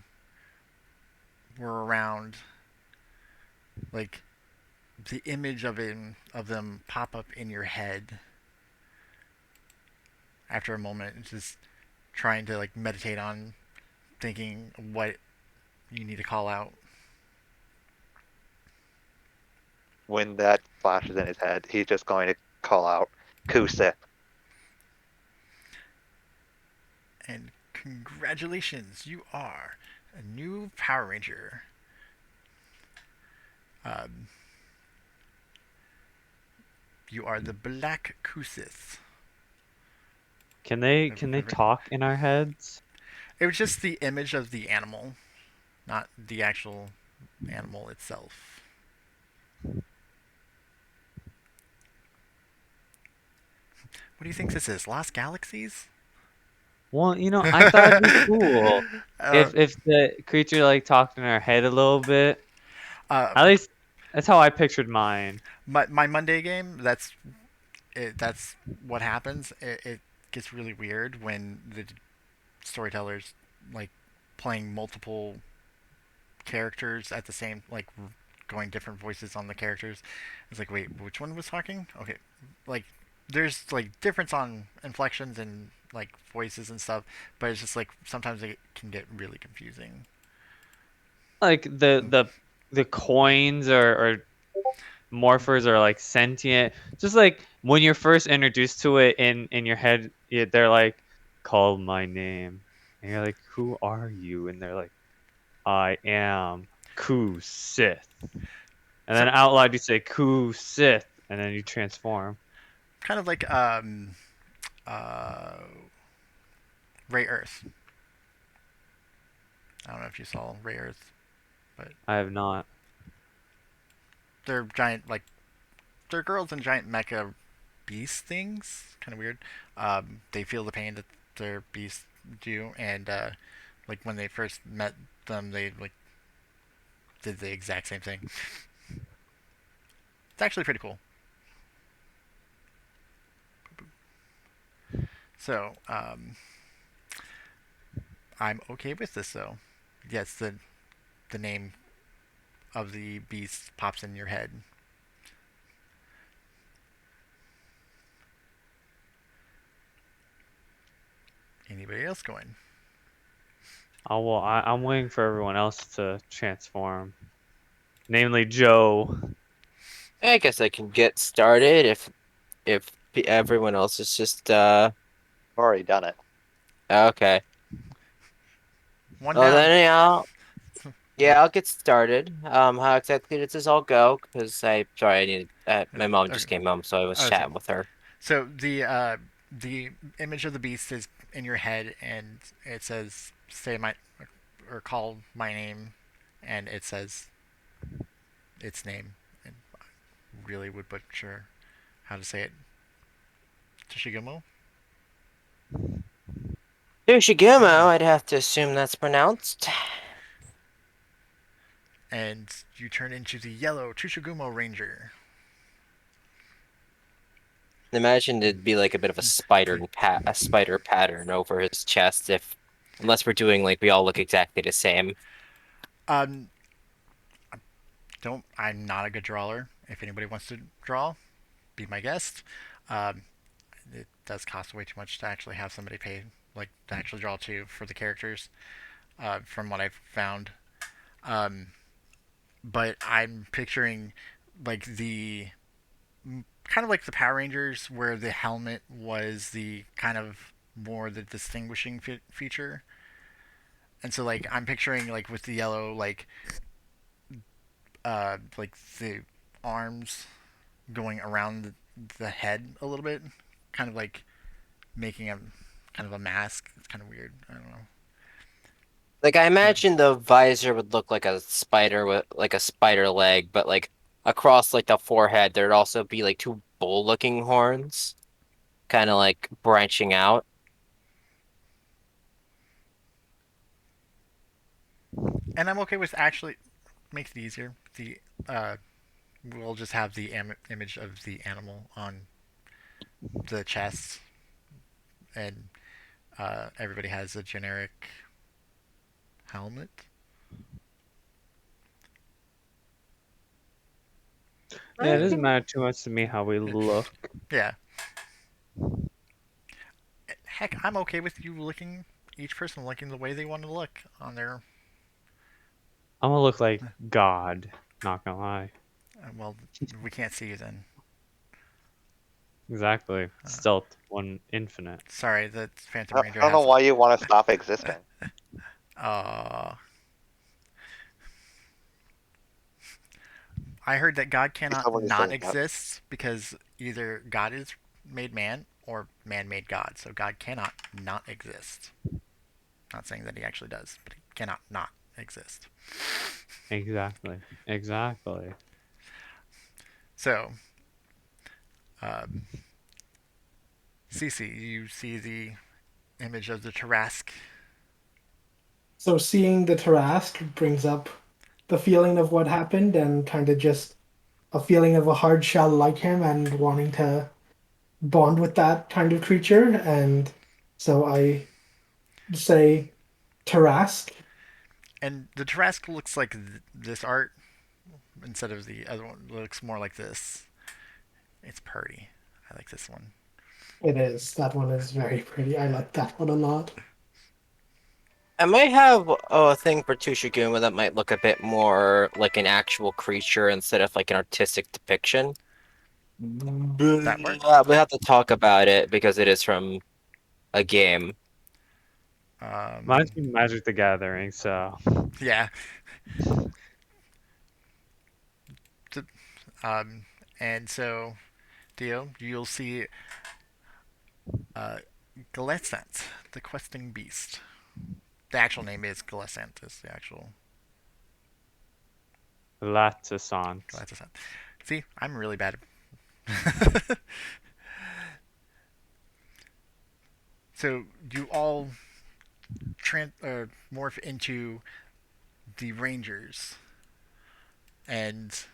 were around, like the image of them pop up in your head after a moment. It's just trying to like meditate on thinking what you need to call out. When that flashes in his head, he's just going to call out Kusa. And congratulations, you are a new Power Ranger. You are the Black Kusith. Can they Every- talk in our heads? It was just the image of the animal, not the actual animal itself. What do you think this is? Lost Galaxies? Well, I thought it'd be cool Uh, if the creature like talked in our head a little bit. At uh, least that's how I pictured mine. my Monday game, that's it, that's what happens. It gets really weird when the storytellers like playing multiple characters at the same going different voices on the characters. It's like, wait, which one was talking? Okay, like there's like difference on inflections and like voices and stuff, but it's just like sometimes it can get really confusing. Like the coins or morphers are like sentient. Just like when you're first introduced to it in your head, they're like, "Call my name," and you're like, "Who are you?" And they're like, "I am Ku Sith." And then So out loud you say Ku Sith, and then you transform. kind of like uh, Ray Earth. I don't know if you saw Ray Earth, but I have not. they're giant they're girls in giant mecha beast things. Kind of weird. They feel the pain that their beasts do, and like when they first met them, they like did the exact same thing. It's actually pretty cool. So, I'm okay with this though. Yes, the name of the beast pops in your head. Anybody else going? Oh well, I'm waiting for everyone else to transform, namely Joe. I guess I can get started if everyone else is just I've already done it. okay. One Well down. then yeah, I'll get started. How exactly does this all go? Because sorry, I need my mom Okay. just came home, so I was Okay. chatting with her. So the image of the beast is in your head, and it says say my or call my name, and it says its name. And I really would butcher how to say it. Tishigumo. Yoshigamo, I'd have to assume that's pronounced. And you turn into the yellow Tsushigumo Ranger. Imagine it'd be like a bit of a a spider pattern over his chest unless we're doing like we all look exactly the same. Um, don't. I'm not a good drawer. If anybody wants to draw, be my guest. Um, it does cost way too much to actually have somebody pay like to actually draw two for the characters. From what I've found. Um, but I'm picturing like the kind of like the Power Rangers, where the helmet was the kind of more the distinguishing feature. And so like I'm picturing like with the yellow like the arms going around the head a little bit, kind of like making a kind of a mask. It's kind of weird. I don't know. Like I But imagine the visor would look like a spider with like a spider leg, but like across like the forehead there'd also be like two bull-looking horns, kind of like branching out. and I'm okay with actually makes it easier. The we'll just have the image of the animal on the chest, and everybody has a generic helmet. Yeah, it I doesn't can matter too much to me how we look. Yeah. Heck, I'm okay with you looking each person looking the way they want to look on their. I'm gonna look like God. Not gonna lie. Well, we can't see you then. Exactly. Uh, Stealth one infinite. sorry, the Phantom I Ranger don't know has. why you want to stop existing. Uh, I heard that God If cannot somebody not says that. exist because either God is made man or man made God. So God cannot not exist. Not saying that he actually does, but he cannot not exist. Exactly. Exactly. So, um, Cece, you see the image of the Tarrasque. So seeing the Tarask brings up the feeling of what happened and kind of just a feeling of a hard shell like him and wanting to bond with that kind of creature. And so I say Tarask. And the Tarrasque looks like this art instead of the other one. It looks more like this. It's pretty. I like this one. It is. That one is very pretty. I like that one a lot. I might have a thing for Tushiguma that might look a bit more like an actual creature instead of like an artistic depiction. That work? We have to talk about it because it is from a game. Um, Mine's been Magic the Gathering, so yeah. Th- Um, and so, Dio, you'll see uh, Galescent, the questing beast. The actual name is Galescent. Is the actual Latisant. Galescent. See, I'm really bad. So you all morph into the Rangers and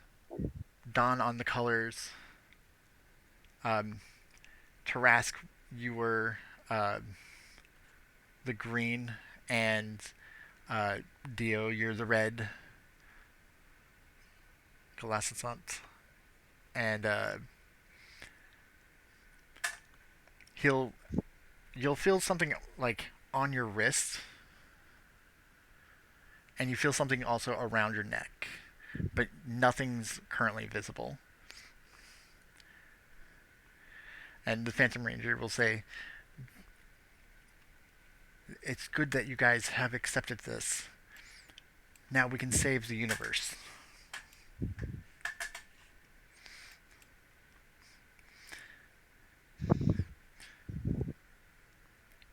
don on the colors. Um, Tarask, you were uh, the green, and Dio, you're the red. Galasasant, and you'll feel something like on your wrist, and you feel something also around your neck, but nothing's currently visible. And the Phantom Ranger will say, "It's good that you guys have accepted this. Now we can save the universe."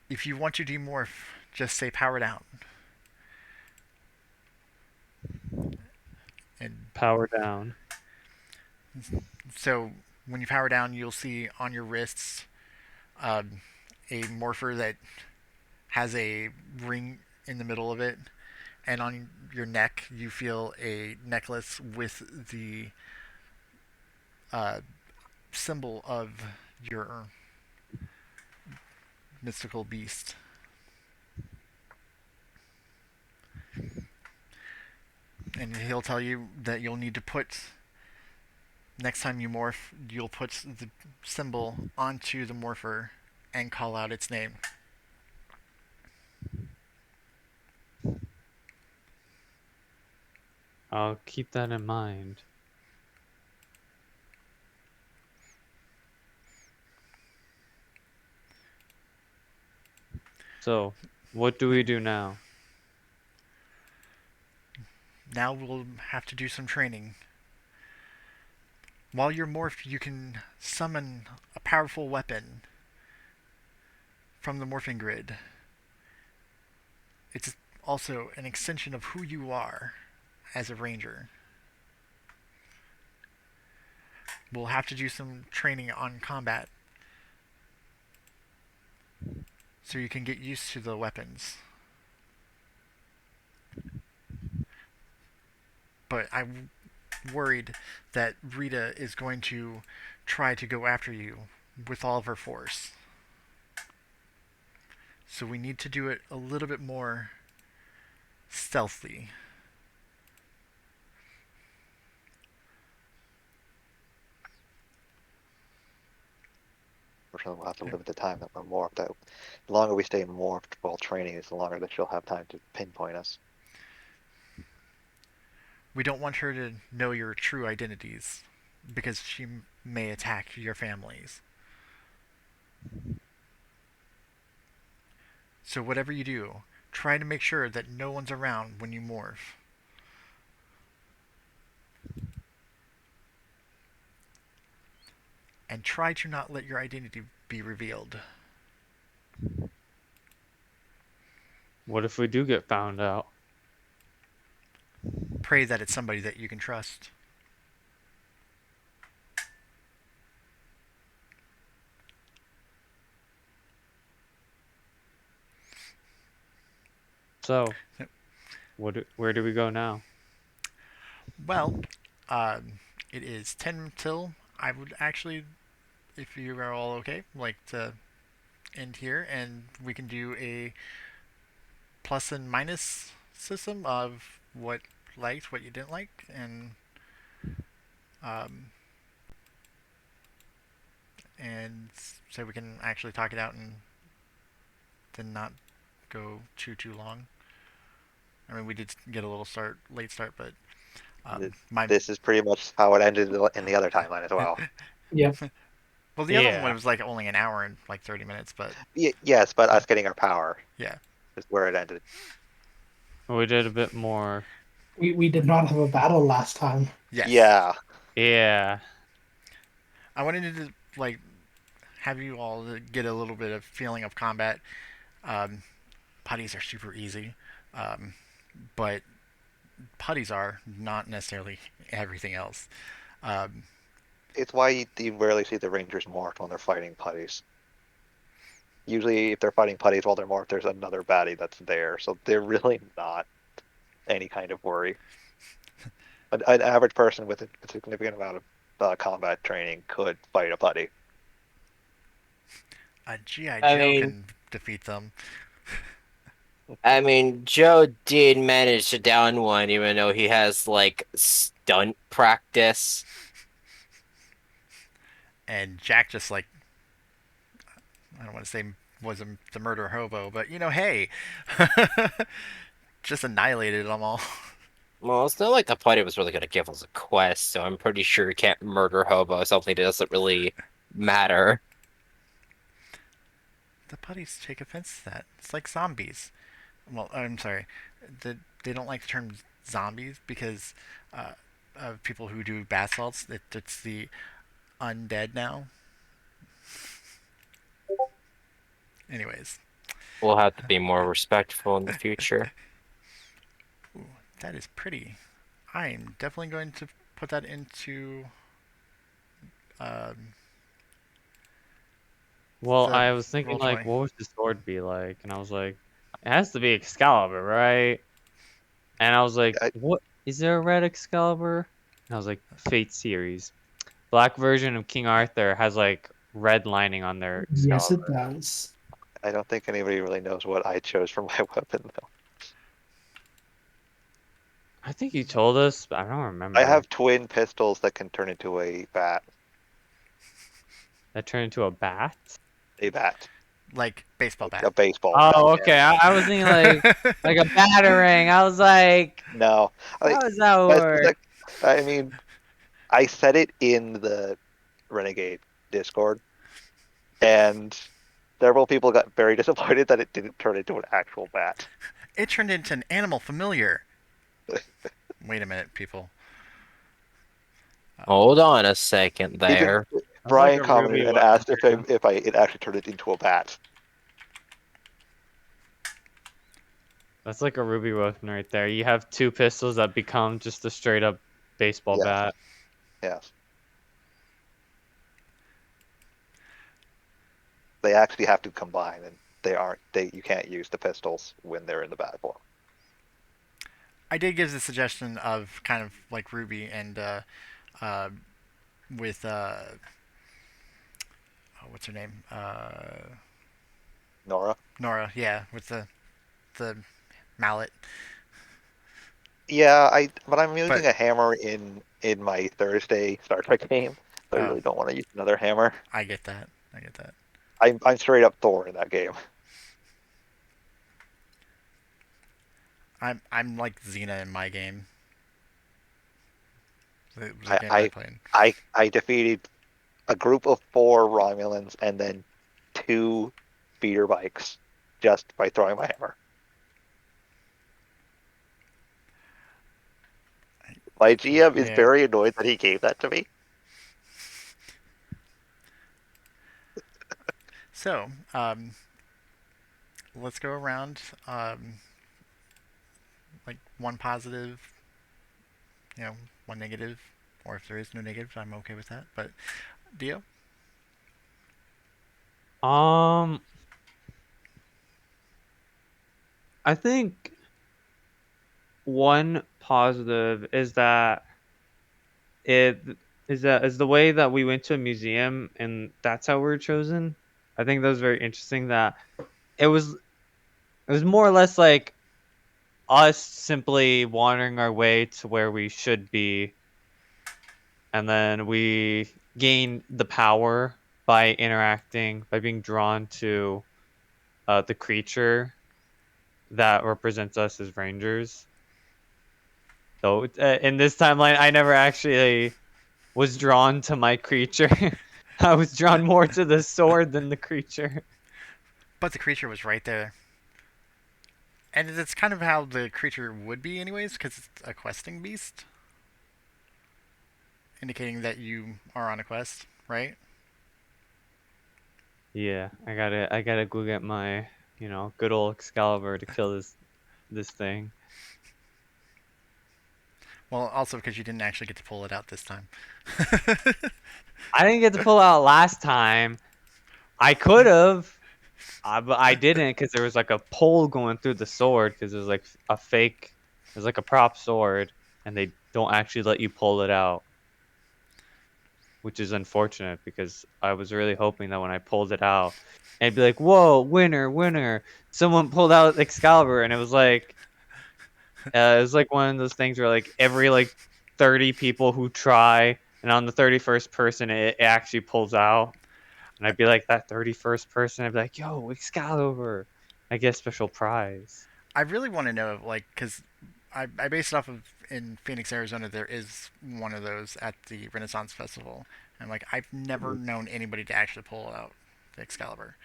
If you want to demorph, just say power down. And Power down. so when you power down, you'll see on your wrists a morpher that has a ring in the middle of it, and on your neck you feel a necklace with the uh, symbol of your mystical beast. And he'll tell you that you'll need to put, next time you morph, you'll put the symbol onto the morpher and call out its name. I'll keep that in mind. So, what do we do now? Now we'll have to do some training. While you're morphed, you can summon a powerful weapon from the morphing grid. It's also an extension of who you are as a ranger. We'll have to do some training on combat so you can get used to the weapons. But I'm worried that Rita is going to try to go after you with all of her force. So we need to do it a little bit more stealthily. Unfortunately, we'll have to limit the time that we're morphed out. The longer we stay morphed while training, the longer that she'll have time to pinpoint us. We don't want her to know your true identities because she may attack your families. So whatever you do, try to make sure that no one's around when you morph. And try to not let your identity be revealed. What if we do get found out? Pray that it's somebody that you can trust. So, Yep. where do we go now? Well, it is 10 till. I would actually, if you are all okay, like to end here, and we can do a plus and minus system of what liked, what you didn't like, and um, and so we can actually talk it out and then not go too long. I mean, we did get a little late start, but my This is pretty much how it ended in the other timeline as well. Yep. well, the other Yeah. one was like only an hour and like 30 minutes, but Yes, but us getting our power yeah. is where it ended. We did a bit more. We did not have a battle last time. Yes. Yeah, Yeah. I wanted to like have you all get a little bit of feeling of combat. Putties are super easy, but putties are not necessarily everything else. Um, it's why you rarely see the Rangers morphed when they're fighting putties. Usually, if they're fighting putties while they're morphed, there's another baddie that's there, so they're really not any kind of worry. An average person with a significant amount of combat training could fight a putty. a GI I Joe mean- can defeat them. I mean, Joe did manage to down one, even though he has like stunt practice. And Jack just like, I don't want to say was the murder hobo, but hey, just annihilated them all. Well, it's not like the party was really going to give us a quest, so I'm pretty sure you can't murder hobo, something that doesn't really matter. The putties take offense to that. It's like zombies. Well, I'm sorry. They don't like the term zombies because of people who do bath salts. It's the undead now. Anyways. We'll have to be more respectful in the future. Ooh, that is pretty. I'm definitely going to put that into. Well, The I was thinking roll like, 20. what would the sword be like? And I was like, it has to be Excalibur, right? And I was like, I- what is there a red Excalibur? And I was like, Fate series. Black version of King Arthur has like red lining on their Yes, it Excalibur. does. I don't think anybody really knows what I chose for my weapon though. I think you told us, but I don't remember. I have twin pistols that can turn into a bat. That turned into a bat. A bat. Like baseball A bat. baseball Oh, bat. okay. I was thinking like a batarang. I was like, No. how does that That's work? I mean, I said it in the Renegade Discord, and several people got very disappointed that it didn't turn into an actual bat. It turned into an animal familiar. Wait a minute, people. Hold on a second there. Even That's Brian like a commented Ruby and weapon, asked too. if it actually turned it into a bat. That's like a ruby weapon right there. You have two pistols that become just a straight up baseball Yeah. bat. Yes. They actually have to combine, and you can't use the pistols when they're in the bat form. I did give the suggestion of kind of like Ruby and with what's her name? Nora? Nora. Yeah, with the mallet. Yeah, but I'm using But- a hammer in my Thursday Star Trek game, so I Oh. really don't want to use another hammer. I get that. I get that. I'm straight up Thor in that game. I'm like Xena in my game. The game I- played. I defeated a group of 4 Romulans and then 2 speeder bikes just by throwing my hammer. My GM is Yeah. very annoyed that he gave that to me. So, let's go around. Like one positive, one negative, or if there is no negative, I'm okay with that. But Dio, I think one positive is that is the way that we went to a museum and that's how we were chosen. I think that was very interesting that it was more or less like us simply wandering our way to where we should be, and then we gain the power by interacting, by being drawn to the creature that represents us as rangers. So in this timeline, I never actually was drawn to my creature. I was drawn more to the sword than the creature. but the creature was right there, and it's kind of how the creature would be, anyways, because it's a questing beast, indicating that you are on a quest, right? Yeah, I gotta go get my, good old Excalibur to kill this thing. Well, also because you didn't actually get to pull it out this time. I didn't get to pull out last time. I could have, but I didn't because there was like a pole going through the sword because it was like a fake, it was like a prop sword, and they don't actually let you pull it out, which is unfortunate because I was really hoping that when I pulled it out, it'd be like, whoa, winner, winner. Someone pulled out Excalibur, and it was like one of those things where like every like 30 people who try, and on the 31st person, it actually pulls out. And I'd be like, that 31st person, I'd be like, yo, Excalibur. I get a special prize. I really want to know, like, because I base it off of in Phoenix, Arizona. There is one of those at the Renaissance Festival, and like I've never known anybody to actually pull out the Excalibur.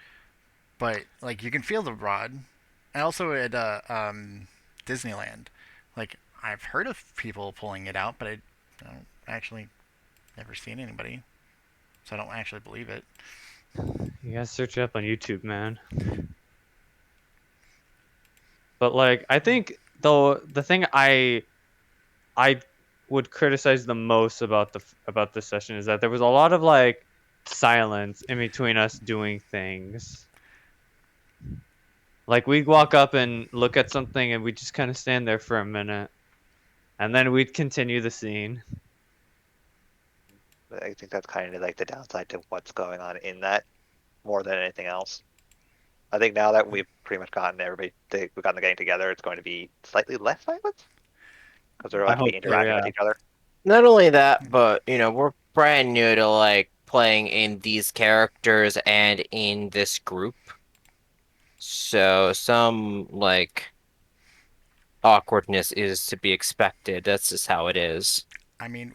But like you can feel the rod, and also at Disneyland, like I've heard of people pulling it out, but I don't actually never seen anybody, so I don't actually believe it. You gotta search it up on YouTube, man. But like, I think though the thing I would criticize the most about this session is that there was a lot of like silence in between us doing things. Like we'd walk up and look at something and we'd just kind of stand there for a minute, and then we'd continue the scene. I think that's kind of like the downside to what's going on in that more than anything else. I think now that we've pretty much gotten we've gotten the gang together, it's going to be slightly less violence because they're I going to be hope so, interacting with yeah. each other. Not only that, but we're brand new to like playing in these characters and in this group. So some like awkwardness is to be expected. That's just how it is. I mean,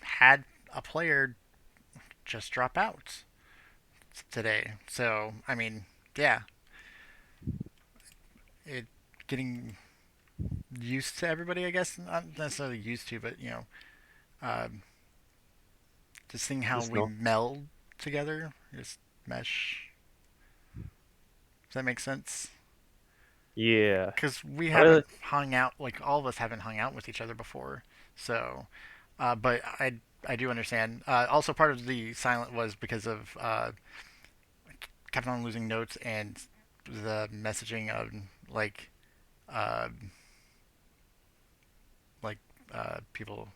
had a player just drop out today, so I mean, yeah, it getting used to everybody, I guess. Not necessarily used to, but um, just seeing how Just we no. meld together, just mesh. Does that make sense? Yeah. Because we I really- haven't hung out, like all of us haven't hung out with each other before. So, but I do understand. Also, part of the silent was because of kept on losing notes and the messaging of like uh, like people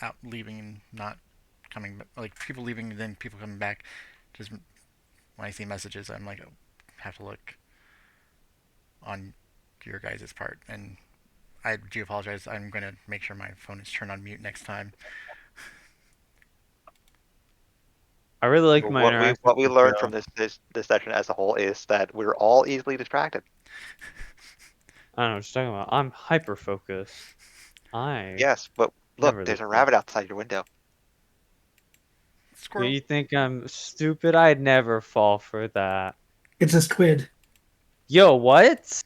out leaving and not coming, like people leaving and then people coming back. Just when I see messages, I'm like, oh, have to look on your guys' part, and I do apologize. I'm going to make sure my phone is turned on mute next time. I really like my What we interaction what we with learned Joe. from this session as a whole is that we're all easily distracted. I don't know what you're talking about. I'm hyper focused. Yes, but look, Never there's this a bad. rabbit outside your window. Do Squirrel. you think I'm stupid? I'd never fall for that. It's a squid. Yo, what?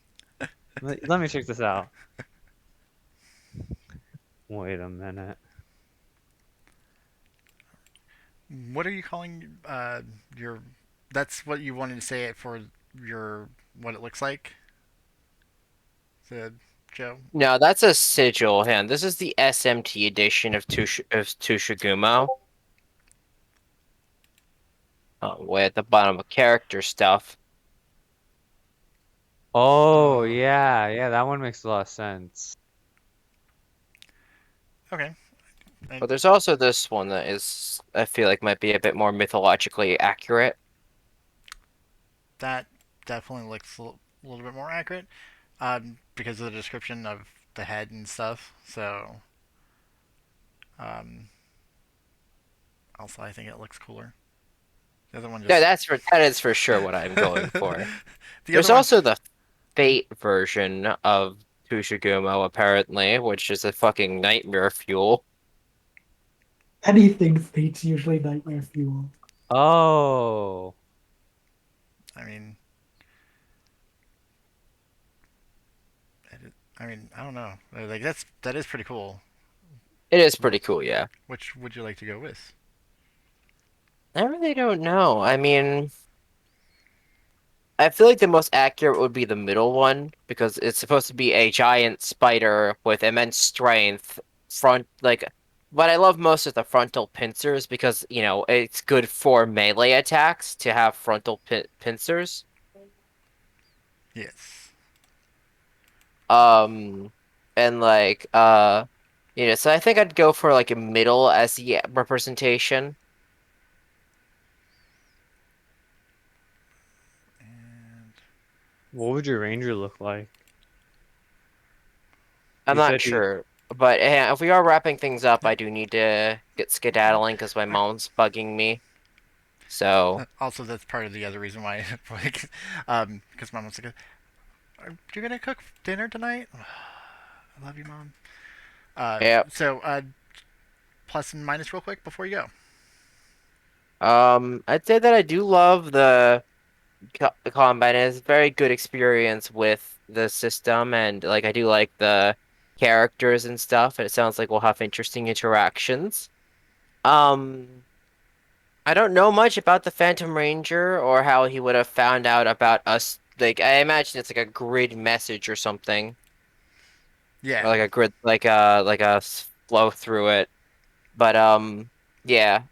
Let me check this out. Wait a minute. What are you calling your? That's what you wanted to say it for your what it looks like. Said Joe. No, that's a sigil hand. This is the SMT edition of Tushagumo. Way at the bottom of character stuff. Oh, yeah, that one makes a lot of sense. Okay. But there's also this one that is, I feel like, might be a bit more mythologically accurate. That definitely looks a little bit more accurate because of the description of the head and stuff. So, um, also I think it looks cooler. The other one Yeah, just. that is for sure what I'm going for. the There's other one. also the Fate version of Tushagumo, apparently, which is a fucking nightmare fuel. Anything Fate's usually nightmare fuel. Oh. I mean, I mean, I don't know. Like that is pretty cool. It is pretty cool, yeah. Which would you like to go with? I really don't know. I mean, I feel like the most accurate would be the middle one because it's supposed to be a giant spider with immense strength. What I love most is the frontal pincers because, it's good for melee attacks to have frontal pincers. Yes. And like, so I think I'd go for like a middle as the representation. And What would your ranger look like? I'm You not said he. sure, But if we are wrapping things up, I do need to get skedaddling because my mom's bugging me. So, Also, that's part of the other reason why, like, because mom was like, "Are you gonna cook dinner tonight?" I love you, mom. yeah. So, plus and minus real quick before you go. I'd say that I do love the combat. And it's a very good experience with the system, and like I do like the characters and stuff. And it sounds like we'll have interesting interactions. Um, I don't know much about the Phantom Ranger or how he would have found out about us. Like I imagine it's like a grid message or something, or Yeah. like a grid, like a flow through it. But yeah,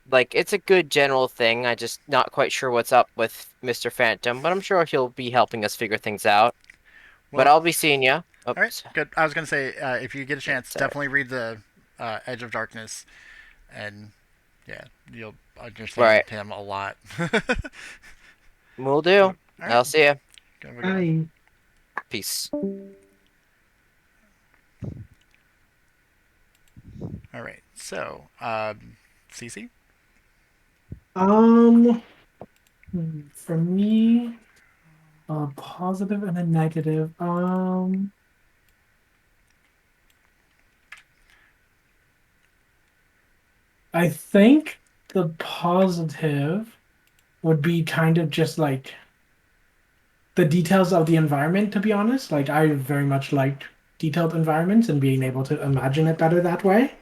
like it's a good general thing. I just not quite sure what's up with Mr. Phantom, but I'm sure he'll be helping us figure things out. But Well, I'll be seeing ya. all right, Oops. good. I was gonna say, if you get a Yeah, chance, sorry. definitely read the Edge of Darkness, and yeah, you'll understand Right. him a lot. Will So, do. all right, I'll see ya. have a good one. I Peace. All right, so Cece. um for me, a positive and a negative. I think the positive would be kind of just like the details of the environment, to be honest. Like I very much liked detailed environments and being able to imagine it better that way.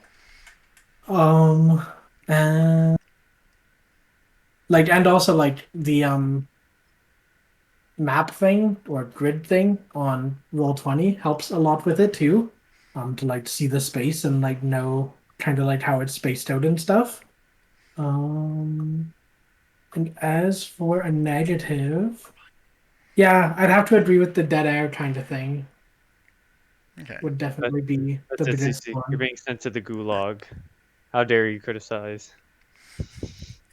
Um and and also like the map thing or grid thing on Roll20 helps a lot with it too. To like see the space and like know kind of like how it's spaced out and stuff. Um and as for a negative, yeah, I'd have to agree with the dead air kind of thing. Okay, Would That's, definitely be the that's it, biggest CC. You're one. being sent to the gulag. How dare you criticize?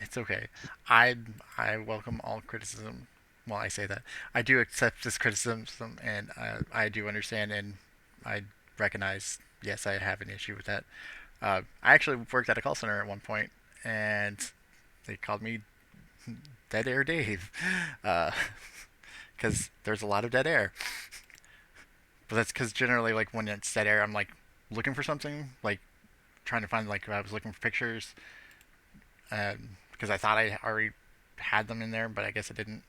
it's okay. I I welcome all criticism. Well, I say that I do accept this criticism, and I do understand, and I recognize. Yes, I have an issue with that. I actually worked at a call center at one point, and they called me Dead Air Dave, because there's a lot of dead air. But that's because generally, like when it's dead air, I'm like looking for something, like trying to find like I was looking for pictures, because I thought I already had them in there, but I guess I didn't,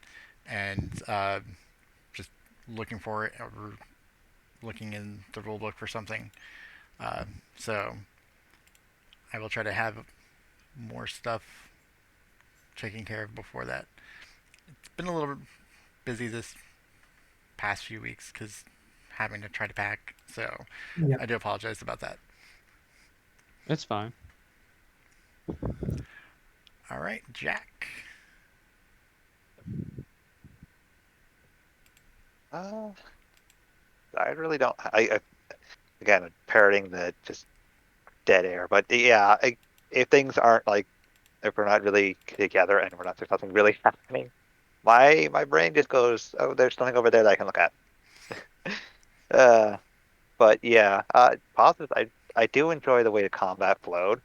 and just looking for it or looking in the rule book for something. So I will try to have more stuff taken care of before that. It's been a little bit busy this past few weeks because having to try to pack. So Yeah. I do apologize about that. It's fine. All right, Jack. Uh, I really don't. I again parroting the just dead air, but yeah, if things aren't like if we're not really together and we're not there's nothing really happening, my brain just goes, oh, there's something over there that I can look at. Uh, but yeah, positive. I do enjoy the way the combat flowed,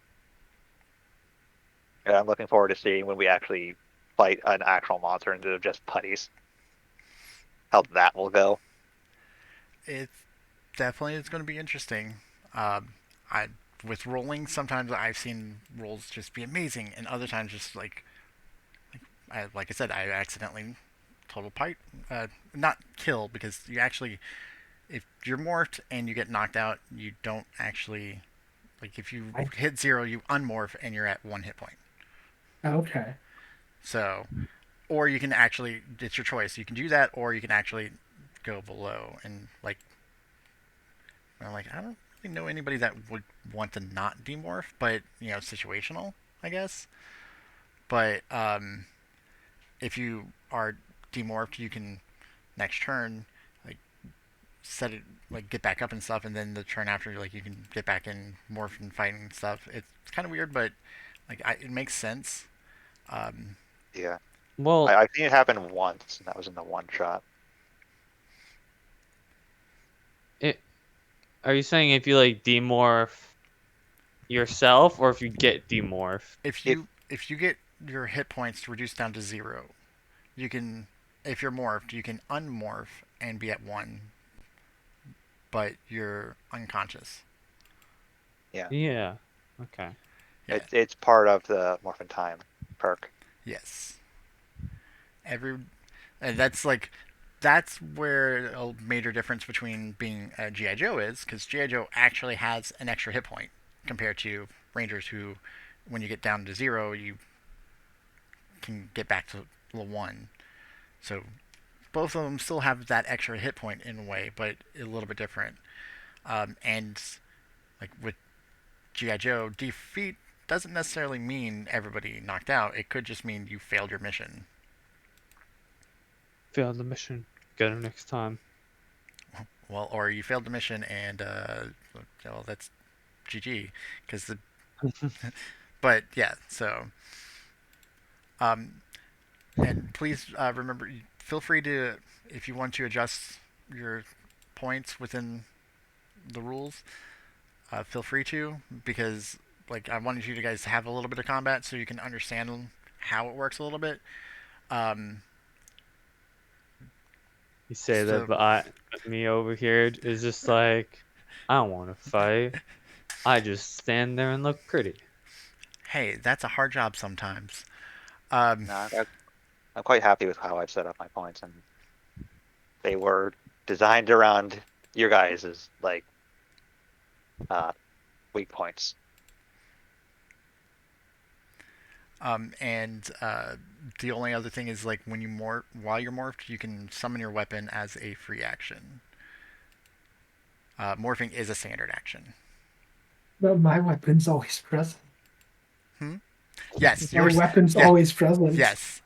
and I'm looking forward to seeing when we actually fight an actual monster instead of just putties. How that will go. It definitely is going to be interesting. I with rolling, sometimes I've seen rolls just be amazing, and other times just like I said, I accidentally total pipe, not kill because you actually if you're morphed and you get knocked out, you don't actually like if you I, hit zero, you unmorph and you're at 1 hit point. okay. So, or you can actually it's your choice. You can do that, or you can actually go below and like I'm like I don't really know anybody that would want to not demorph, but situational, I guess. But if you are demorphed, you can next turn like set it like get back up and stuff, and then the turn after like you can get back in morph and fighting stuff. It's kind of weird, but it makes sense. Um, Yeah, Well, I've seen it happen once, and that was in the one shot. it Are you saying if you like demorph yourself, or if you get demorph? If you get your hit points reduced down to 0, you can, if you're morphed, you can unmorph and be at 1, but you're unconscious. Yeah, Yeah. Okay. Yeah. it's part of the Morphin Time perk. Yes. Every and that's where a major difference between being a GI Joe is, because GI Joe actually has an extra hit point compared to Rangers, who, when you get down to 0, you can get back to level 1. So both of them still have that extra hit point in a way, but a little bit different. And like with GI Joe, defeat doesn't necessarily mean everybody knocked out. It could just mean you failed your mission. Failed the mission. Get him next time. Well, or you failed the mission, and well, that's GG. Because the, but yeah, so and please remember, feel free to, if you want to adjust your points within the rules, feel free to, because like I wanted you guys to have a little bit of combat so you can understand how it works a little bit. Um, You say so that, but me over here is just like, I don't want to fight. I just stand there and look pretty. hey, that's a hard job sometimes. No, I'm quite happy with how I've set up my points, and they were designed around your guys' like weak points. And the only other thing is, like, when you while you're morphed, you can summon your weapon as a free action. Morphing is a standard action. But my weapon's always present. Yes, My yours. weapon's Yeah, always present. yes.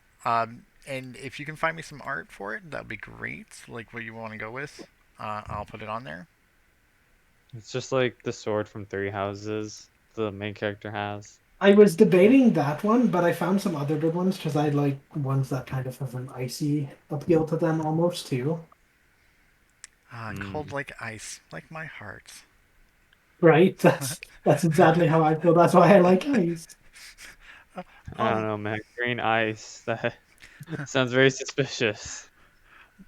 And if you can find me some art for it, that would be great. Like what you want to go with, I'll put it on there. It's just like the sword from Three Houses the main character has. I was debating that one, but I found some other good ones because I like ones that kind of have an icy appeal to them almost too. Cold like ice, like my heart. Right? That's exactly how I feel. That's why I like ice. I don't know, man. Green ice. That sounds very suspicious.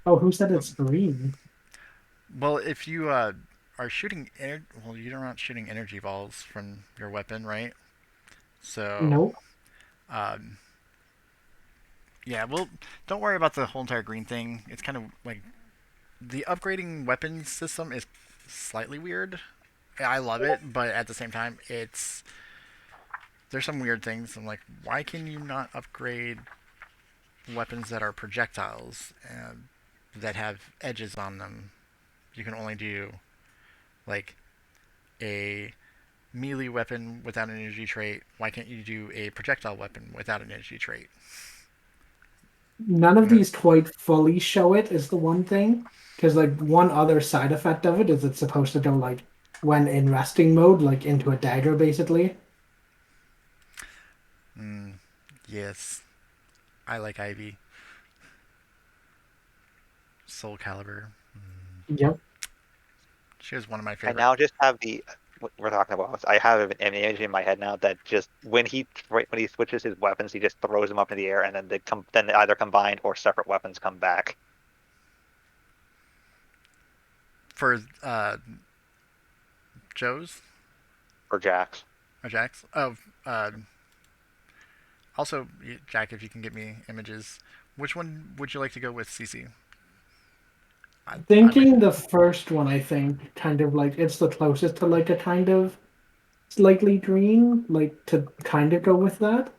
Oh, who said it's green? Well, if you are shooting, well, you're not shooting energy balls from your weapon, right? So, Nope. um, yeah, well, don't worry about the whole entire green thing. It's kind of like the upgrading weapons system is slightly weird. I love it, but at the same time, there's some weird things. I'm like, why can you not upgrade weapons that are projectiles that have edges on them? You can only do like a melee weapon without an energy trait. Why can't you do a projectile weapon without an energy trait? None of You know, these quite fully show it is the one thing. Because like one other side effect of it is it's supposed to go like when in resting mode, like into a dagger basically. yes, I like Ivy. Soul Calibur. Yep. She was one of my I favorite. now just have what we're talking about. I have an image in my head now that just when he switches his weapons, he just throws them up in the air, and then then either combined or separate weapons come back. For Joe's For Jax. or Jack's. Oh, also, Jack, if you can get me images, which one would you like to go with, CC? Thinking the first one, I think, kind of like it's the closest to like a kind of slightly green, like to kind of go with that.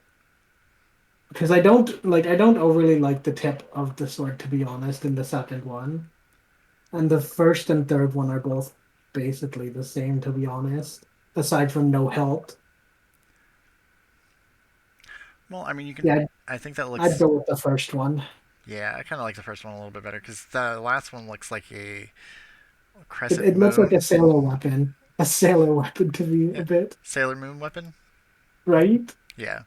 Because I don't overly like the tip of the sword to be honest in the second one. And the first and third one are both basically the same to be honest. Aside from no help. Well, I mean, you can. Yeah, I think that I'd looks. go with the first one. Yeah, I kind of like the first one a little bit better because the last one looks like a It, crescent it looks like a moon. sailor weapon. A sailor weapon to be Yeah, a bit, Sailor Moon weapon. right? Yeah.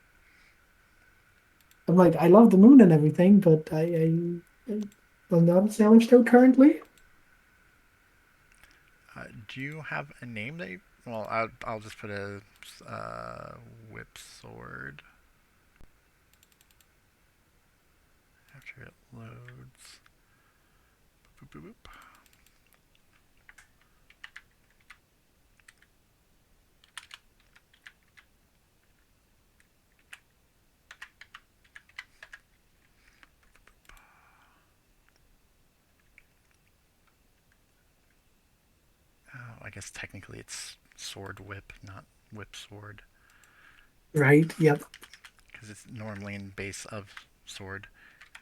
I'm like, I love the moon and everything, but I'm not a sailor still currently. Do you have a name that you? Well, I'll just put a whip sword after it loads. Boop, boop, boop, boop. Oh, I guess technically it's sword whip, not whip sword, Right? Yep. because it's normally in base of sword.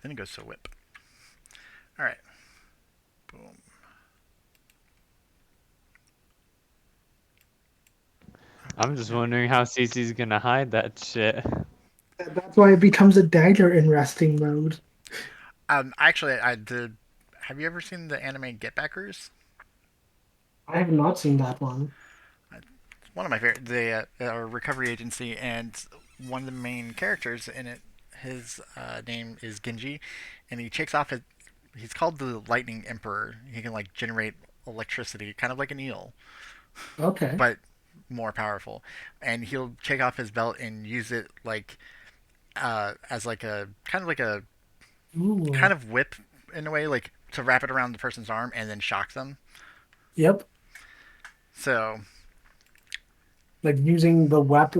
Then it goes to whip. All right. Boom. I'm just wondering how Cece's gonna hide that shit. That's why it becomes a dagger in resting mode. Actually, I did. Have you ever seen the anime Get Backers? I have not seen that one. One of my favorite. They are a recovery agency, and one of the main characters in it, his name is Genji, and he takes off his. He's called the Lightning Emperor. He can like generate electricity, kind of like an eel, Okay. but more powerful. And he'll take off his belt and use it like as like a Ooh. kind of whip in a way, like to wrap it around the person's arm and then shock them. Yep. So Like using the whip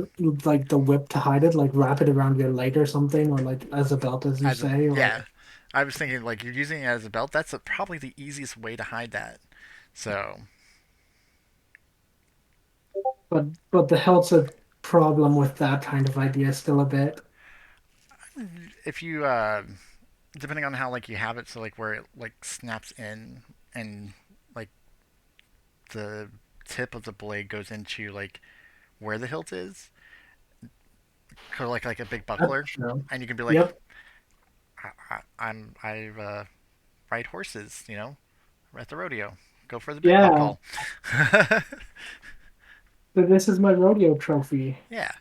to hide it, like wrap it around your leg or something, or like as a belt, as you as a say, or yeah, I was thinking like you're using it as a belt. That's probably the easiest way to hide that. So but the health's a problem with that kind of idea still a bit. if you depending on how like you have it, so like where it like snaps in and like the tip of the blade goes into like where the hilt is, kind of like a big That's buckler, true. and you can be like, Yep. I ride horses, at the rodeo. Go for the big buck Yeah. call. So this is my rodeo trophy. Yeah.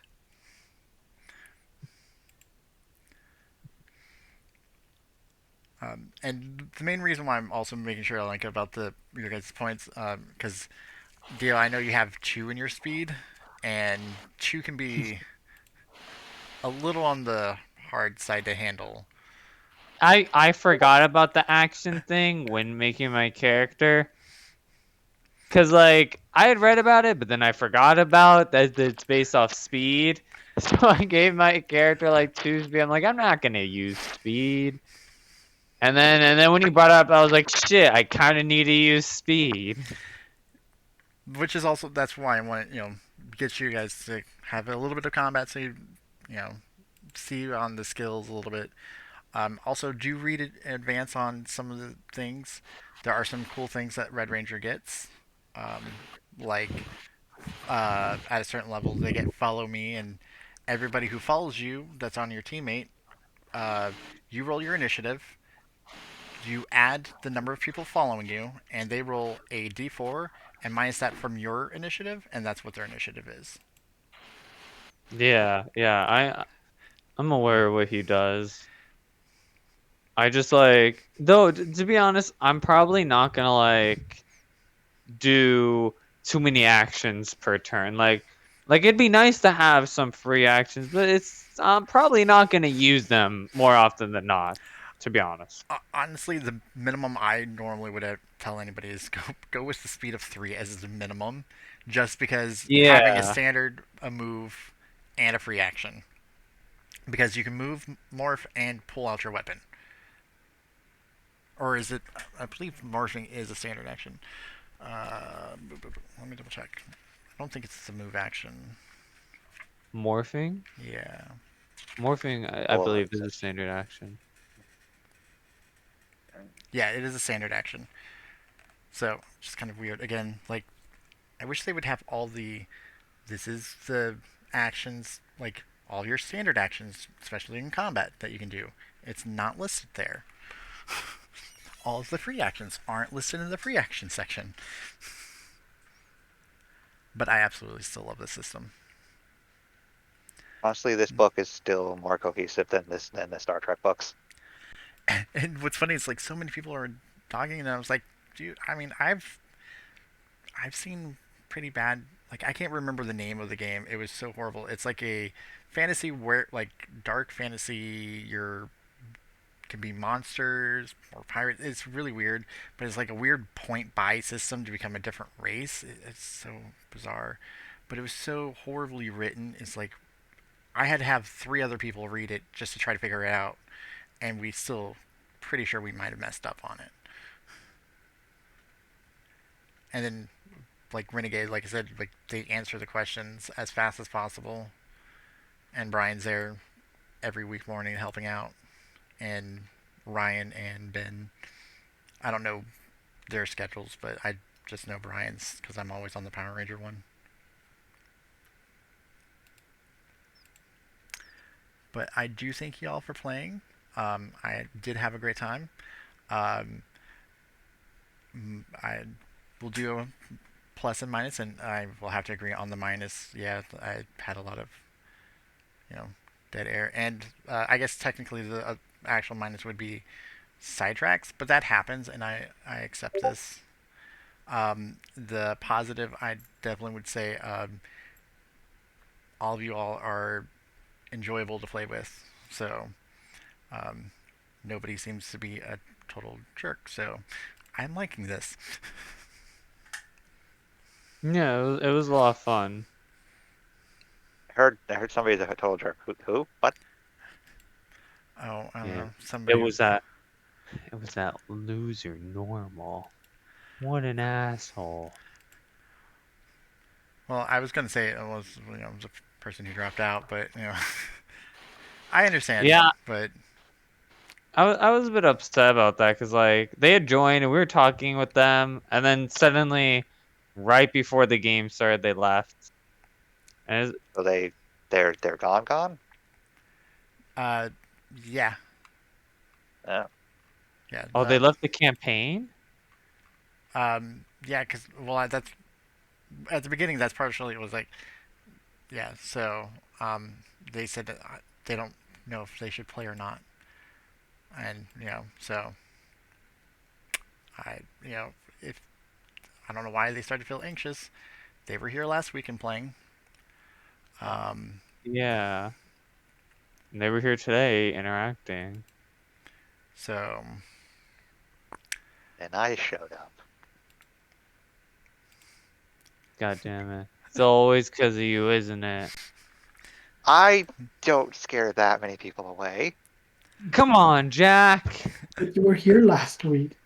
And the main reason why I'm also making sure I like about your guys' points, because Dio, I know you have two in your speed, and two can be a little on the hard side to handle. I forgot about the action thing when making my character. Cause like I had read about it, but then I forgot about that it's based off speed. So I gave my character like 2 speed. I'm like, I'm not gonna use speed. And then when you brought it up, I was like, shit, I kind of need to use speed. Which is also that's why I want get you guys to have a little bit of combat, so you know see on the skills a little bit. Also, do read in advance on some of the things. There are some cool things that Red Ranger gets, um, like at a certain level they get follow me, and everybody who follows you that's on your teammate, uh, you roll your initiative. You add the number of people following you, and they roll a d4 and minus that from your initiative, and that's what their initiative is. Yeah, I'm aware of what he does. I just like though to be honest, I'm probably not gonna like do too many actions per turn. Like it'd be nice to have some free actions, but it's I'm probably not gonna use them more often than not, to be honest. Honestly, the minimum I normally would tell anybody is go with the speed of 3 as the minimum, just because having a Yeah. standard, a move, and a free action, because you can move, morph, and pull out your weapon. Or is it? I believe morphing is a standard action. Let me double check. I don't think it's the move action. Morphing? Yeah. Morphing I Well, believe is a standard action. Yeah, it is a standard action. So, just kind of weird. Again, like, I wish they would have all the. This is the actions, like, all your standard actions, especially in combat, that you can do. It's not listed there. All of the free actions aren't listed in the free action section. But I absolutely still love this system. honestly, this book is still more cohesive than the Star Trek books. And what's funny is like so many people are dogging, and I was like, dude, I mean, I've seen pretty bad. Like I can't remember the name of the game. It was so horrible. It's like a fantasy where like dark fantasy. You're can be monsters or pirates. It's really weird, but it's like a weird point buy system to become a different race. It's so bizarre, but it was so horribly written. It's like I had to have three other people read it just to try to figure it out, and we still pretty sure we might have messed up on it. And then like Renegade, like I said, like they answer the questions as fast as possible, and Brian's there every week morning helping out, and Ryan and Ben. I don't know their schedules, but I just know Brian's because I'm always on the Power Ranger one. But I do thank you all for playing. I did have a great time. Um, I will do a plus and minus, and I will have to agree on the minus. Yeah, I had a lot of, you know, dead air, and I guess technically the actual minus would be sidetracks, but that happens, and I accept this. The positive, I definitely would say, all of you all are enjoyable to play with. So um, nobody seems to be a total jerk. So I'm liking this. Yeah, it was a lot of fun. I heard somebody's a total jerk. Who? What? Oh, I don't Yeah. know. It Somebody. was that it was that loser normal. What an asshole. Well, I was gonna say it was the person who dropped out, but I understand. Yeah, But I was a bit upset about that because like they had joined and we were talking with them, and then suddenly, right before the game started, they left. And So they're gone. uh, yeah, Oh, yeah. oh, they left the campaign? Yeah, because that's at the beginning. That's partially it was like yeah. So they said that they don't know if they should play or not, and so I if I don't know why they started to feel anxious. They were here last week and playing. Um, Yeah. And they were here today interacting. so and I showed up. God damn it. It's always because of you, isn't it? I don't scare that many people away. Come on, Jack. But you were here last week.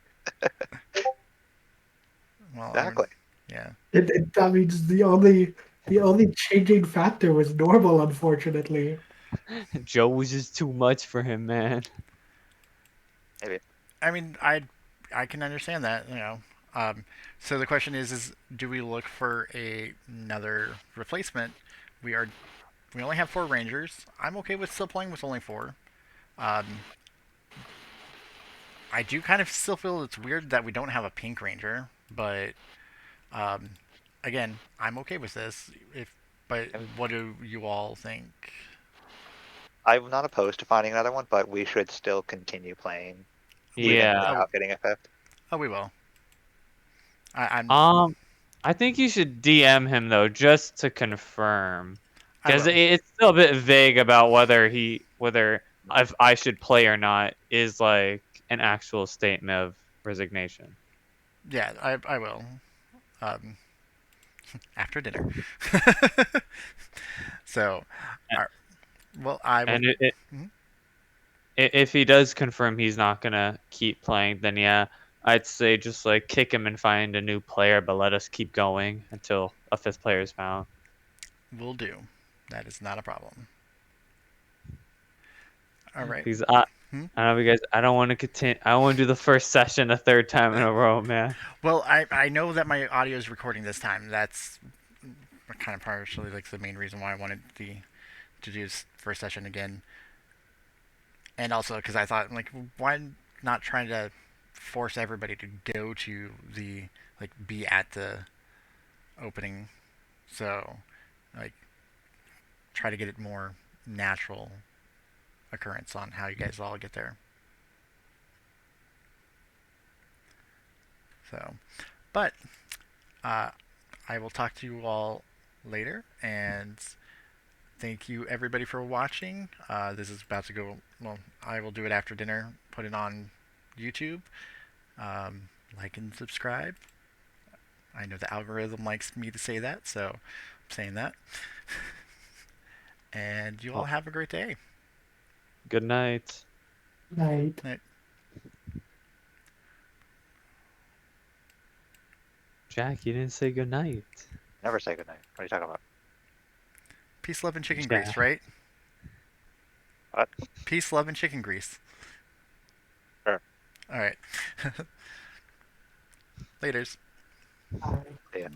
well, Exactly. yeah. That means the only changing factor was normal, unfortunately. Joe was just too much for him, man. Maybe. I mean, I can understand that. So the question is do we look for another replacement? We are we only have four Rangers. I'm okay with still playing with only four. Um, I do kind of still feel it's weird that we don't have a Pink Ranger, but um, again, I'm okay with this. But what do you all think? I'm not opposed to finding another one, but we should still continue playing even Yeah. Oh, without getting a fifth. oh, we will. I'm. I think you should DM him though, just to confirm, I because will. it's still a bit vague about whether if I should play or not is like an actual statement of resignation. Yeah, I will. Um, after dinner. So, A- well, I will. And Mhm. if he does confirm he's not gonna keep playing, then yeah, I'd say just like kick him and find a new player, but let us keep going until a fifth player is found. Will do. That is not a problem. All right. Because Hmm? I don't know, you guys. I don't want to continue. I want to do the first session a third time in a row, man. Well, I know that my audio is recording this time. That's kind of partially like the main reason why I wanted to do this first session again, and also because I thought like why not trying to force everybody to go to the be at the opening, so like try to get it more natural occurrence on how you guys all get there. So, but I will talk to you all later, and thank you everybody for watching. This is about to go. Well, I will do it after dinner. Put it on YouTube. Like and subscribe. I know the algorithm likes me to say that, so I'm saying that. And you all have a great day. Good night. Right. Jack, you didn't say good night. Never say goodnight. What are you talking about? Peace, love, and chicken Yeah. grease, right? What? Peace, love, and chicken grease. Sure. All right. Laters. Bye. Yeah.